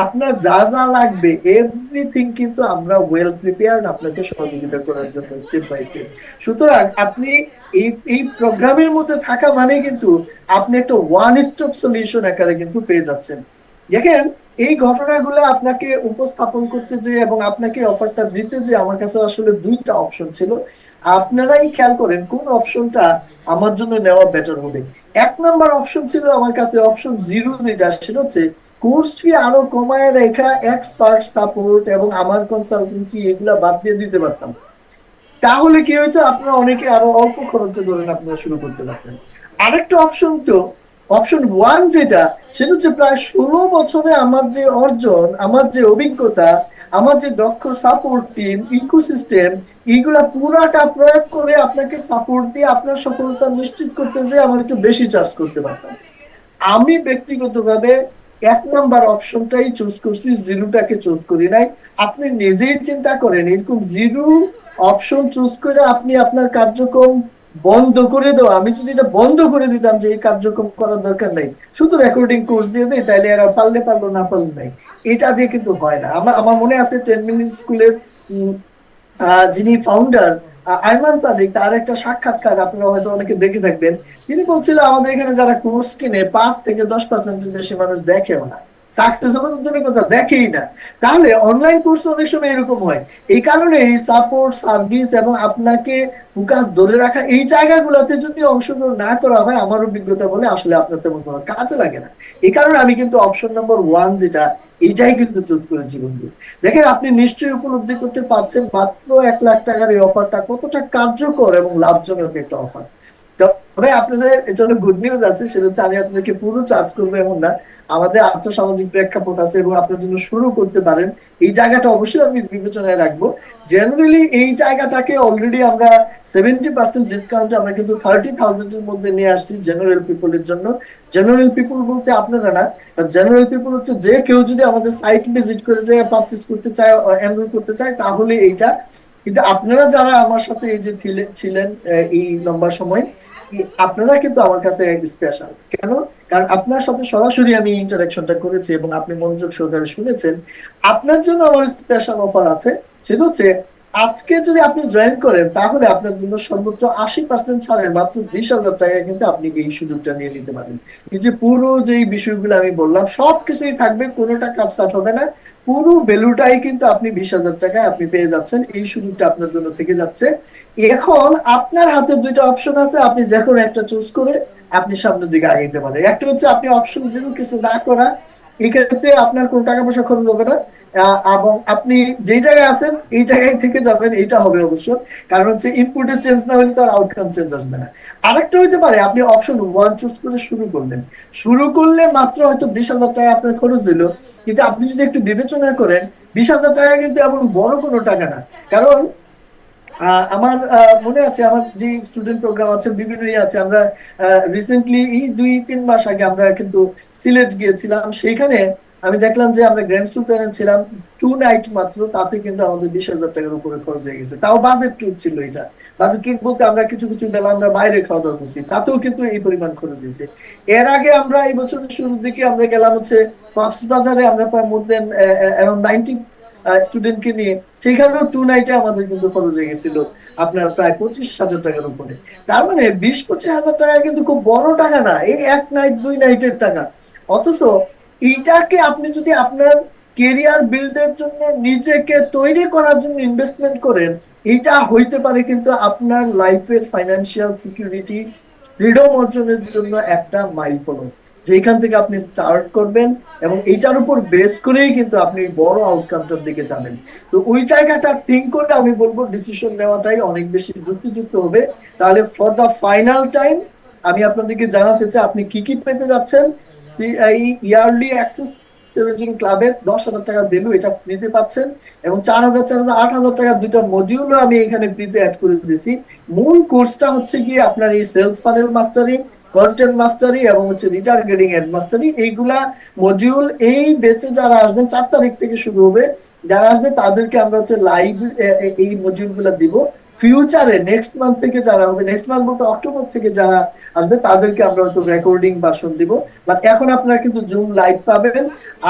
আপনার যা যা লাগবে এভরিথিং কিন্তু আমরা ওয়েল প্রিপেয়ার্ড আপনাকে সহযোগিতা করার জন্য, স্টেপ বাই স্টেপ। সুতরাং আপনি এই এই প্রোগ্রামের মধ্যে থাকা মানে কিন্তু আপনি একটা ওয়ান স্টপ সলিউশন আকারে কিন্তু পেয়ে যাচ্ছেন। দেখেন, এই ঘটনাগুলো আপনাকে উপস্থাপন করতে যে এবং আপনাকে অফারটা দিতে যে আমার কাছে আসলে 2টা অপশন ছিল। আপনারাই খেয়াল করেন কোন অপশনটা আমার জন্য নেওয়া বেটার হবে। 1 নাম্বার অপশন ছিল আমার কাছে, অপশন 0, যেটা সেটা হচ্ছে কোর্স ফি আরো কমায় রেখা, এক্সপার্ট সাপোর্ট এবং আমার কনসালটেন্সি, এগুলা বাদ দিয়ে দিতে পারতাম। তাহলে কি হইতো, আপনারা অনেকে আরো অল্প খরচে ধরেন আপনারা শুরু করতে পারতেন। আরেকটা অপশন তো, অপশন ওয়ান যেটা, সেটা হচ্ছে প্রায় 16 বছরে আমার যে অর্জন, আমার যে অভিজ্ঞতা, আমার যে দক্ষ সাপোর্ট টিম, ইকোসিস্টেম, এইগুলা পুরাটা প্রয়োগ করে আপনাকে সাপোর্ট দিয়ে আপনার সফলতা নিশ্চিত করতে যে আমার একটু বেশি চার্জ করতে পারতাম। আমি ব্যক্তিগতভাবে 1 নাম্বার অপশনটাই চুজ করছি, জিরোটাকে চুজ করি নাই। আপনি নিজেই চিন্তা করেন, এরকম জিরো অপশন চুজ করে আপনি আপনার কার্যক্রম বন্ধ করে দেওয়া, আমি যদি এটা বন্ধ করে দিতাম যে এই কার্যক্রম করার দরকার নাই, শুধু রেকর্ডিং কোর্স দিয়ে দেয়, তাইলে এরা পারলে পারলো না পারলে নাই, এটা দিয়ে কিন্তু হয় না। আমার আমার মনে আছে 10 মিনিট স্কুলের যিনি ফাউন্ডার আইমান সাদিক, তার একটা সাক্ষাৎকার আপনারা হয়তো অনেকে দেখে থাকবেন। তিনি বলছিল আমাদের এখানে যারা কোর্স কিনে 5 থেকে 10% বেশি মানুষ দেখেও না, সাকসেস হবে তুমি কথা দেখেই না। তাহলে অনলাইন কোর্স অনেক সময় এরকম হয়। এই কারণে এই সাপোর্ট সার্ভিস এবং আপনাকে ফোকাস ধরে রাখা এই জায়গাগুলোতে যদি অংশগ্রহণ না করা হয়, আমার অভিজ্ঞতা বলে আসলে আপনার তেমন কোনো কাজে লাগে না। এই কারণে আমি কিন্তু অপশন নাম্বার ওয়ান যেটা, এইটাই কিন্তু চুজ করেছি বন্ধু। দেখেন, আপনি নিশ্চয়ই উপলব্ধি করতে পারছেন মাত্র 1 লাখ টাকার এই অফারটা কতটা কার্যকর এবং লাভজনক একটা অফার। তবে আপনাদের জন্য গুড নিউজ আছে, সেটা হচ্ছে আমি আপনাদেরকে পুরো চার্জ করবো এমন না। আমাদের আর্থসামাজিক প্রেক্ষাপট আছে এবং আপনার জন্য শুরু করতে পারেন, এই জায়গাটা অবশ্যই আমি বিবেচনায় রাখবো। জেনারেলি এই জায়গাটাকে অলরেডি আমরা 70% ডিসকাউন্টে আমরা কিন্তু 30,000-এর মধ্যে নিয়ে আসছি জেনারেল পিপলের জন্য। জেনারেল পিপল বলতে আপনারা না, জেনারেল পিপল হচ্ছে যে কেউ যদি আমাদের সাইট ভিজিট করে যে পারচেজ করতে চায়, এনরোল করতে চায়, তাহলে এইটা। কিন্তু আপনারা যারা আমার সাথে এই যে ছিলেন এই লম্বা সময়, আপনারা কিন্তু আমার কাছে স্পেশাল। কেন? কারণ আপনার সাথে সরাসরি আমি ইন্টারাকশনটা করেছি এবং আপনি মনোযোগ সহকারে শুনেছেন। আপনার জন্য আমার স্পেশাল অফার আছে, সেটা হচ্ছে আজকে যদি আপনি জয়েন করেন, তাহলে আপনার জন্য সর্বোচ্চ 80% ছাড়ে মাত্র 20,000 টাকায় কিন্তু আপনি এই সুযোগটা নিয়ে নিতে পারেন। এই যে পুরো যে বিষয়গুলো আমি বললাম সবকিছুই থাকবে, কোনোটা কাটছাট হবে না, পুরো ভ্যালুটাই কিন্তু আপনি 20,000 টাকায় আপনি পেয়ে যাচ্ছেন। এই সুযোগটা আপনার জন্য থেকে যাচ্ছে। এখন আপনার হাতে দুইটা অপশন আছে, আপনি যে কোনো একটা চুজ করে আপনি সামনের দিকে আগাইতে পারেন। একটা হচ্ছে আপনি অপশন জিরো কিছু না করা, এক্ষেত্রে আপনার কোনো টাকা পয়সা খরচ হবে না, এবং আপনি যেই জায়গায় আছেন এই জায়গায় থেকে যাবেন, এইটা হবে অবশ্য। কারণ হচ্ছে ইনপুটের চেঞ্জ না হলে তার আউটকাম চেঞ্জ আসবে না। আরেকটা হইতে পারে আপনি অপশন ওয়ান চুজ করে শুরু করলেন, শুরু করলে মাত্র হয়তো 20,000 টাকা আপনার খরচ হইলো, কিন্তু আপনি যদি একটু বিবেচনা করেন 20,000 টাকা কিন্তু এমন বড় কোনো টাকা না। কারণ আমার মনে আছে, আমার যে স্টুডেন্ট প্রোগ্রাম আছে বিভিন্ন আছে, আমরা রিসেন্টলি এই 2-3 মাস আগে আমরা কিন্তু সিলেট গিয়েছিলাম। সেইখানে আমি দেখলাম যে আমরা গ্র্যান্ড সুলতানে ছিলাম 2 নাইট মাত্র, তাতে কিন্তু আমাদের 20,000 টাকার উপরে খরচ হয়ে গেছে। তাও বাজেট ট্যুর ছিল এটা। বাজেট ট্যুর বলতে আমরা কিছু কিছু বেলা আমরা বাইরে খাওয়া দাওয়া করছি, তাতেও কিন্তু এই পরিমাণ খরচ হয়েছে। এর আগে আমরা এই বছরের শুরুর দিকে আমরা গেলাম হচ্ছে কক্সবাজারে, আমরা প্রায় মোর দেন অ্যারাউন্ড 90 স্টুডেন্টকে নিয়ে, সেখানেও 2 নাইটে আমাদের কিন্তু খরচ হয়ে গেছিল আপনার প্রায় 25,000 টাকার উপরে। তার মানে 20-25 হাজার টাকা কিন্তু খুব বড় টাকা না, এই 1 নাইট 2 নাইটের টাকা। অথচ এইটাকে আপনি যদি আপনার কেরিয়ার বিল্ডের জন্য, নিজেকে তৈরি করার জন্য ইনভেস্টমেন্ট করেন, এটা হইতে পারে কিন্তু আপনার লাইফের ফাইন্যান্সিয়াল সিকিউরিটি, ফ্রিডম অর্জনের জন্য একটা মাইলফলক, যেখান থেকে আপনি স্টার্ট করবেন এবং এইটার উপর বেস করেই কিন্তু আপনি বড় আউটকামটার দিকে যাবেন। তো ওই জায়গাটা থিঙ্ক করে আমি বলবো ডিসিশন নেওয়াটাই অনেক বেশি যুক্তিযুক্ত হবে। তাহলে ফর দা ফাইনাল টাইম আমি আপনাদেরকে জানাতে চাই আপনি কি কি পেতে যাচ্ছেন। সিআই ইয়ারলি অ্যাক্সেস 70 ক্লাবের 10,000 টাকা ভ্যালু, এটা ফ্রিতে পাচ্ছেন, এবং 4,000, 4,000, 8,000 টাকা দুইটা মডিউলও আমি এখানে ফ্রিতে অ্যাড করে দিয়েছি। মূল কোর্সটা হচ্ছে কি আপনার এই সেলস ফানেল মাস্টারিং, কন্টেন্ট মাস্টারি এবং হচ্ছে রিটার্গেটিং এড মাস্টারি, এইগুলা মডিউল এই বেচে যারা আসবেন 4 তারিখ থেকে শুরু হবে। যারা আসবে তাদেরকে আমরা হচ্ছে লাইভ এই মডিউল গুলা দিব। ফিউচারে নেক্সট মান্থ থেকে যারা হবে, নেক্সট মান্থ বলতে অক্টোবর থেকে যারা আসবে তাদেরকে আমরা হয়তো রেকর্ডিং ভার্সন দিব। বাট এখন আপনারা কিন্তু জুম লাইভ পাবেন।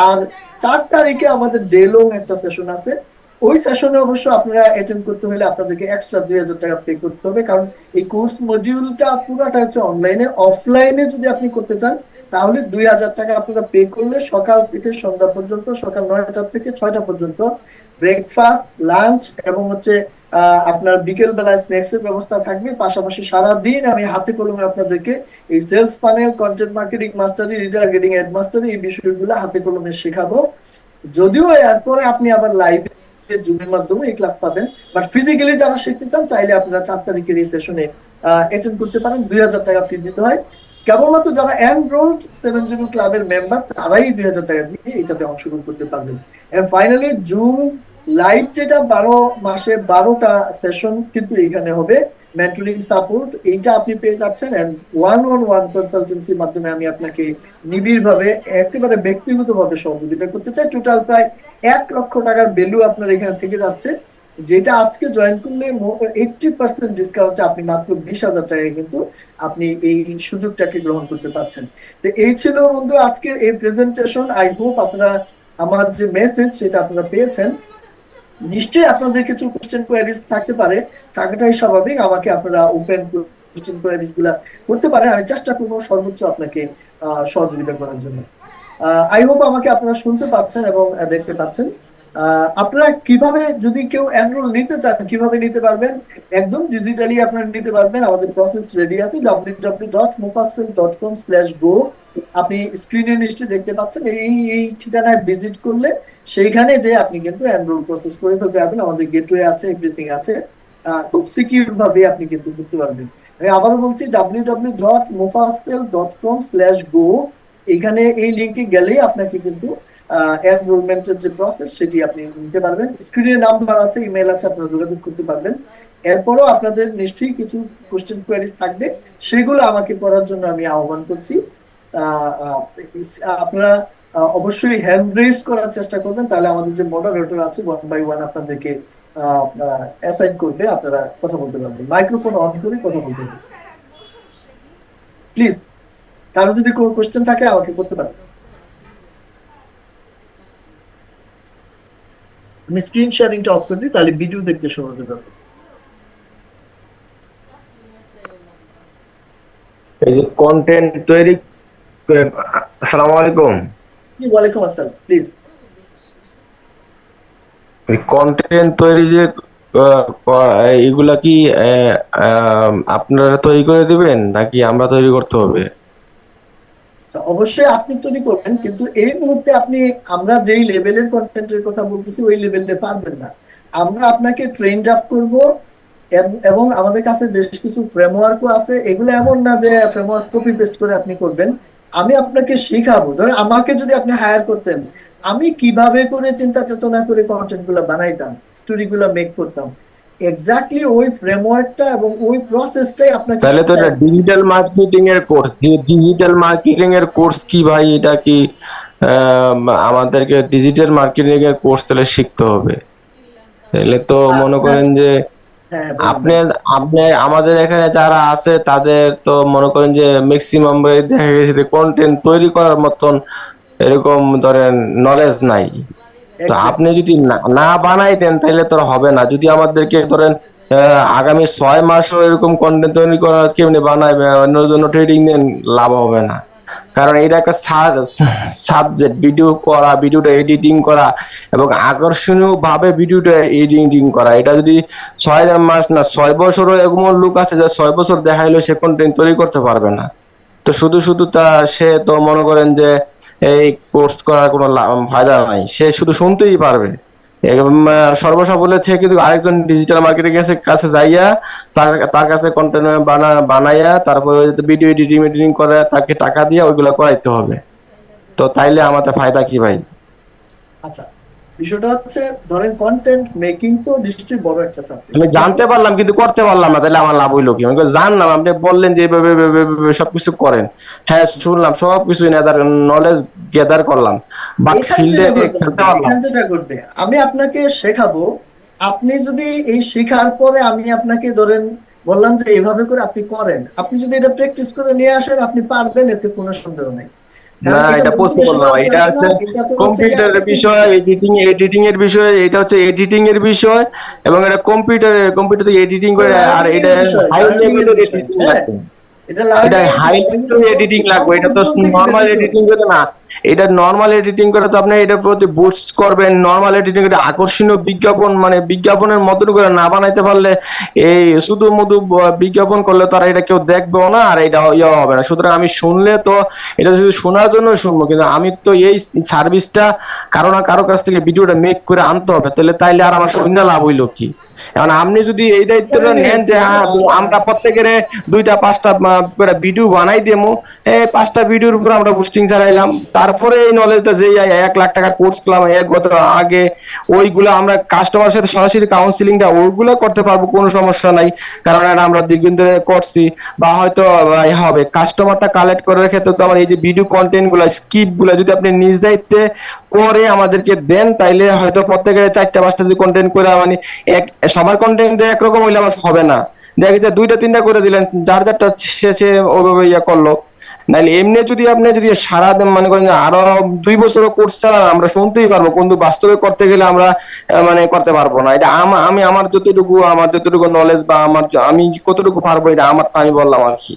আর 4 তারিখে আমাদের ডে লং একটা সেশন আছে, ওই সেশনে অবশ্য আপনারা অ্যাটেন্ড করতে হলে আপনাদেরকে এক্সট্রা 2,000 টাকা পে করতে হবে, কারণ এই কোর্স মডিউলটা পুরাটা হচ্ছে অনলাইনে। অফলাইনে যদি আপনি করতে চান তাহলে 2,000 টাকা আপনারা পে করলে সকাল থেকে সন্ধ্যা পর্যন্ত, সকাল 9টা থেকে 6টা পর্যন্ত ব্রেকফাস্ট, লাঞ্চ এবং হচ্ছে আপনার বিকেল বেলায় স্ন্যাক্স এর ব্যবস্থা থাকবে। পাশাপাশি সারাদিন আমি হাতে কলমে আপনাদেরকে এই sales funnel, content marketing mastery, retargeting ad mastery, এই বিষয়গুলো হাতে কলমে শেখাবো। যদিও এরপরে আপনি আবার লাইভে জুমের মাধ্যমে এই ক্লাস পাবেন। বাট ফিজিক্যালি যারা শিখতে চান চাইলে আপনারা 4 তারিখের এই সেশনে অ্যাটেন্ড করতে পারেন। 2000 টাকা ফি দিতে হয়। কেবলমাত্র যারা এনরোলড 70 ক্লাবের মেম্বার তারাই 2000 টাকা দিয়ে এটাতে অংশগ্রহণ করতে পারবেন। এন্ড ফাইনালি জুম লাইভ যেটা 12 মাসে 12টা সেশন কিন্তু এখানে হবে। মেন্টরিং সাপোর্ট এইটা আপনি পেয়ে যাচ্ছেন, এন্ড ওয়ান কনসালটেন্সির মাধ্যমে আমি আপনাকে নিবিড়ভাবে একেবারে ব্যক্তিগতভাবে সহযোগিতা করতে চাই। টোটাল প্রায় 1 লক্ষ টাকার ভ্যালু আপনার এখানে থেকে যাচ্ছে, যেটা আজকে জয়েন করলে 80% ডিসকাউন্টে আপনি মাত্র 20,000 টাকায় কিন্তু আপনি এই সুযোগটাকে গ্রহণ করতে পারছেন। তো এই ছিল বন্ধু আজকের এই প্রেজেন্টেশন। আই হোপ আপনারা আমার যে মেসেজ সেটা আপনারা পেয়েছেন। নিশ্চয়ই আপনাদের কিছু কোশ্চেন কোয়ারিজ থাকতে পারে, থাকাটাই স্বাভাবিক। আমাকে আপনারা ওপেন কোশ্চেন কোয়ারিজ গুলা করতে পারেন, আমি চেষ্টা করবো সর্বোচ্চ আপনাকে সহযোগিতা করার জন্য। আই হোপ আমাকে আপনারা শুনতে পাচ্ছেন এবং দেখতে পাচ্ছেন। আপনারা কিভাবে, যদি কেউ এনরোল নিতে চান কিভাবে নিতে পারবেন? একদম ডিজিটালি আপনারা নিতে পারবেন। আমাদের প্রসেস রেডি আছে, www.mufassal.com/go। আপনি স্ক্রিনে নিশ্চয়ই দেখতে পাচ্ছেন, এই ঠিকানায় ভিজিট করলে সেইখানে যে আপনি কিন্তু এনরোল প্রসেস করে ফেলতে পারবেন। আমাদের গেটওয়ে আছে, এভরিথিং আছে, খুব সিকিউর ভাবে আপনি কিন্তু করতে পারবেন। আমি আবারও বলছি, www.mufassal.com/go। এখানে এই লিঙ্কে গেলেই আপনাকে কিন্তু এনরোলমেন্টের যে প্রসেস সেটি আপনি নিতে পারবেন। স্ক্রিনে নাম্বার আছে, ইমেল আছে, আপনারা যোগাযোগ করতে পারবেন। এরপরও আপনাদের নিশ্চয়ই কিছু কোশ্চেন কোয়ারিজ থাকবে, সেগুলো আমাকে করার জন্য আমি আহ্বান করছি। আপনারা অবশ্যই হ্যান্ড রেজ করার চেষ্টা করবেন, তাহলে আমাদের যে মডারেটর আছে 1 বাই 1 আপনাদেরকে অ্যাসাইন করবে, আপনারা কথা বলতে পারবেন। মাইক্রোফোন অন করে কথা বলতে পারবেন। প্লিজ, কারো যদি কোনো কোশ্চেন থাকে আমাকে করতে পারেন। আমি স্ক্রিন শেয়ারিংটা অফ করে দিই, তাহলে ভিডিও দেখতে সহজ হবে। এই যে কন্টেন্ট তৈরি, আসসালামু আলাইকুম। ওয়ালাইকুম আসসালাম। প্লিজ, এই কন্টেন্ট তৈরি যে এগুলা কি আপনারা তৈরি করে দিবেন নাকি আমরা তৈরি করতে হবে? অবশ্যই আপনি তৈরি করবেন, কিন্তু এই মুহূর্তে আপনি, আমরা যেই লেভেলের কন্টেন্টের কথা বলতেছি ওই লেভেলে পারবেন না। আমরা আপনাকে ট্রেন্ড আপ করব, এবং আমাদের কাছে বেশ কিছু ফ্রেমওয়ার্কও আছে। এগুলো এমন না যে ফ্রেমওয়ার্ক কপি পেস্ট করে আপনি করবেন। আমি আপনাকে শিখাবো। ধরেন আমাকে যদি আপনি হায়ার করতেন, আমি কিভাবে করে চিন্তা চেতনা করে কন্টেন্ট গুলো বানাইতাম, স্টোরি গুলো মেক করতাম, এক্স্যাক্টলি ওই ফ্রেমওয়ার্কটা এবং ওই প্রসেসটাই আপনাকে তাহলে তো এটা ডিজিটাল মার্কেটিং এর কোর্স। ডিজিটাল মার্কেটিং এর কোর্স কি ভাই? এটা কি আমাদেরকে ডিজিটাল মার্কেটিং এর কোর্স তাহলে শিখতে হবে? তাহলে তো মনে করেন যে হ্যাঁ, আপনি আপনি আমাদের এখানে যারা আছে তাদের তো মনে করেন যে ম্যাক্সিমাম দেখা গেছে যে কন্টেন্ট তৈরি করার মতন এরকম ধরেন নলেজ নাই। তো আপনি যদি না বানাইতেন তাহলে তো হবে না। যদি আমাদেরকে ধরেন আগামী 6 মাসও এরকম কন্টেন্ট তৈরি করা কেমনি বানাইবে, অন্যের জন্য ট্রেডিং দেন, লাভ হবে না। কারণ এটা একটা সাবজেক্ট, ভিডিওটা এডিটিং করা এবং আকর্ষণীয় ভাবে ভিডিওটা এডিটিং করা। এটা যদি 6 মাস না 6 বছরও এমন লোক আছে যে 6 বছর দেখাইলো সে কন্টেন্ট তৈরি করতে পারবে না। তো শুধু শুধু সে তো মনে করেন যে এই কোর্স করার কোনো ফায়দা নাই, সে শুধু শুনতেই পারবে। সর্বসাফল্য থেকে কিন্তু আরেকজন ডিজিটাল মার্কেটিং এর কাছে যাইয়া তার কাছে কন্টেন্ট বানাইয়া তারপরে ভিডিও এডিটিং করে তাকে টাকা দিয়ে ওইগুলো করাইতে হবে। তো তাইলে আমাদের ফায়দা কি ভাই? আচ্ছা, বিষয়টা হচ্ছে, ধরেন কন্টেন্ট মেকিং তো নিশ্চয়ই বড় একটা সাবজেক্ট। আমি জানতে পারলাম কিন্তু করতে পারলাম না, তাহলে আমার লাভ হইলো কি? আমি জানলাম, আপনি বললেন যে এইভাবে সবকিছু করেন, হ্যাঁ শুনলাম, সবকিছু নলেজ গ্যাদার করলাম, বাট ফিল্ডে খেলতে পারলাম। যেটা করবে, আমি আপনাকে শেখাবো। আপনি যদি এই শেখার পরে আমি আপনাকে ধরেন বললাম যে এইভাবে করে আপনি করেন, আপনি যদি এটা প্র্যাকটিস করে নিয়ে আসেন, আপনি পারবেন, এতে কোনো সন্দেহ নাই। না, এটা পসিবল না। এটা হচ্ছে কম্পিউটারের বিষয়, এডিটিং এর বিষয়, এটা হচ্ছে এডিটিং এর বিষয় এবং এটা কম্পিউটারে এডিটিং করে, আর এটা হাই লেভেলের এডিটিং লাগবে। এটা হাই লেভেলের এডিটিং লাগবে, এটা তো নরমাল এডিটিং করে না। এটা নর্মাল এডিটিং করে তো আপনি এটার প্রতি বুস্ট করবেন, নর্মাল এডিটিং করে আকর্ষণীয় বিজ্ঞাপন মানে বিজ্ঞাপনের মতন করে না বানাইতে পারলে এই শুধু মধু বিজ্ঞাপন করলে তো আর এটা কেউ দেখবেও না, আর এটা ইয়ে হবে না। সুতরাং আমি শুনলে তো এটা শুধু শোনার জন্য শুনবো, কিন্তু আমি তো এই সার্ভিসটা কারো না কারো কাছ থেকে ভিডিওটা মেক করে আনতে হবে, তাইলে আর আমার শূন্য লাভ হইলো কি? এখন আপনি যদি এই দায়িত্বটা নেন যে হ্যাঁ আমরা প্রত্যেকের 2টা 5টা করে ভিডিও বানাই দেবো, এই 5টা ভিডিওর উপর আমরা বুস্টিং চালাইলাম, তারপরে এই নলেজটা যে 1 লাখ টাকা কোর্স করলাম গত আগে, ওইগুলো আমরা কাস্টমারের সাথে সরাসরি কাউন্সিলিংটা ওইগুলো করতে পারবো, কোনো সমস্যা নাই। কারণ এটা আমরা দীর্ঘদিন ধরে করছি। বা হয়তো হবে কাস্টমারটা কালেক্ট করার ক্ষেত্রে তো আমার এই যে ভিডিও কন্টেন্ট গুলা স্কিপ গুলা যদি আপনি নিজ দায়িত্বে করে আমাদেরকে দেন, তাইলে হয়তো প্রত্যেকের 4টা 5টা যদি কন্টেন্ট করে মানে সবার কন্টেন্ট একরকম হইলে আমার হবে না। দেখা যাচ্ছে 2টা 3টা করে দিলেন, যার যারটা শেষে ওইভাবে করলো। নাহলে এমনি যদি আপনি যদি সারা দিন মনে করেন যে আরো 2 বছর কোর্স চালান, আমরা শুনতেই পারবো, কিন্তু বাস্তবে করতে গেলে আমরা মানে করতে পারবো না। এটা আমি আমার যতটুকু নলেজ বা আমি কতটুকু পারবো এটা আমি বললাম আর কি।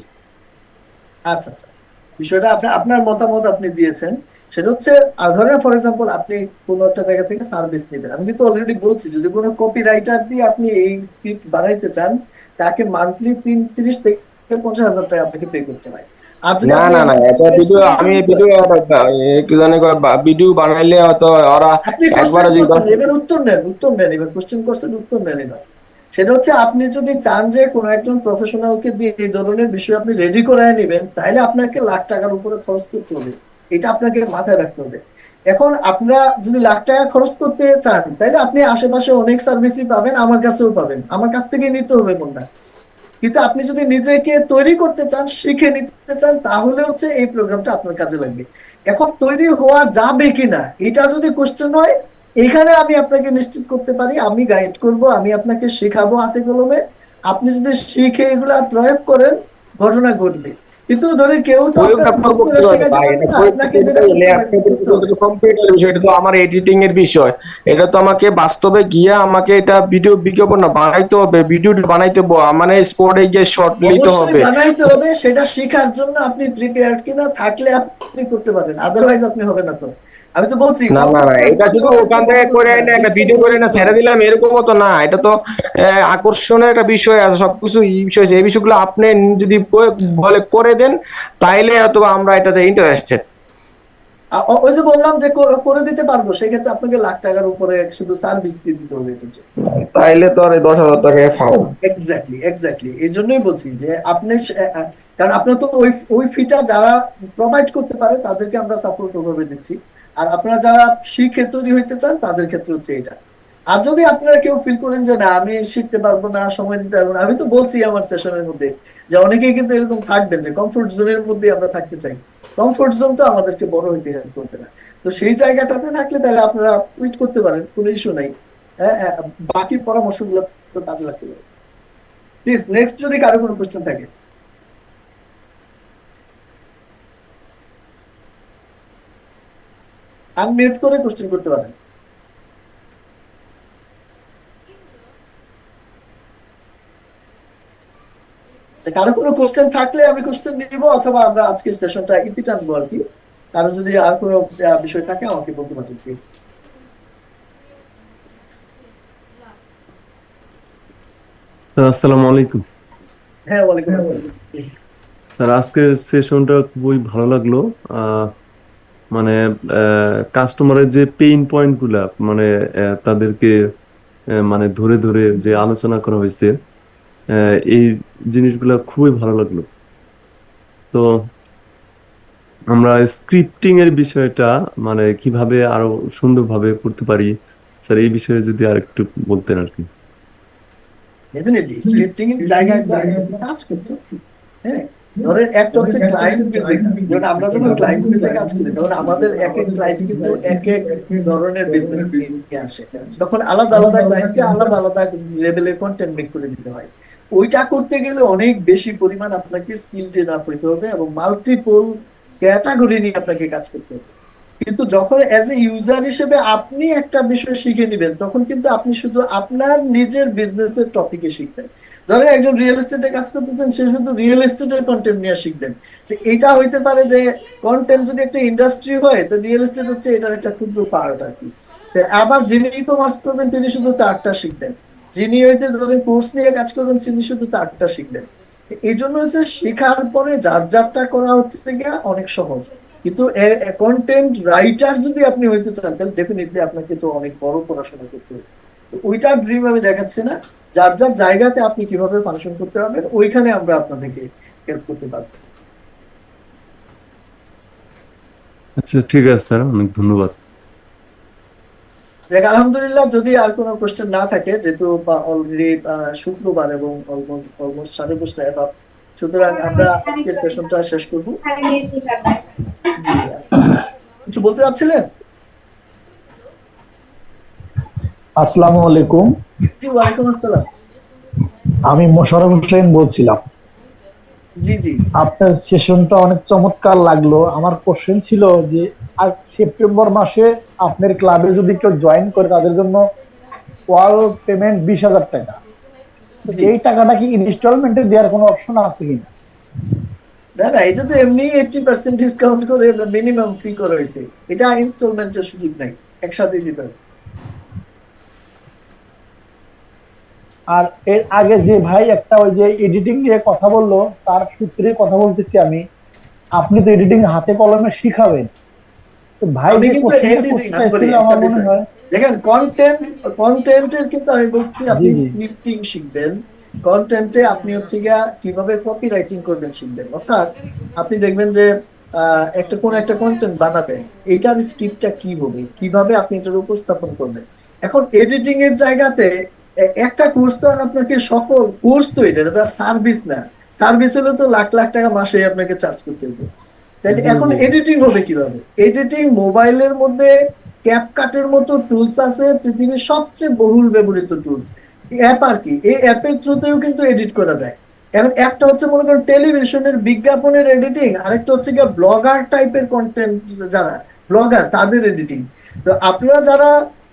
আচ্ছা আচ্ছা, বিষয়টা আপনার মতামত আপনি দিয়েছেন, সেটা হচ্ছে ধরেন ফর এক্সাম্পল আপনি কোনো একটা জায়গা থেকে সার্ভিস নেবেন। আমি কিন্তু অলরেডি বলছি যদি কোনো কপি রাইটার দিয়ে আপনি এই স্ক্রিপ্ট বানাইতে চান, তাকে মান্থলি 30 থেকে 50 হাজার টাকা আপনাকে পে করতে হয়। আর যদি না আপনি না না এটা ভিডিও আমি কি জানি ভিডিও বানাইলে হয়তো ওরা আপনি একবারে কোশ্চেন যদি করছেন, এবার উত্তর নেন, এবার কোশ্চেন করছেন, উত্তর নেন এবার। সেটা হচ্ছে আপনি যদি চান যে কোনো একজন প্রফেশনালকে দিয়ে এই ধরনের বিষয় আপনি রেডি করায় নেবেন, তাহলে আপনাকে লাখ টাকার উপরে খরচ করতে হবে, এটা আপনাকে মাথায় রাখতে হবে। এখন আপনারা যদি লাখ টাকা খরচ করতে চান, তাহলে আপনি আশেপাশে অনেক সার্ভিসই পাবেন, আমার কাছেও পাবেন, আমার কাছ থেকে নিতে হবে কোনটা। কিন্তু আপনি যদি নিজেকে তৈরি করতে চান, শিখে নিতে চান, তাহলে হচ্ছে এই প্রোগ্রামটা আপনার কাজে লাগবে। এখন তৈরি হওয়া যাবে কিনা এটা যদি কোশ্চেন হয়, এখানে আমি আপনাকে নিশ্চিত করতে পারি, আমি গাইড করব, আমি আপনাকে শেখাবো হাতে কলমে। আপনি যদি শিখে এগুলা প্রয়োগ করেন, ঘটনা ঘটবে। কিন্তু ধরে কেউ তো প্রয়োগটা আপনার করবো করে কিভাবে শেখাতে ভাই? পারবে এটা না, প্রয়োগ আপনাকে করতে যেটা গেলে করতে হবে। কম্পিউটার বিষয়, এটা তো আমার এডিটিং এর বিষয়। এটা তো আমাকে বাস্তবে গিয়ে আমাকে এটা ভিডিও বিজ্ঞাপন না বানাইতে হবে, ভিডিওটা বানাইতে মানে স্পটে গিয়ে শর্ট নিতে অবশ্যই হবে। বানাইতে হবে, সেটা শেখার জন্য আপনি প্রিপেয়ার্ড কিনা থাকলে আপনি করতে পারেন, আদারওয়াইজ আপনি হবে না। তো আমি তো বলছি না না না এটা শুধু ওখান থেকে করে এনে একটা ভিডিও করে না ছেড়ে দিলাম এরকমও তো না। এটা তো আকর্ষণের একটা বিষয় আছে, সবকিছু বিষয় আছে। এই বিষয়গুলো আপনি যদি বলে করে দেন, তাইলে হয়তো আমরা এটাতে ইন্টারেস্টেড। ওই যে বললাম যে করে দিতে পারবো, সেক্ষেত্রে আপনাকে লাখ টাকার উপরে শুধু সার্ভিস ফি দিতে হবে এটার জন্য। তাইলে তো আর 10,000 টাকায় ফাও। এক্স্যাক্টলি এক্স্যাক্টলি, এই জন্যই বলছি যে আপনি কারণ আপনার তো ওই ফিটা যারা প্রোভাইড করতে পারে তাদেরকে আমরা সাপোর্ট ওভাবে দিচ্ছি। আর আপনারা যারা শিখে তৈরি হইতে চান তাদের ক্ষেত্রে হচ্ছে এটা। আর যদি আপনারা কেউ ফিল করেন যে না আমি শিখতে পারবো না, সময় দিতে পারবো না, আমি তো বলছি আমার সেশনের মধ্যে যে অনেকেই কিন্তু এরকম থাকবেন যে কমফোর্ট জোনের মধ্যে আমরা থাকতে চাই। কমফোর্ট জোন তো আমাদেরকে বড় হইতে হেল্প করবে না। তো সেই জায়গাটাতে থাকলে তাহলে আপনারা টুইট করতে পারেন, কোনো ইস্যু নাই। হ্যাঁ হ্যাঁ, বাকি পরামর্শগুলো তো কাজে লাগতে পারে। প্লিজ নেক্সট যদি কারো কোনো কোশ্চেন থাকে। আনমিউট করে কোশ্চেন করতে পারেন। কারো কোনো কোশ্চেন থাকলে আমি কোশ্চেন নিব, অথবা আমরা আজকের সেশনটা ইতি টানবো আর কি। কারো যদি আর কোনো বিষয় থাকে আমাকে বলতে পারেন প্লিজ। আসসালামু আলাইকুম হ্যাঁ, ওয়ালাইকুম আসসালাম। Please। স্যার। আজকের সেশনটা খুবই ভালো লাগলো। মানে কাস্টমারের যে পেইন পয়েন্ট গুলা মানে তাদেরকে মানে ধরে ধরে যে আলোচনা করা হয়েছে, এই জিনিসগুলা খুবই ভালো লাগলো। তো আমরা স্ক্রিপ্টিং এর বিষয়টা মানে কিভাবে আরো সুন্দরভাবে করতে পারি স্যার, এই বিষয়ে যদি আর একটু বলতেন আর কি। ডেফিনেটলি স্ক্রিপ্টিং এর জায়গায় তো আমাদেরকে কাজ করতে হবে। হ্যাঁ, ধরেন একটা হচ্ছে ক্লায়েন্ট বেসে কাজ, যেমন আমরা যখন ক্লায়েন্ট বেসে কাজ করি তখন আমাদের এক এক ক্লায়েন্ট কিন্তু এক এক ধরনের বিজনেস নিয়ে আসে, তখন আলাদা আলাদা ক্লায়েন্টকে আলাদা আলাদা লেভেলের কন্টেন্ট মেক করে দিতে হয়। ওইটা করতে গেলে অনেক বেশি পরিমাণ আপনাকে স্কিল এনাফ হইতে হবে এবং মাল্টিপল ক্যাটাগরি নিয়ে আপনাকে কাজ করতে হবে। কিন্তু যখন এজ এ ইউজার হিসেবে আপনি একটা বিষয় শিখে নেবেন, তখন কিন্তু আপনি শুধু আপনার নিজের বিজনেসের টপিকে শিখবেন। ধরেন একজন রিয়েল এস্টেটে কাজ করতেছেন, সে শুধু রিয়েল এস্টেটের কন্টেন্ট নিয়ে শিখবেন। তো এটা হইতে পারে যে কন্টেন্ট যদি একটা ইন্ডাস্ট্রি হয়, তো রিয়েল এস্টেট হচ্ছে এটার একটা ক্ষুদ্র পার্ট আর কি। তো আবার যিনি ই কমার্স করবেন তিনি শুধু তারটা শিখবেন, যিনি হচ্ছে ধরেন কোর্স নিয়ে কাজ করবেন তিনি শুধু তারটা শিখবেন। তো এই জন্য হচ্ছে শেখার পরে যার যারটা করা হচ্ছে গিয়া অনেক সহজ। কিন্তু কন্টেন্ট রাইটার যদি আপনি হইতে চান তাহলে ডেফিনেটলি আপনাকে তো অনেক বড় পড়াশোনা করতে হবে। তো ওইটার ড্রিম আমি দেখাচ্ছি না, যার যার জায়গাতে আপনি কিভাবে ফাংশন করতে পারবেন ওইখানে আমরা আপনাদেরকে হেল্প করতে পারবো। আচ্ছা ঠিক আছে স্যার, অনেক ধন্যবাদ। দেখ আলহামদুলিল্লাহ, যদি আর কোনো কোশ্চেন না থাকে, যেহেতু অলরেডি শুক্রবার এবং অলমোস্ট 10:30 এবার, সুতরাং আমরা আজকের সেশনটা শেষ করবো। জি, কিছু বলতে চাচ্ছিলেন? আসসালামু আলাইকুম। জি, ওয়ালাইকুম আসসালাম। আমি মোশাররফ হোসেন বলছিলাম। জি জি। আপনার সেশনটা অনেক চমৎকার লাগলো। আমার কোশ্চেন ছিল যে আজ সেপ্টেম্বর মাসে আপনার ক্লাবে যদি কেউ জয়েন করে তাদের জন্য ওয়াল পেমেন্ট 20,000 টাকা, তো জি। এই টাকাটা কি ইনস্টলমেন্টে দেওয়ার কোনো অপশন আছে কিনা? না না, এটা তো এমনি 80% ডিসকাউন্ট করে মিনিমাম ফি করা হয়েছে, এটা ইনস্টলমেন্টের সুযোগ নাই, একসাথে দিতে হবে। আর এর আগে যে ভাই একটা ওই যে এডিটিং নিয়ে কথা বললো, তার সূত্রে কথা বলতেছি আমি। আপনি তো এডিটিং হাতে কলমে শিখাবেন, তো ভাই আমি যে কিন্তু কোশ্চেনটা এডিটিং করতে আমি বলি চাইছিল একটা আমার মনে বিষয়, হয়। দেখেন কন্টেন্টের কিন্তু আমি বলছি জি আপনি জি। স্ক্রিপ্টিং শিখবেন, কন্টেন্টে আপনি হচ্ছে গিয়া কিভাবে কপি রাইটিং করবেন শিখবেন। অর্থাৎ আপনি দেখবেন যে একটা কোন একটা কন্টেন্ট বানাবেন, এটার স্ক্রিপ্টটা কি হবে, কিভাবে আপনি এটার উপস্থাপন করবেন। এখন এডিটিং এর জায়গাতে একটা কোর্স তো আর আপনাকে সকল কোর্স তো এটা তো আর সার্ভিস না। সার্ভিস হলে তো লাখ লাখ টাকা মাসে আপনাকে চার্জ করতে হবে। তাহলে জি এখন জি। এডিটিং হবে কিভাবে? এডিটিং মোবাইলের মধ্যে ক্যাপকাটের মতো টুলস আছে, পৃথিবীর সবচেয়ে বহুল ব্যবহৃত টুলস অ্যাপ আর কি। এই অ্যাপের থ্রুতেও কিন্তু এডিট করা যায়। এখন একটা হচ্ছে মনে করেন টেলিভিশনের বিজ্ঞাপনের এডিটিং, আরেকটা হচ্ছে গিয়ে ব্লগার টাইপের কন্টেন্ট, যারা ব্লগার তাদের এডিটিং। তো আপনারা যারা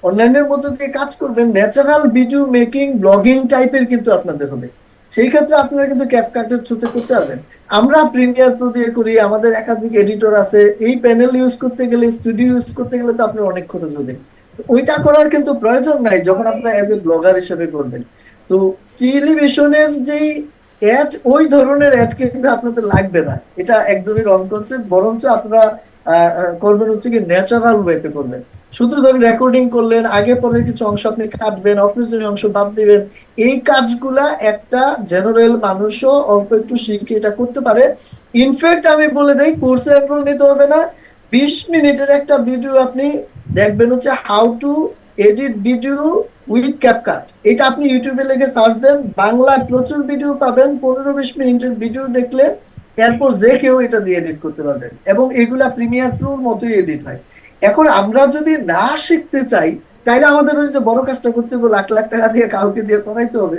অনলাইনের মধ্যে দিয়ে কাজ করবেন, ন্যাচারাল ভিডিও মেকিং ব্লগিং টাইপের কিন্তু আপনাদের হবে। সেই ক্ষেত্রে আপনারা কিন্তু ক্যাপকাটের থ্রুতে করতে পারবেন। আমরা প্রিমিয়ার প্রো দিয়ে করি, আমাদের একাধিক এডিটর আছে। এই প্যানেল ইউজ করতে গেলে, স্টুডিও ইউজ করতে গেলে তো আপনার অনেক খরচ হবে। তো ওইটা করার কিন্তু প্রয়োজন নাই যখন আপনারা এজ এ ব্লগার হিসেবে করবেন। তো টেলিভিশনের যেই অ্যাড, ওই ধরনের অ্যাড কিন্তু আপনাদের লাগবে না, এটা একদমই রং কনসেপ্ট। বরঞ্চ আপনারা করবেন হচ্ছে কি ন্যাচারাল ওয়েতে করবেন। শুধু ধরুন রেকর্ডিং করলেন, আগে পরে কিছু অংশ আপনি কাটবেন, অপ্রয়োজনীয় অংশ বাদ দিবেন। এই কাজগুলা একটা জেনারেল মানুষও অল্প একটু শিখে এটা করতে পারে। ইনফ্যাক্ট আমি বলে দেই, কোর্সে এনরোল নিতে হবে না। 20 মিনিটের একটা ভিডিও আপনি দেখবেন হচ্ছে how to edit video with CapCut. এটা আপনি ইউটিউবে লিখে সার্চ দেন, বাংলায় প্রচুর ভিডিও পাবেন। 15-20 মিনিটের ভিডিও দেখলে এরপর যে কেউ এটা দিয়ে এডিট করতে পারবেন, এবং এগুলা প্রিমিয়ার প্রোর মতোই এডিট হয়। এখন আমরা যদি না শিখতে চাই, তাইলে আমাদের ওই যে বড় কাজটা করতে হবে, লাখ লাখ টাকা দিয়ে কাউকে দিয়ে করাইতে হবে।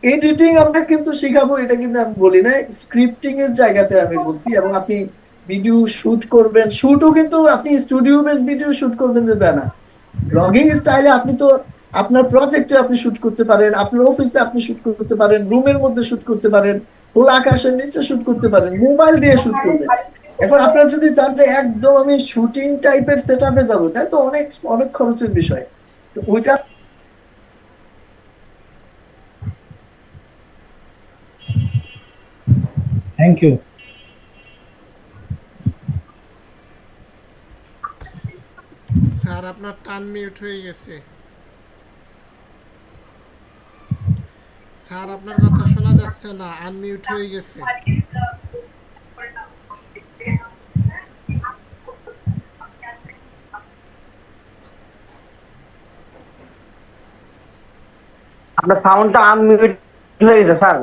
এডিটিং আমরা কিন্তু শিখাবো, এটা কিন্তু আমি বলি না, স্ক্রিপ্টিং এর জায়গাতে আমি বলছি। এবং আপনি ভিডিও শুট করবেন, শুটও কিন্তু আপনি স্টুডিও বেস ভিডিও শুট করবেন যে তা না। ব্লগিং স্টাইলে আপনি তো আপনার প্রজেক্টে আপনি শুট করতে পারেন, আপনার অফিসে আপনি শুট করতে পারেন, রুমের মধ্যে শুট করতে পারেন, খোলা আকাশের নিচে শুট করতে পারেন, মোবাইল দিয়ে শুট করবেন। এখন আপনারা যদি চান যে একদম আমি শুটিং টাইপের সেট আপে যাবো, তাই তো অনেক অনেক খরচের বিষয়। তো ওইটা থ্যাংক ইউ। স্যার আপনার টান মিউট হয়ে গেছে। স্যার আপনার কথা শোনা যাচ্ছে না, আনমিউট হয়ে গেছে। আপনার সাউন্ডটা আনমিউট হয়ে গেছে স্যার,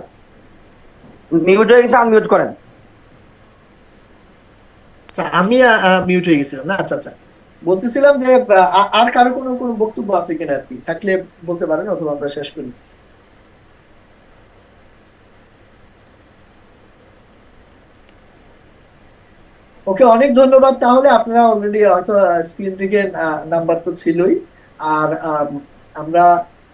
মিউট হয়ে গেছে, আনমিউট করেন। আচ্ছা, আমি মিউট হয়ে গেছিলাম না। আচ্ছা আচ্ছা, বলতেছিলাম যে আর কারো কোনো কোনো বক্তব্য আছে কিনা আর কি, থাকলে বলতে পারেন, অথবা আমরা শেষ করি। ওকে, অনেক ধন্যবাদ। তাহলে আপনারা অলরেডি হয়তো স্ক্রিন থেকে নাম্বার তো ছিলই। আর আমরা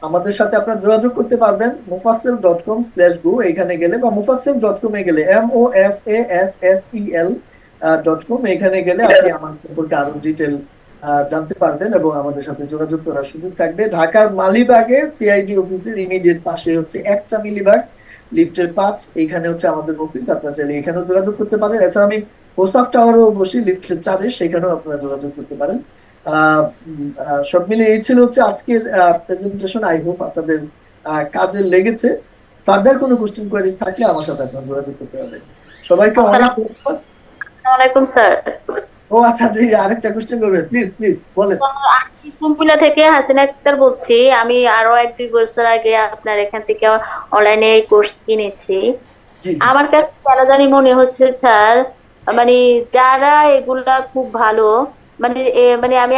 আমাদের সাথে আপনারা যোগাযোগ করতে পারবেন mufassel.com/go, এখানে গেলে, বা mufassel.com এ গেলে, MOFASSEL.com, এখানে গেলে আপনি আমার সম্পর্কে আরো ডিটেল জানতে পারবেন এবং আমাদের সাথে যোগাযোগ করার সুযোগ থাকবে। ঢাকার মালিবাগে সিআইডি অফিসের ইমিডিয়েট পাশে হচ্ছে 1 মিলিবাগ, লিফটের 5, এইখানে হচ্ছে আমাদের অফিস। আপনারা চাইলে এখানেও যোগাযোগ করতে পারেন। এছাড়া আমি হোসাফ টাওয়ারেও বসি, লিফটের 4-এ, সেখানেও আপনারা যোগাযোগ করতে পারেন। সব মিলে এই ছিল হচ্ছে আজকের প্রেজেন্টেশন। আই হোপ আপনাদের কাজে লেগেছে। ফার্দার কোনো কোশ্চেন কোয়ারিজ থাকলে আমার সাথে আপনারা যোগাযোগ করতে পারবেন। সবাইকে অনেক ধন্যবাদ। আসসালামাইকুম স্যার। ও আচ্ছা, জি আরেকটা কোশ্চেন করবেন, প্লিজ প্লিজ বলেন। আমি কুমিল্লা থেকে হাসিনা আক্তার বলছি। আমি আরো 1-2 বছর আগে আপনার এখান থেকে অনলাইনে কোর্স কিনেছি। জি জি। আমার কাছে কেন জানি মনে হচ্ছে স্যার, মানে যারা এগুলা খুব ভালো, মানে আমি